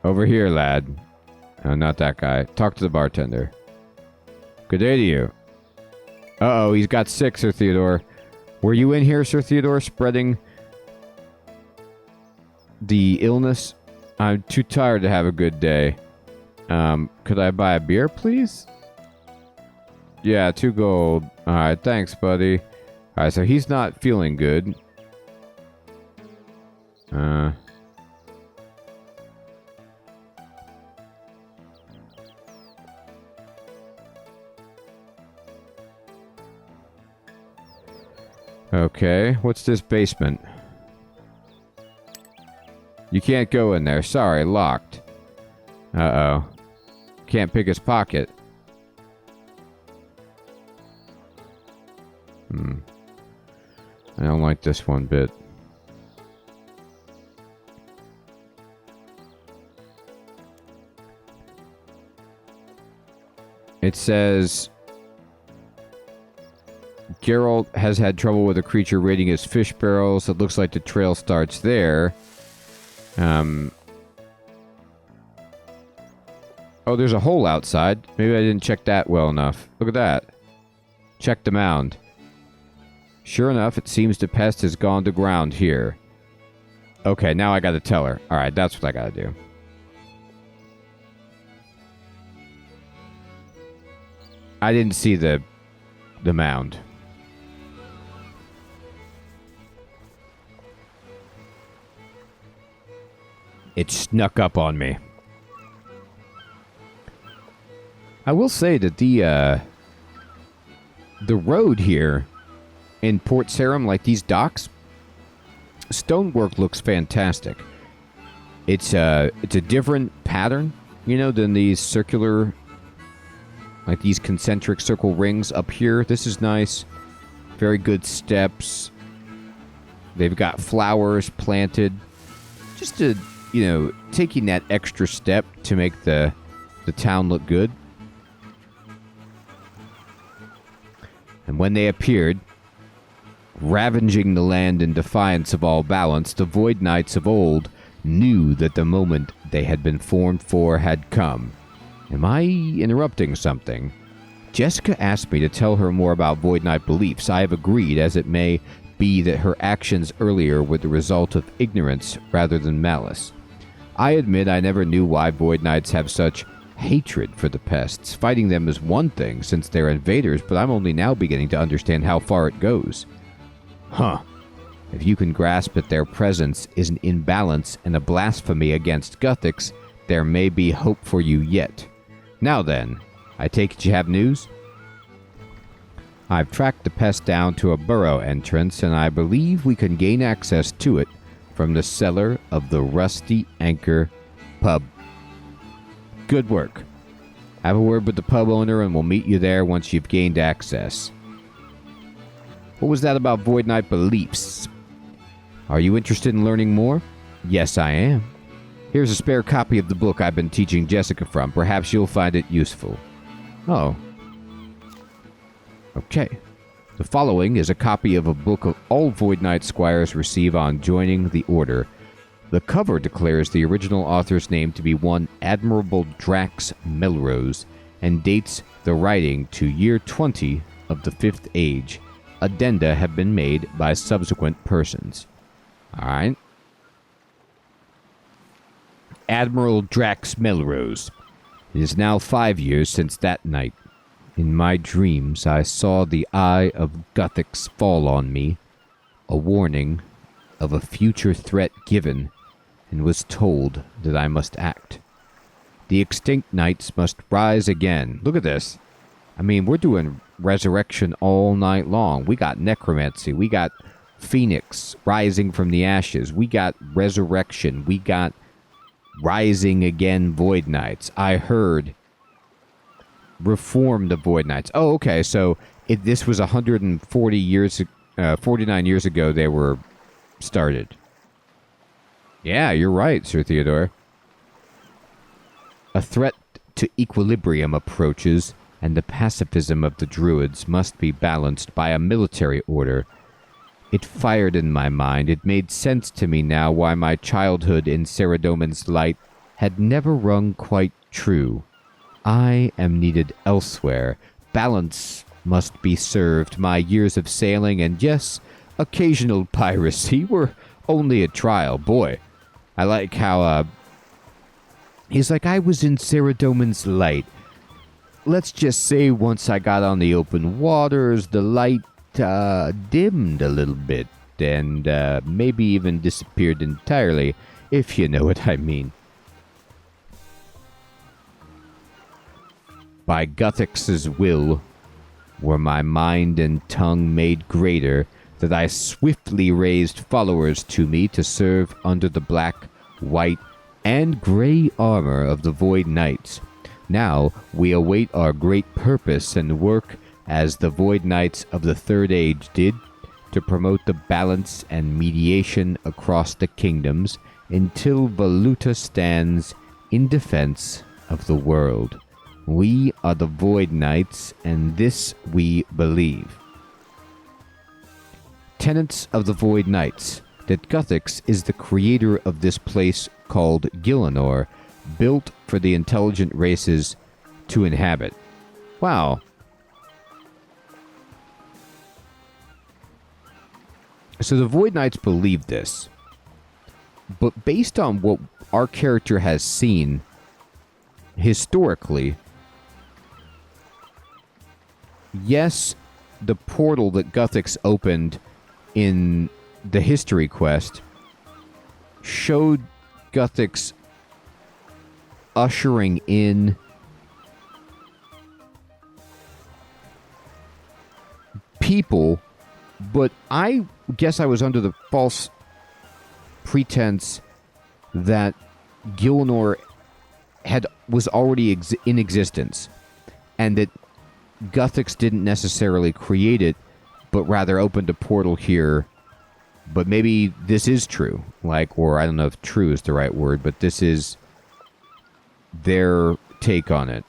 Over here, lad. not that guy. Talk to the bartender. Good day to you. Uh-oh, he's got sick, Sir Theodore. Were you in here, Sir Theodore, spreading the illness? I'm too tired to have a good day. Could I buy a beer, please? Yeah, 2 gold. Alright, thanks, buddy. Alright, so he's not feeling good. Okay, what's this basement? You can't go in there. Sorry, locked. Uh-oh. Can't pick his pocket. I don't like this one bit. It says Geralt has had trouble with a creature raiding his fish barrels. It looks like the trail starts there. Oh, there's a hole outside. Maybe I didn't check that well enough. Look at that. Check the mound. Sure enough, it seems the pest has gone to ground here. Okay, now I gotta tell her. Alright, that's what I gotta do. I didn't see the mound. It snuck up on me. I will say that the road here in Port Sarim, like these docks, stonework looks fantastic. It's a different pattern, you know, than these circular, like these concentric circle rings up here. This is nice. Very good steps. They've got flowers planted. Just to, you know, taking that extra step to make the town look good. And when they appeared, ravaging the land in defiance of all balance, the Void Knights of old knew that the moment they had been formed for had come. Am I interrupting something? Jessica asked me to tell her more about Void Knight beliefs. I have agreed, as it may be that her actions earlier were the result of ignorance rather than malice. I admit I never knew why Void Knights have such hatred for the pests. Fighting them is one thing, since they're invaders, but I'm only now beginning to understand how far it goes. Huh. If you can grasp that their presence is an imbalance and a blasphemy against Gothics, there may be hope for you yet. Now then, I take it you have news? I've tracked the pest down to a burrow entrance, and I believe we can gain access to it from the cellar of the Rusty Anchor pub. Good work. Have a word with the pub owner, and we'll meet you there once you've gained access. What was that about Void Knight beliefs? Are you interested in learning more? Yes, I am. Here's a spare copy of the book I've been teaching Jessica from. Perhaps you'll find it useful. Oh. Okay. The following is a copy of a book all Void Knight squires receive on joining the Order. The cover declares the original author's name to be one Admirable Drax Melrose and dates the writing to year 20 of the Fifth Age. Addenda have been made by subsequent persons. Alright. Admiral Drax Melrose. It is now 5 years since that night. In my dreams, I saw the eye of Gothics fall on me, a warning of a future threat given, and was told that I must act. The extinct knights must rise again. Look at this. I mean, we're doing resurrection all night long. We got necromancy. We got Phoenix rising from the ashes. We got resurrection. We got rising again Void Knights. I heard reform the Void Knights. Oh, okay. So this was 140 years, 49 years ago they were started. Yeah, you're right, Sir Theodore. A threat to equilibrium approaches, and the pacifism of the Druids must be balanced by a military order. It fired in my mind. It made sense to me now why my childhood in Saradomin's light had never rung quite true. I am needed elsewhere. Balance must be served. My years of sailing and, yes, occasional piracy were only a trial. Boy, I like how, he's like, I was in Saradomin's light. Let's just say once I got on the open waters, the light dimmed a little bit and maybe even disappeared entirely, if you know what I mean. By Guthix's will were my mind and tongue made greater, that I swiftly raised followers to me to serve under the black, white, and gray armor of the Void Knights. Now we await our great purpose and work as the Void Knights of the Third Age did, to promote the balance and mediation across the kingdoms until Valuta stands in defense of the world. We are the Void Knights, and this we believe. Tenets of the Void Knights, that Guthix is the creator of this place called Gielinor, built for the intelligent races to inhabit. Wow. So the Void Knights believe this. But based on what our character has seen historically, yes, the portal that Guthix opened in the history quest showed Guthix ushering in people, but I guess I was under the false pretense that Gielinor was already in existence, and that Guthix didn't necessarily create it, but rather opened a portal here. But maybe this is true, or I don't know if true is the right word, but this is their take on it.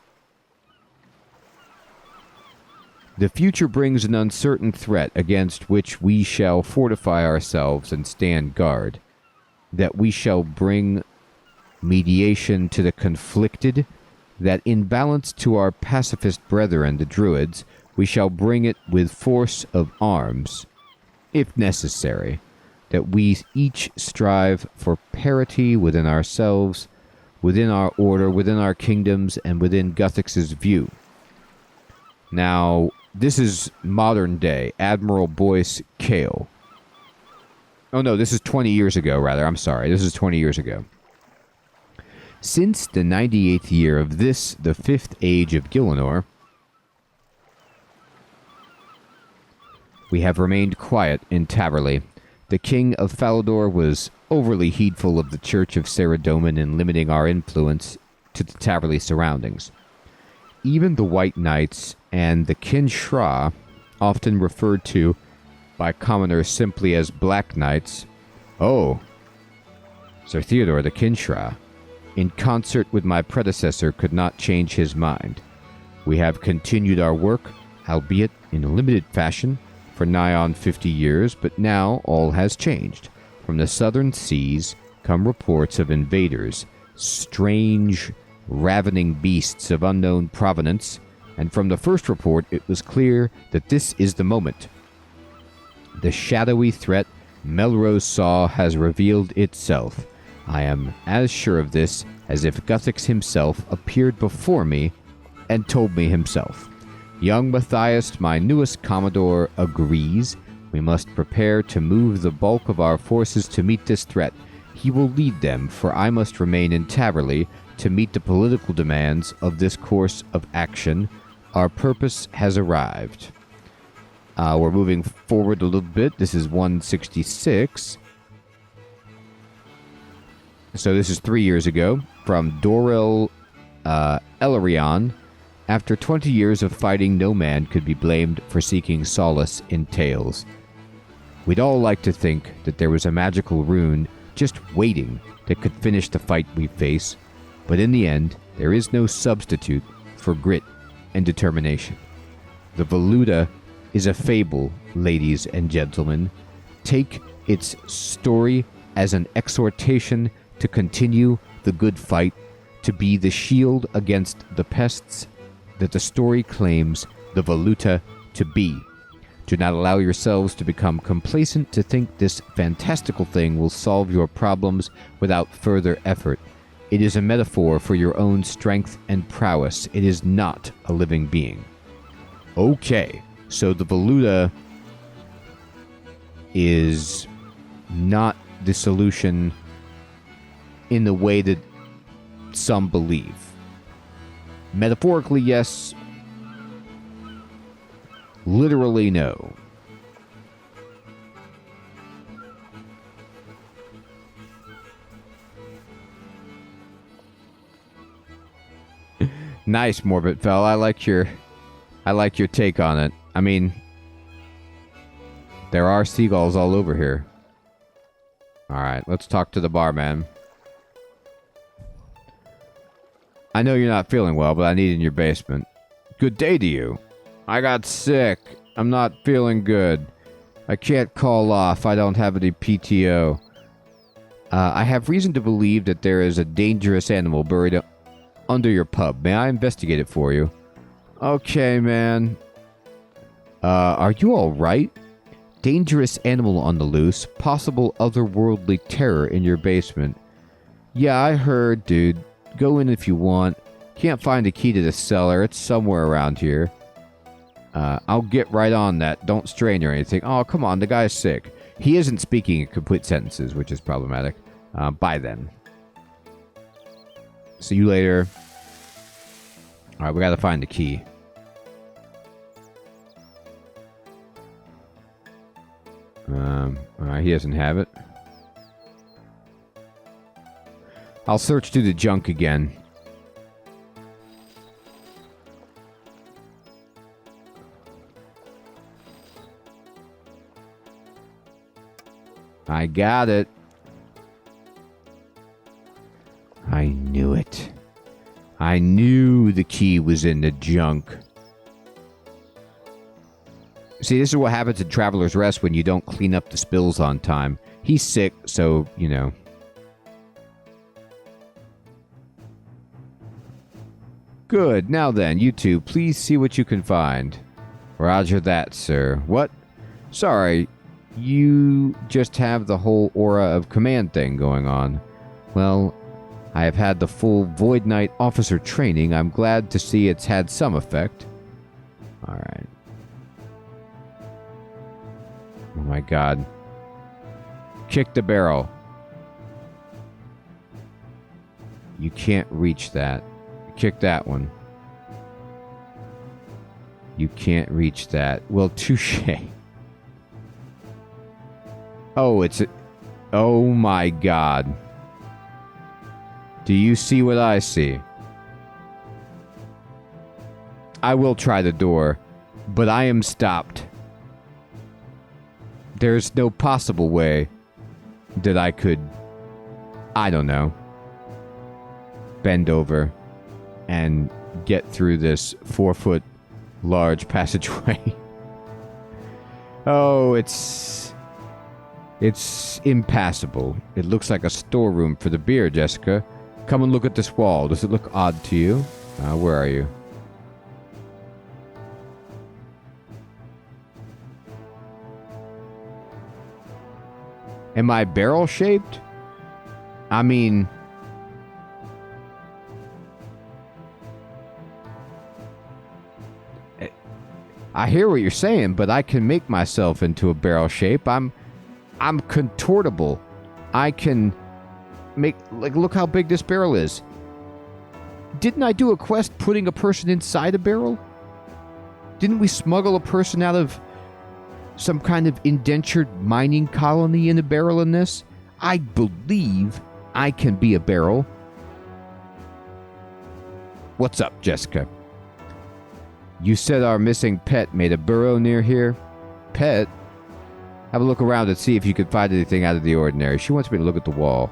The future brings an uncertain threat against which we shall fortify ourselves and stand guard, that we shall bring mediation to the conflicted, that in balance to our pacifist brethren, the Druids, we shall bring it with force of arms, if necessary, that we each strive for parity within ourselves, within our order, within our kingdoms, and within Guthix's view. Now, this is modern day, Admiral Boyce Kale. Oh no, this is 20 years ago, rather. I'm sorry, this is 20 years ago. Since the 98th year of this, the 5th age of Gielinor, we have remained quiet in Taverley. The king of Falador was overly heedful of the Church of Saradomin in limiting our influence to the Taverley surroundings. Even the White Knights and the Kinshra, often referred to by commoners simply as Black Knights, Sir Theodore the Kinshra, in concert with my predecessor, could not change his mind. We have continued our work, albeit in a limited fashion, for nigh on 50 years, but now all has changed. From the southern seas come reports of invaders, strange, ravening beasts of unknown provenance, and from the first report it was clear that this is the moment. The shadowy threat Melrose saw has revealed itself. I am as sure of this as if Guthix himself appeared before me and told me himself. Young Matthias, my newest Commodore, agrees. We must prepare to move the bulk of our forces to meet this threat. He will lead them, for I must remain in Taverley to meet the political demands of this course of action. Our purpose has arrived. We're moving forward a little bit. This is 166. So this is 3 years ago, from Dorel Elarion. After 20 years of fighting, no man could be blamed for seeking solace in tales. We'd all like to think that there was a magical rune just waiting that could finish the fight we face, but in the end, there is no substitute for grit and determination. The Valuta is a fable, ladies and gentlemen. Take its story as an exhortation to continue the good fight, to be the shield against the pests that the story claims the Voluta to be. Do not allow yourselves to become complacent to think this fantastical thing will solve your problems without further effort. It is a metaphor for your own strength and prowess. It is not a living being. Okay, so the Voluta is not the solution in the way that some believe. Metaphorically, yes. Literally, no. Nice, Morbid Fell. I like your take on it. I mean, there are seagulls all over here. Alright, let's talk to the barman. I know you're not feeling well, but I need in your basement. Good day to you. I got sick. I'm not feeling good. I can't call off. I don't have any PTO. I have reason to believe that there is a dangerous animal buried under your pub. May I investigate it for you? Okay, man. Are you alright? Dangerous animal on the loose. Possible otherworldly terror in your basement. Yeah, I heard, dude. Go in if you want. Can't find a key to the cellar. It's somewhere around here. I'll get right on that. Don't strain or anything. Oh, come on. The guy's sick. He isn't speaking in complete sentences, which is problematic. Bye then. See you later. Alright, we gotta find the key. Alright, he doesn't have it. I'll search through the junk again. I got it. I knew it. I knew the key was in the junk. See, this is what happens at Traveler's Rest when you don't clean up the spills on time. He's sick, so, you know. Good. Now then, you two, please see what you can find. Roger that, sir. What? Sorry, you just have the whole aura of command thing going on. Well, I have had the full Void Knight officer training. I'm glad to see it's had some effect. Alright. Oh my god. Kick the barrel. You can't reach that. Kick that one. You can't reach that. Well, touche. Oh, it's a... Oh my god. Do you see what I see? I will try the door, but I am stopped. There's no possible way that I could, I don't know, bend over and get through this 4-foot large passageway. Oh, it's impassable. It looks like a storeroom for the beer, Jessica. Come and look at this wall. Does it look odd to you? Where are you? Am I barrel-shaped? I mean... I hear what you're saying, but I can make myself into a barrel shape. I'm contortable. I can make... Like, look how big this barrel is. Didn't I do a quest putting a person inside a barrel? Didn't we smuggle a person out of some kind of indentured mining colony in a barrel in this? I believe I can be a barrel. What's up, Jessica? You said our missing pet made a burrow near here? Pet? Have a look around and see if you can find anything out of the ordinary. She wants me to look at the wall.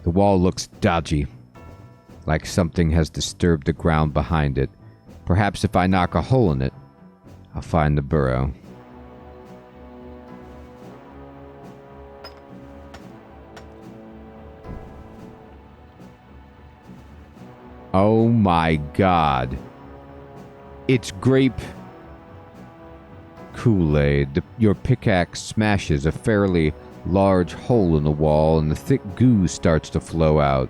The wall looks dodgy, like something has disturbed the ground behind it. Perhaps if I knock a hole in it, I'll find the burrow. Oh my god. It's grape Kool-Aid. Your pickaxe smashes a fairly large hole in the wall and the thick goo starts to flow out.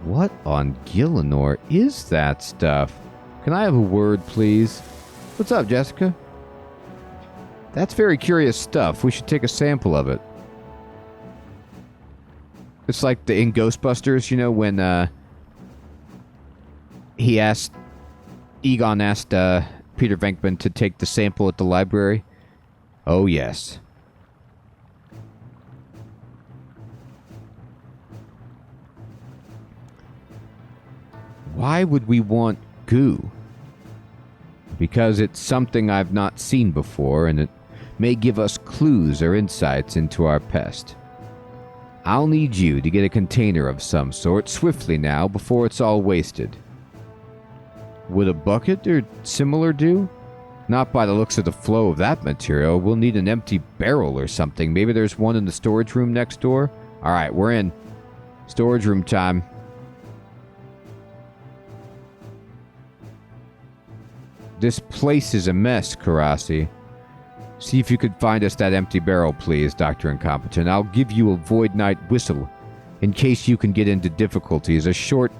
What on Gillinor is that stuff? Can I have a word, please? What's up, Jessica? That's very curious stuff. We should take a sample of it. It's like in Ghostbusters, you know, when Egon asked Peter Venkman to take the sample at the library. Oh, yes. Why would we want goo? Because it's something I've not seen before, and it may give us clues or insights into our pest. I'll need you to get a container of some sort swiftly now before it's all wasted. Would a bucket or similar do? Not by the looks of the flow of that material. We'll need an empty barrel or something. Maybe there's one in the storage room next door? Alright, we're in. Storage room time. This place is a mess, Karasi. See if you could find us that empty barrel, please, Dr. Incompetent. I'll give you a Void Knight whistle in case you can get into difficulties. A short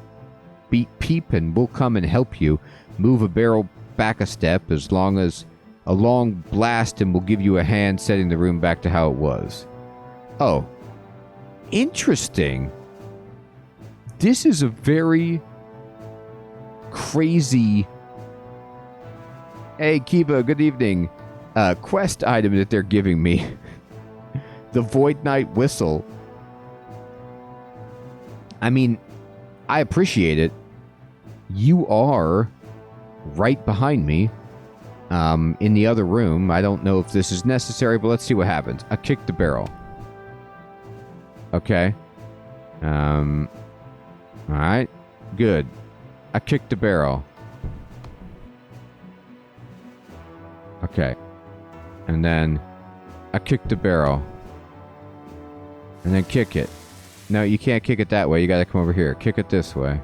beat peep and we'll come and help you move a barrel back a step, as long as a long blast and we'll give you a hand setting the room back to how it was. Oh. Interesting. This is a very crazy... Hey, Kiba, good evening. Quest item that they're giving me. The Void Knight whistle. I mean, I appreciate it. You are right behind me in the other room. I don't know if this is necessary, but let's see what happens. I kicked the barrel. Okay. Alright. Good. I kicked the barrel. Okay. And then I kick the barrel. And then kick it. No, you can't kick it that way. You gotta come over here. Kick it this way.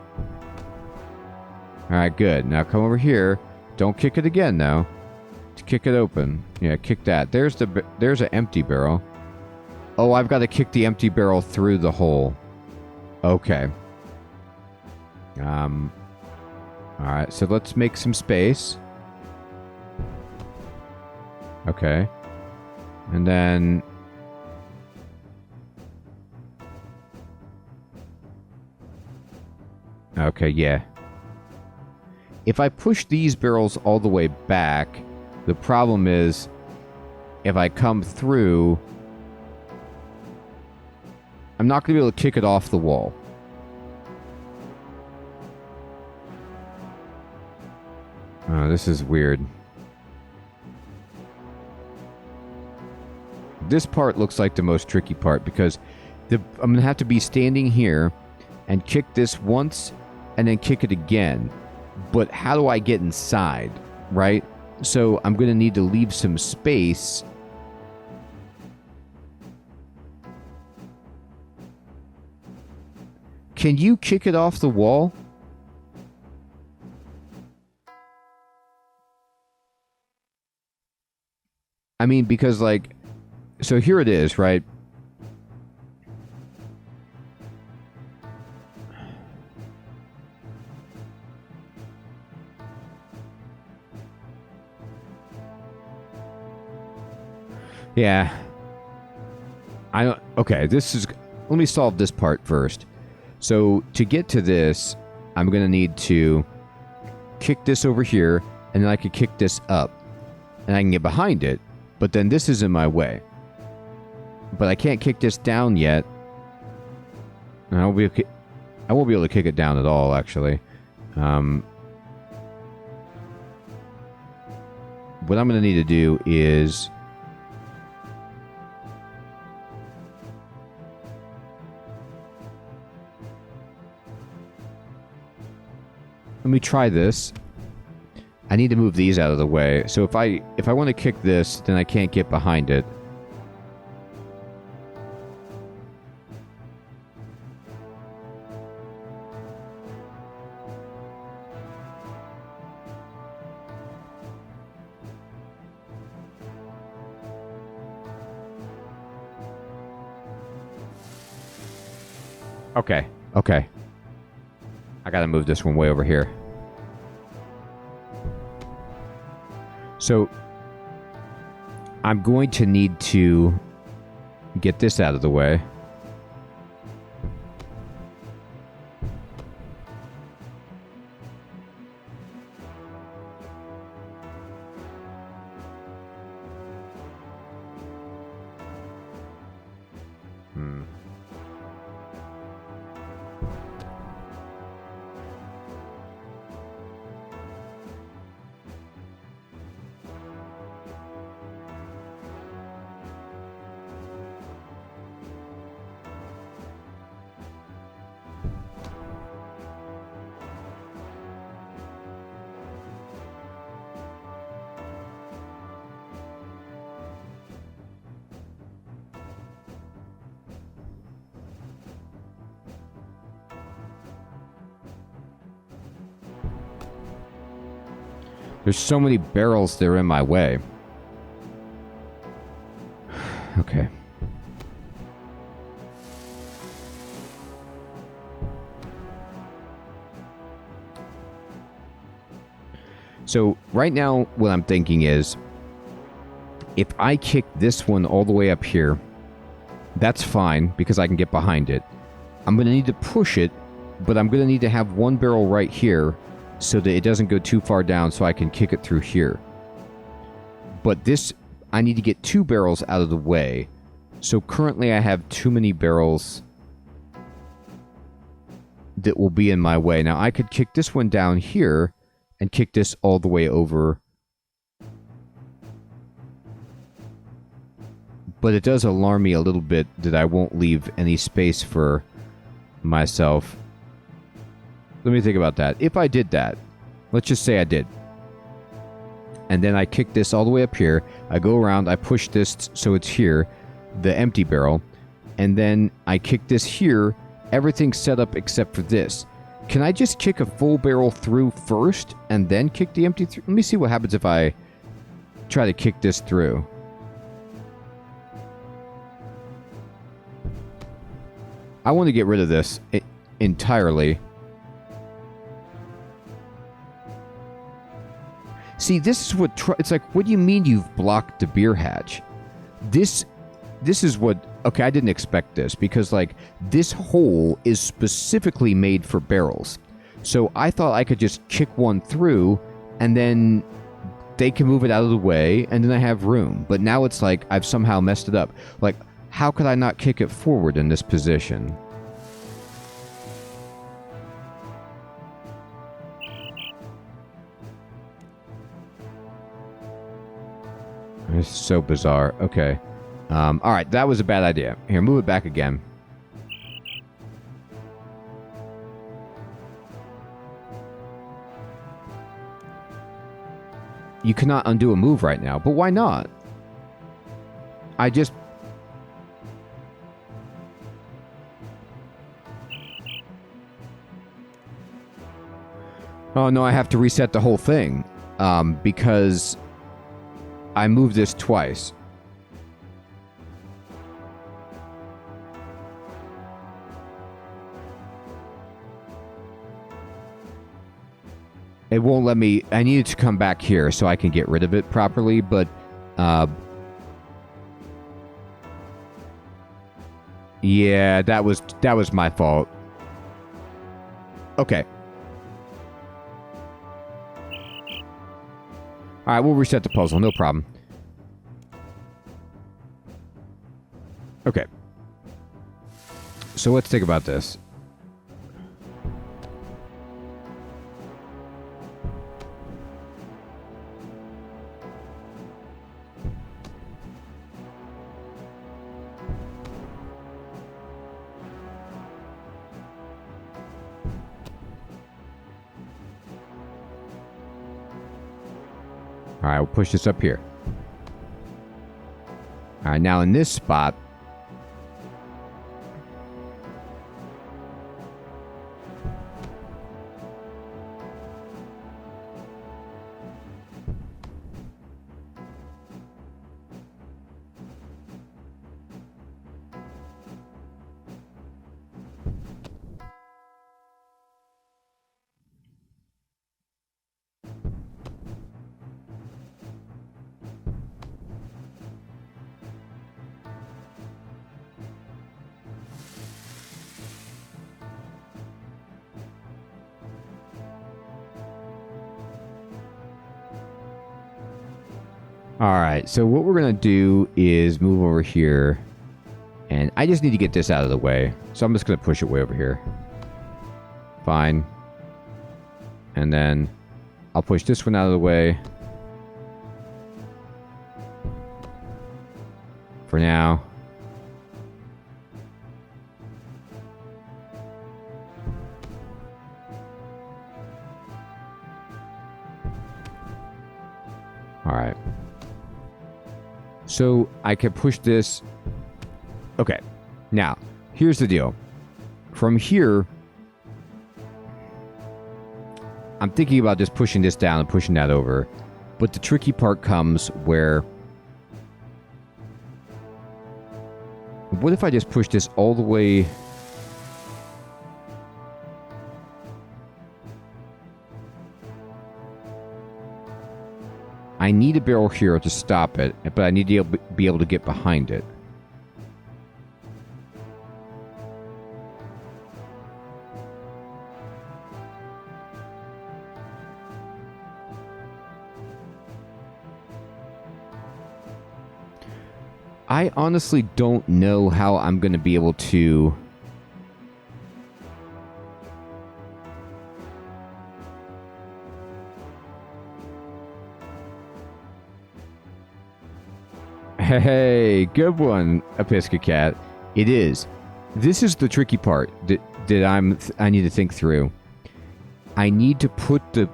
Alright, good. Now come over here. Don't kick it again, though. Kick it open. Yeah, kick that. There's an empty barrel. Oh, I've got to kick the empty barrel through the hole. Okay. Alright, so let's make some space. Okay. And then... Okay, yeah. If I push these barrels all the way back, the problem is if I come through, I'm not going to be able to kick it off the wall. Oh, this is weird. This part looks like the most tricky part because I'm going to have to be standing here and kick this once and then kick it again. But how do I get inside, right? So I'm going to need to leave some space. Can you kick it off the wall? I mean, because like... So here it is, right? Yeah. I don't... Okay, this is... Let me solve this part first. So, to get to this, I'm going to need to kick this over here, and then I can kick this up. And I can get behind it, but then this is in my way. But I can't kick this down yet. I won't be able to kick it down at all, actually. What I'm going to need to do is... Let me try this. I need to move these out of the way. So if I want to kick this, then I can't get behind it. Okay. Okay. I gotta move this one way over here. So, I'm going to need to get this out of the way. There's so many barrels that are in my way. Okay. So right now what I'm thinking is, if I kick this one all the way up here, that's fine because I can get behind it. I'm going to need to push it, but I'm going to need to have one barrel right here so that it doesn't go too far down so I can kick it through here. But this, I need to get 2 barrels out of the way. So currently I have too many barrels that will be in my way. Now I could kick this one down here and kick this all the way over. But it does alarm me a little bit that I won't leave any space for myself. Let me think about that. If I did that, let's just say I did. And then I kick this all the way up here. I go around, I push this so it's here, the empty barrel. And then I kick this here. Everything's set up except for this. Can I just kick a full barrel through first and then kick the empty through? Let me see what happens if I try to kick this through. I want to get rid of this entirely. See, this is what... it's like, what do you mean you've blocked the beer hatch? This is what... Okay, I didn't expect this, because, like, this hole is specifically made for barrels. So I thought I could just kick one through, and then they can move it out of the way, and then I have room. But now it's like I've somehow messed it up. Like, how could I not kick it forward in this position? It's so bizarre. Okay. Alright, that was a bad idea. Here, move it back again. You cannot undo a move right now, but why not? I just... Oh no, I have to reset the whole thing. Because I moved this twice. It won't let me... I needed to come back here so I can get rid of it properly, but... yeah, that was my fault. Okay. Alright, we'll reset the puzzle, no problem. Okay. So let's think about this. Alright, we'll push this up here. Alright, now in this spot... Alright, so what we're going to do is move over here. And I just need to get this out of the way. So I'm just going to push it way over here. Fine. And then I'll push this one out of the way. For now. Alright. So I can push this. Okay. Now, here's the deal. From here, I'm thinking about just pushing this down and pushing that over. But the tricky part comes where... What if I just push this all the way... I need a barrel here to stop it, but I need to be able to get behind it. I honestly don't know how I'm going to be able to... Hey, good one, Episcocat. It is. This is the tricky part that I need to think through. I need to put the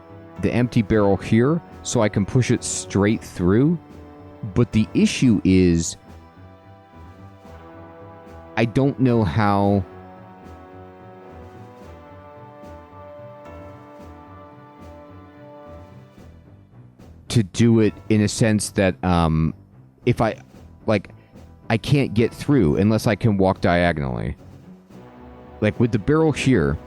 empty barrel here so I can push it straight through. But the issue is... I don't know how... to do it in a sense that, if I can't get through unless I can walk diagonally. Like, with the barrel here,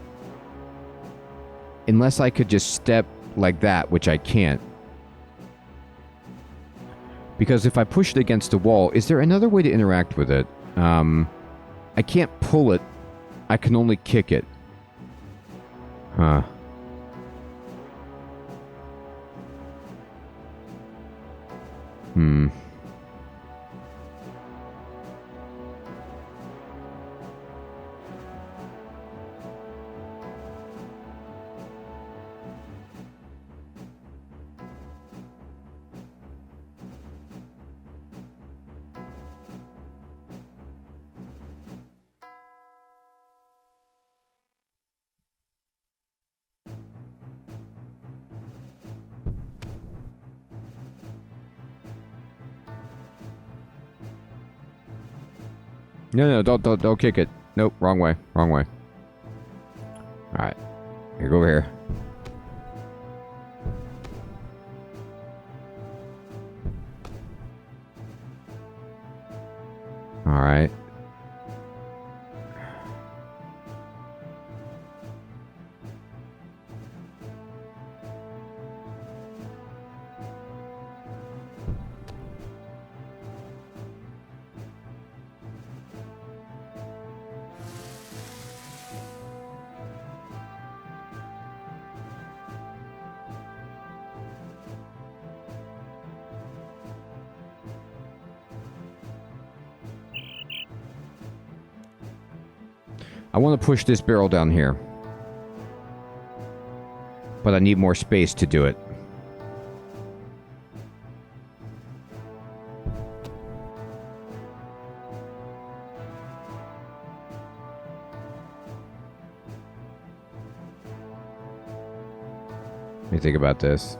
unless I could just step like that, which I can't. Because if I push it against the wall, is there another way to interact with it? I can't pull it. I can only kick it. Huh. No, don't kick it. Nope, wrong way. Wrong way. Alright. Here, go over here. Alright. I want to push this barrel down here. But I need more space to do it. Let me think about this.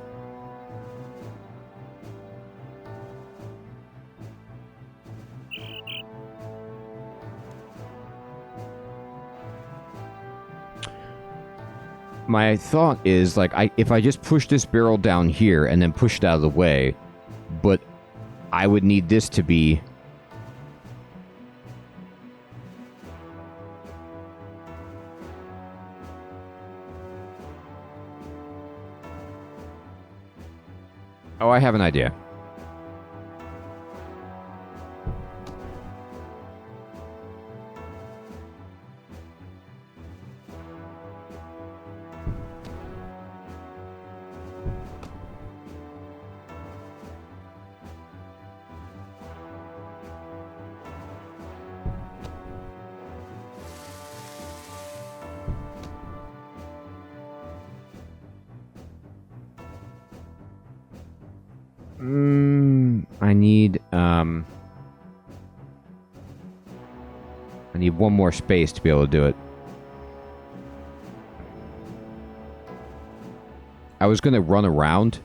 My thought is, like, if I just push this barrel down here and then push it out of the way, but I would need this to be... Oh, I have an idea. I need one more space to be able to do it. I was going to run around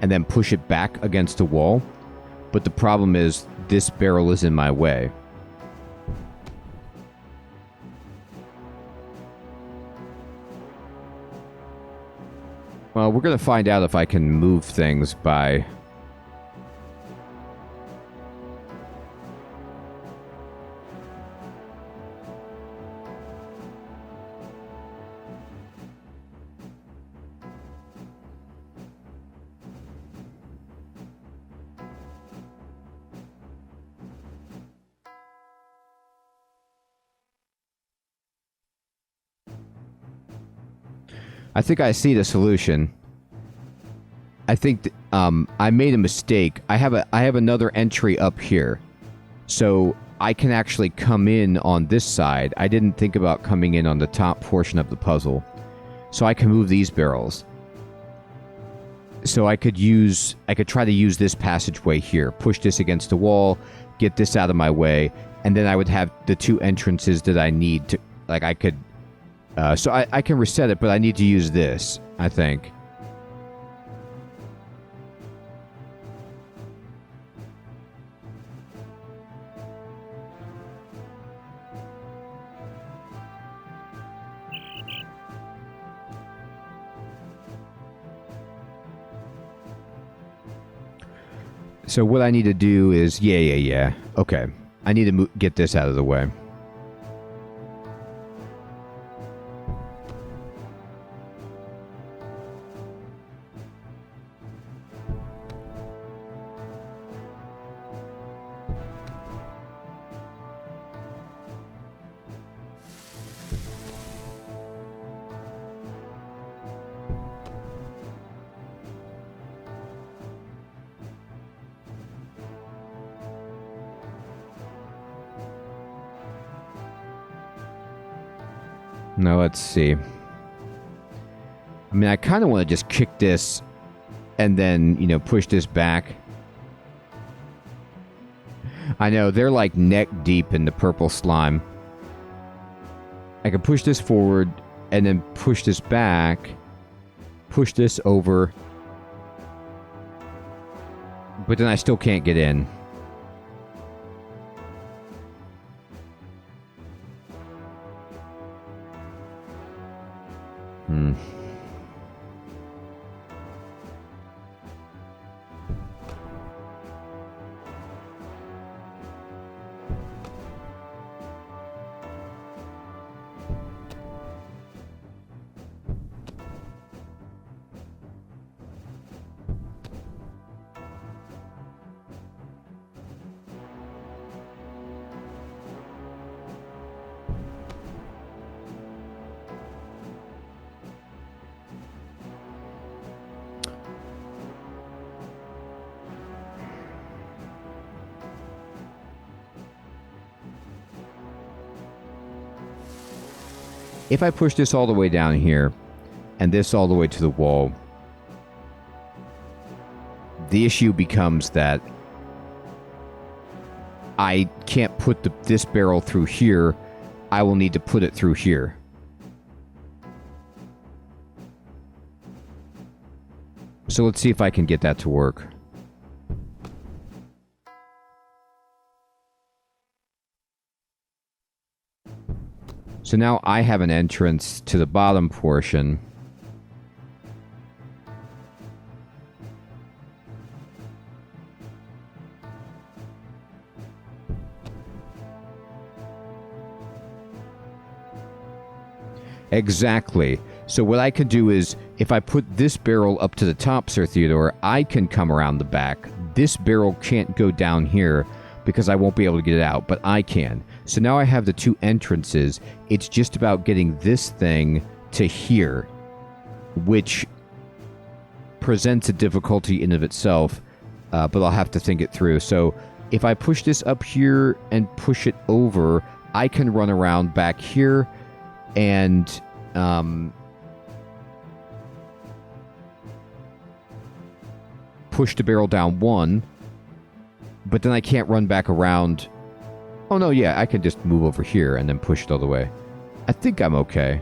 and then push it back against the wall, but the problem is this barrel is in my way. Well, we're going to find out if I can move things by... I think I see the solution. I think I made a mistake. I have another entry up here, so I can actually come in on this side. I didn't think about coming in on the top portion of the puzzle, so I can move these barrels. So I could try to use this passageway here, push this against the wall, get this out of my way, and then I would have the two entrances that I need to, like I could. So I can reset it, but I need to use this, I think. So what I need to do is, yeah. Okay. I need to get this out of the way. Now, let's see. I mean, I kind of want to just kick this and then, push this back. I know, they're like neck deep in the purple slime. I can push this forward and then push this back. Push this over. But then I still can't get in. If I push this all the way down here, and this all the way to the wall, the issue becomes that I can't put this barrel through here. I will need to put it through here. So let's see if I can get that to work. So now I have an entrance to the bottom portion. Exactly. So what I could do is, if I put this barrel up to the top, Sir Theodore, I can come around the back. This barrel can't go down here because I won't be able to get it out, but I can. So now I have the two entrances. It's just about getting this thing to here, which presents a difficulty in of itself, but I'll have to think it through. So if I push this up here and push it over, I can run around back here and push the barrel down 1, but then I can't run back around. Oh, no, yeah, I can just move over here and then push it all the way. I think I'm okay.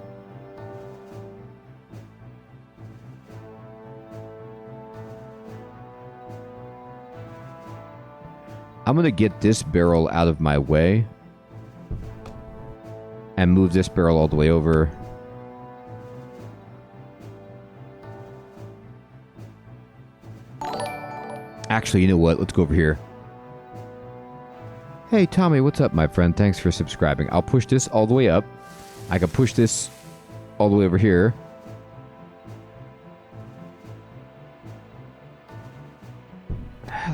I'm going to get this barrel out of my way and move this barrel all the way over. Actually, you know what? Let's go over here. Hey, Tommy, what's up, my friend? Thanks for subscribing. I'll push this all the way up. I can push this all the way over here.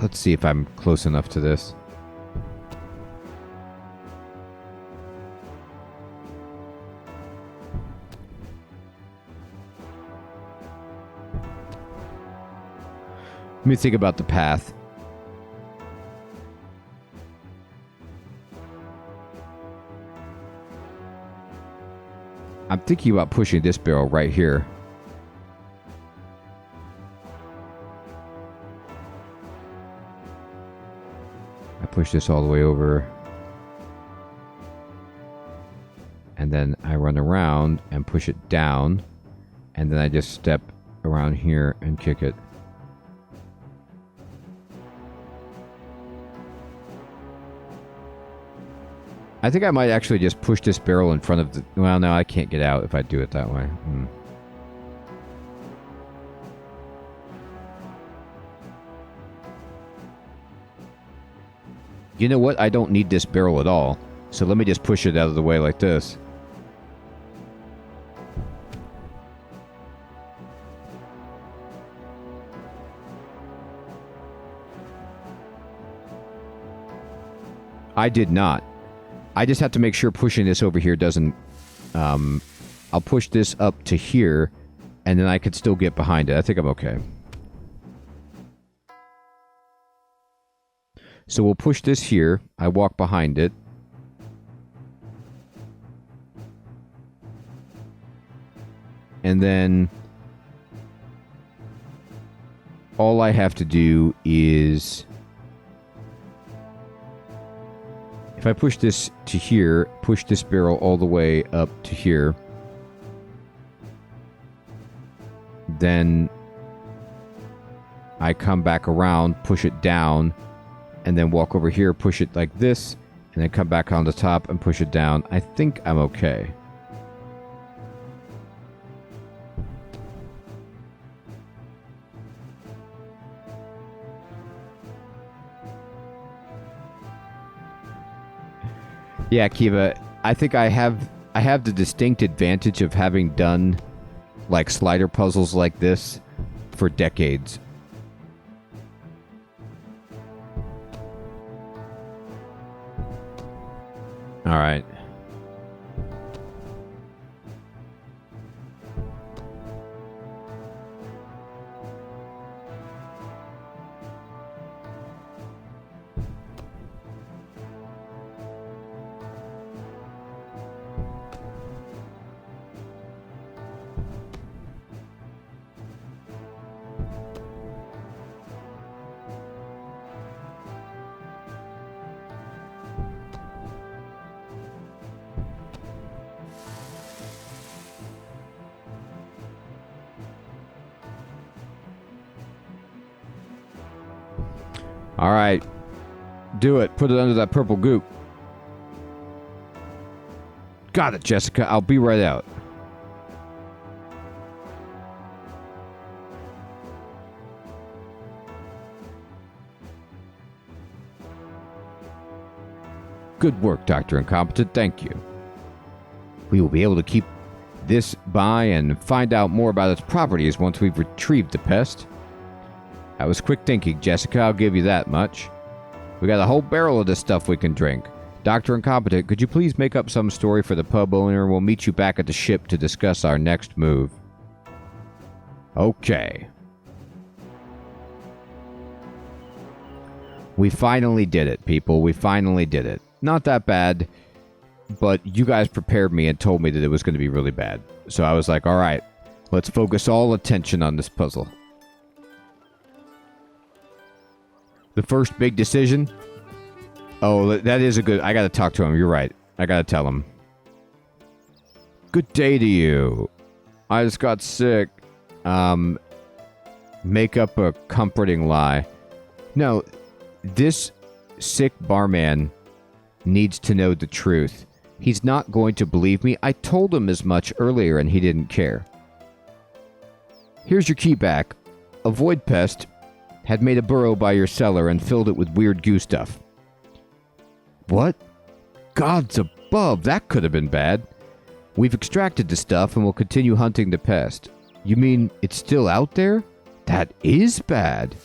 Let's see if I'm close enough to this. Let me think about the path. I'm thinking about pushing this barrel right here. I push this all the way over. And then I run around and push it down. And then I just step around here and kick it. I think I might actually just push this barrel in front of the... Well, no, I can't get out if I do it that way. You know what? I don't need this barrel at all. So let me just push it out of the way like this. I did not. I just have to make sure pushing this over here doesn't... I'll push this up to here, and then I could still get behind it. I think I'm okay. So we'll push this here. I walk behind it. And then... all I have to do is... if I push this to here, push this barrel all the way up to here, then I come back around, push it down, and then walk over here, push it like this, and then come back on the top and push it down. I think I'm okay. Yeah, Kiva, I think I have the distinct advantage of having done like slider puzzles like this for decades. All right. All right. Do it. Put it under that purple goop. Got it, Jessica. I'll be right out. Good work, Dr. Incompetent. Thank you. We will be able to keep this by and find out more about its properties once we've retrieved the pest. That was quick thinking, Jessica. I'll give you that much. We got a whole barrel of this stuff we can drink. Dr. Incompetent, could you please make up some story for the pub owner? We'll meet you back at the ship to discuss our next move. Okay. We finally did it, people. We finally did it. Not that bad, but you guys prepared me and told me that it was going to be really bad. So I was like, all right, let's focus all attention on this puzzle. The first big decision? Oh, that is a good... I gotta talk to him. You're right. I gotta tell him. Good day to you. I just got sick. Make up a comforting lie. No, this sick barman needs to know the truth. He's not going to believe me. I told him as much earlier and he didn't care. Here's your key back. A void pest had made a burrow by your cellar and filled it with weird goo stuff. What? Gods above, that could have been bad. We've extracted the stuff and will continue hunting the pest. You mean it's still out there? That is bad.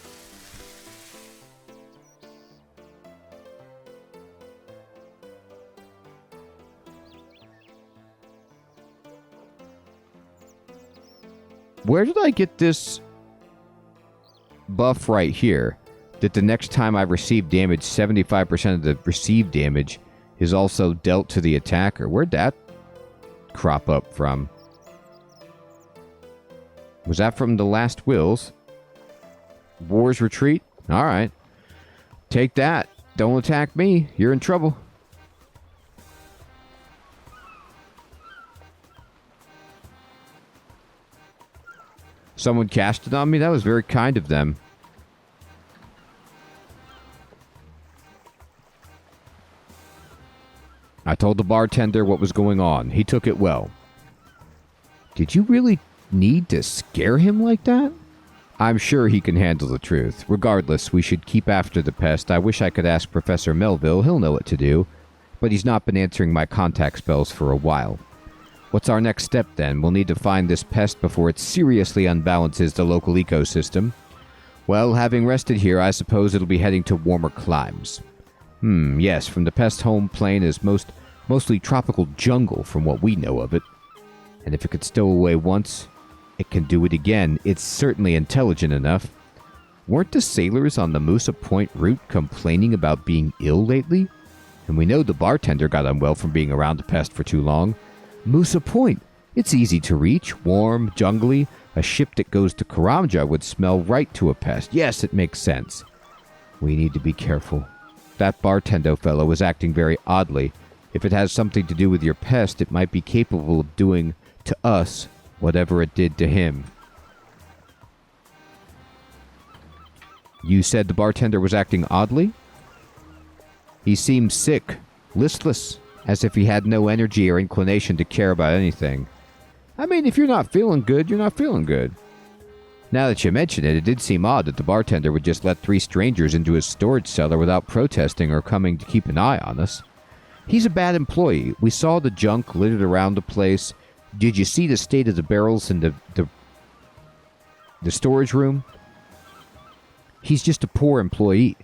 Where did I get this buff right here? That the next time I receive damage, 75% of the received damage is also dealt to the attacker. Where'd that crop up from? Was that from the last wills? War's retreat? Alright. Take that. Don't attack me. You're in trouble. Someone cast it on me? That was very kind of them. I told the bartender what was going on. He took it well. Did you really need to scare him like that? I'm sure he can handle the truth. Regardless, we should keep after the pest. I wish I could ask Professor Melville. He'll know what to do. But he's not been answering my contact spells for a while. What's our next step, then? We'll need to find this pest before it seriously unbalances the local ecosystem. Well, having rested here, I suppose it'll be heading to warmer climes. Yes, from the pest home plane is mostly tropical jungle from what we know of it. And if it could stow away once, it can do it again. It's certainly intelligent enough. Weren't the sailors on the Musa Point route complaining about being ill lately? And we know the bartender got unwell from being around the pest for too long. Musa Point. It's easy to reach, warm, jungly. A ship that goes to Karamja would smell right to a pest. Yes, it makes sense. We need to be careful. That bartender fellow is acting very oddly. If it has something to do with your pest, it might be capable of doing to us whatever it did to him. You said the bartender was acting oddly? He seemed sick, listless, as if he had no energy or inclination to care about anything. I mean, if you're not feeling good, you're not feeling good. Now that you mention it, it did seem odd that the bartender would just let 3 strangers into his storage cellar without protesting or coming to keep an eye on us. He's a bad employee. We saw the junk littered around the place. Did you see the state of the barrels in the storage room? He's just a poor employee.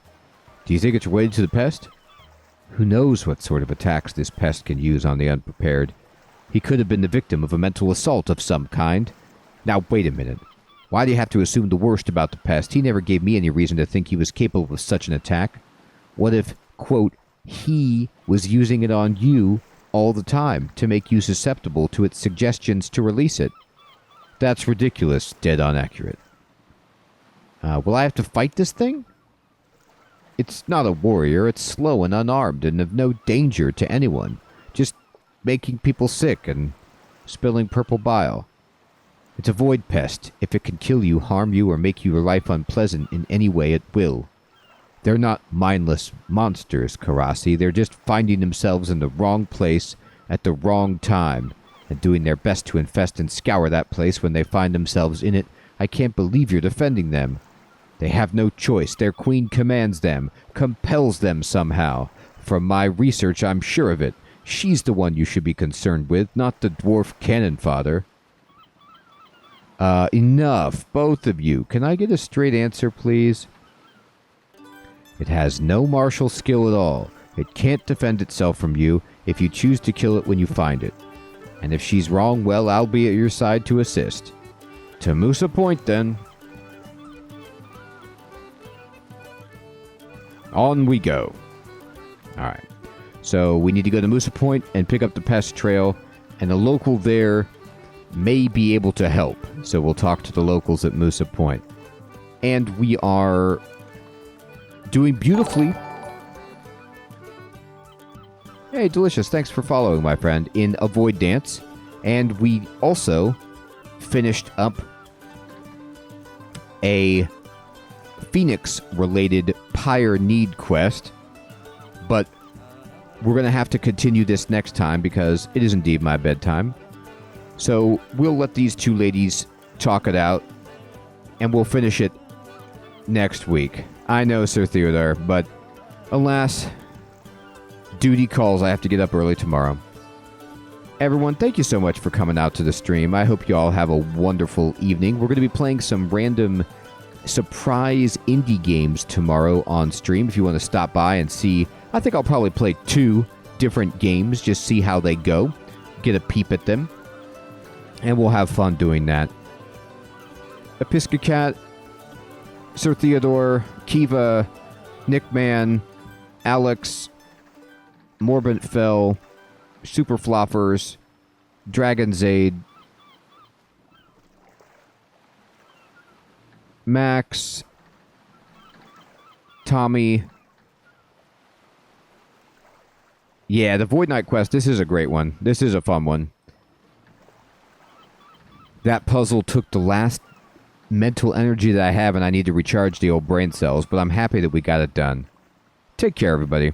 Do you think it's related to the pest? Who knows what sort of attacks this pest can use on the unprepared. He could have been the victim of a mental assault of some kind. Now, wait a minute. Why do you have to assume the worst about the pest? He never gave me any reason to think he was capable of such an attack. What if, quote, he was using it on you all the time to make you susceptible to its suggestions to release it? That's ridiculous, dead on accurate. Will I have to fight this thing? It's not a warrior. It's slow and unarmed and of no danger to anyone. Just making people sick and spilling purple bile. It's a void pest. If it can kill you, harm you, or make your life unpleasant in any way, it will. They're not mindless monsters, Karasi. They're just finding themselves in the wrong place at the wrong time and doing their best to infest and scour that place when they find themselves in it. I can't believe you're defending them. They have no choice. Their queen commands them, compels them somehow. From my research, I'm sure of it. She's the one you should be concerned with, not the dwarf cannon fodder. Enough, both of you. Can I get a straight answer, please? It has no martial skill at all. It can't defend itself from you if you choose to kill it when you find it. And if she's wrong, well, I'll be at your side to assist. To Musa Point, then. On we go. Alright. So we need to go to Musa Point and pick up the pest trail, and the local there may be able to help. So we'll talk to the locals at Musa Point. And we are doing beautifully. Hey, Delicious, thanks for following, my friend, in Avoid Dance. And we also finished up a Phoenix-related Pyre need quest. But we're going to have to continue this next time because it is indeed my bedtime. So we'll let these two ladies talk it out, and we'll finish it next week. I know, Sir Theodore, but alas, duty calls. I have to get up early tomorrow. Everyone, thank you so much for coming out to the stream. I hope you all have a wonderful evening. We're going to be playing some random surprise indie games tomorrow on stream. If you want to stop by and see, I think I'll probably play 2 different games, just see how they go, get a peep at them, and we'll have fun doing that. Episcocat, Sir Theodore, Kiva, Nickman, Alex, Morbent Fell, Super Floppers, Dragon's Aid, Max, Tommy. Yeah, the Void Knight quest, this is a great one. This is a fun one. That puzzle took the last mental energy that I have, and I need to recharge the old brain cells, but I'm happy that we got it done. Take care, everybody.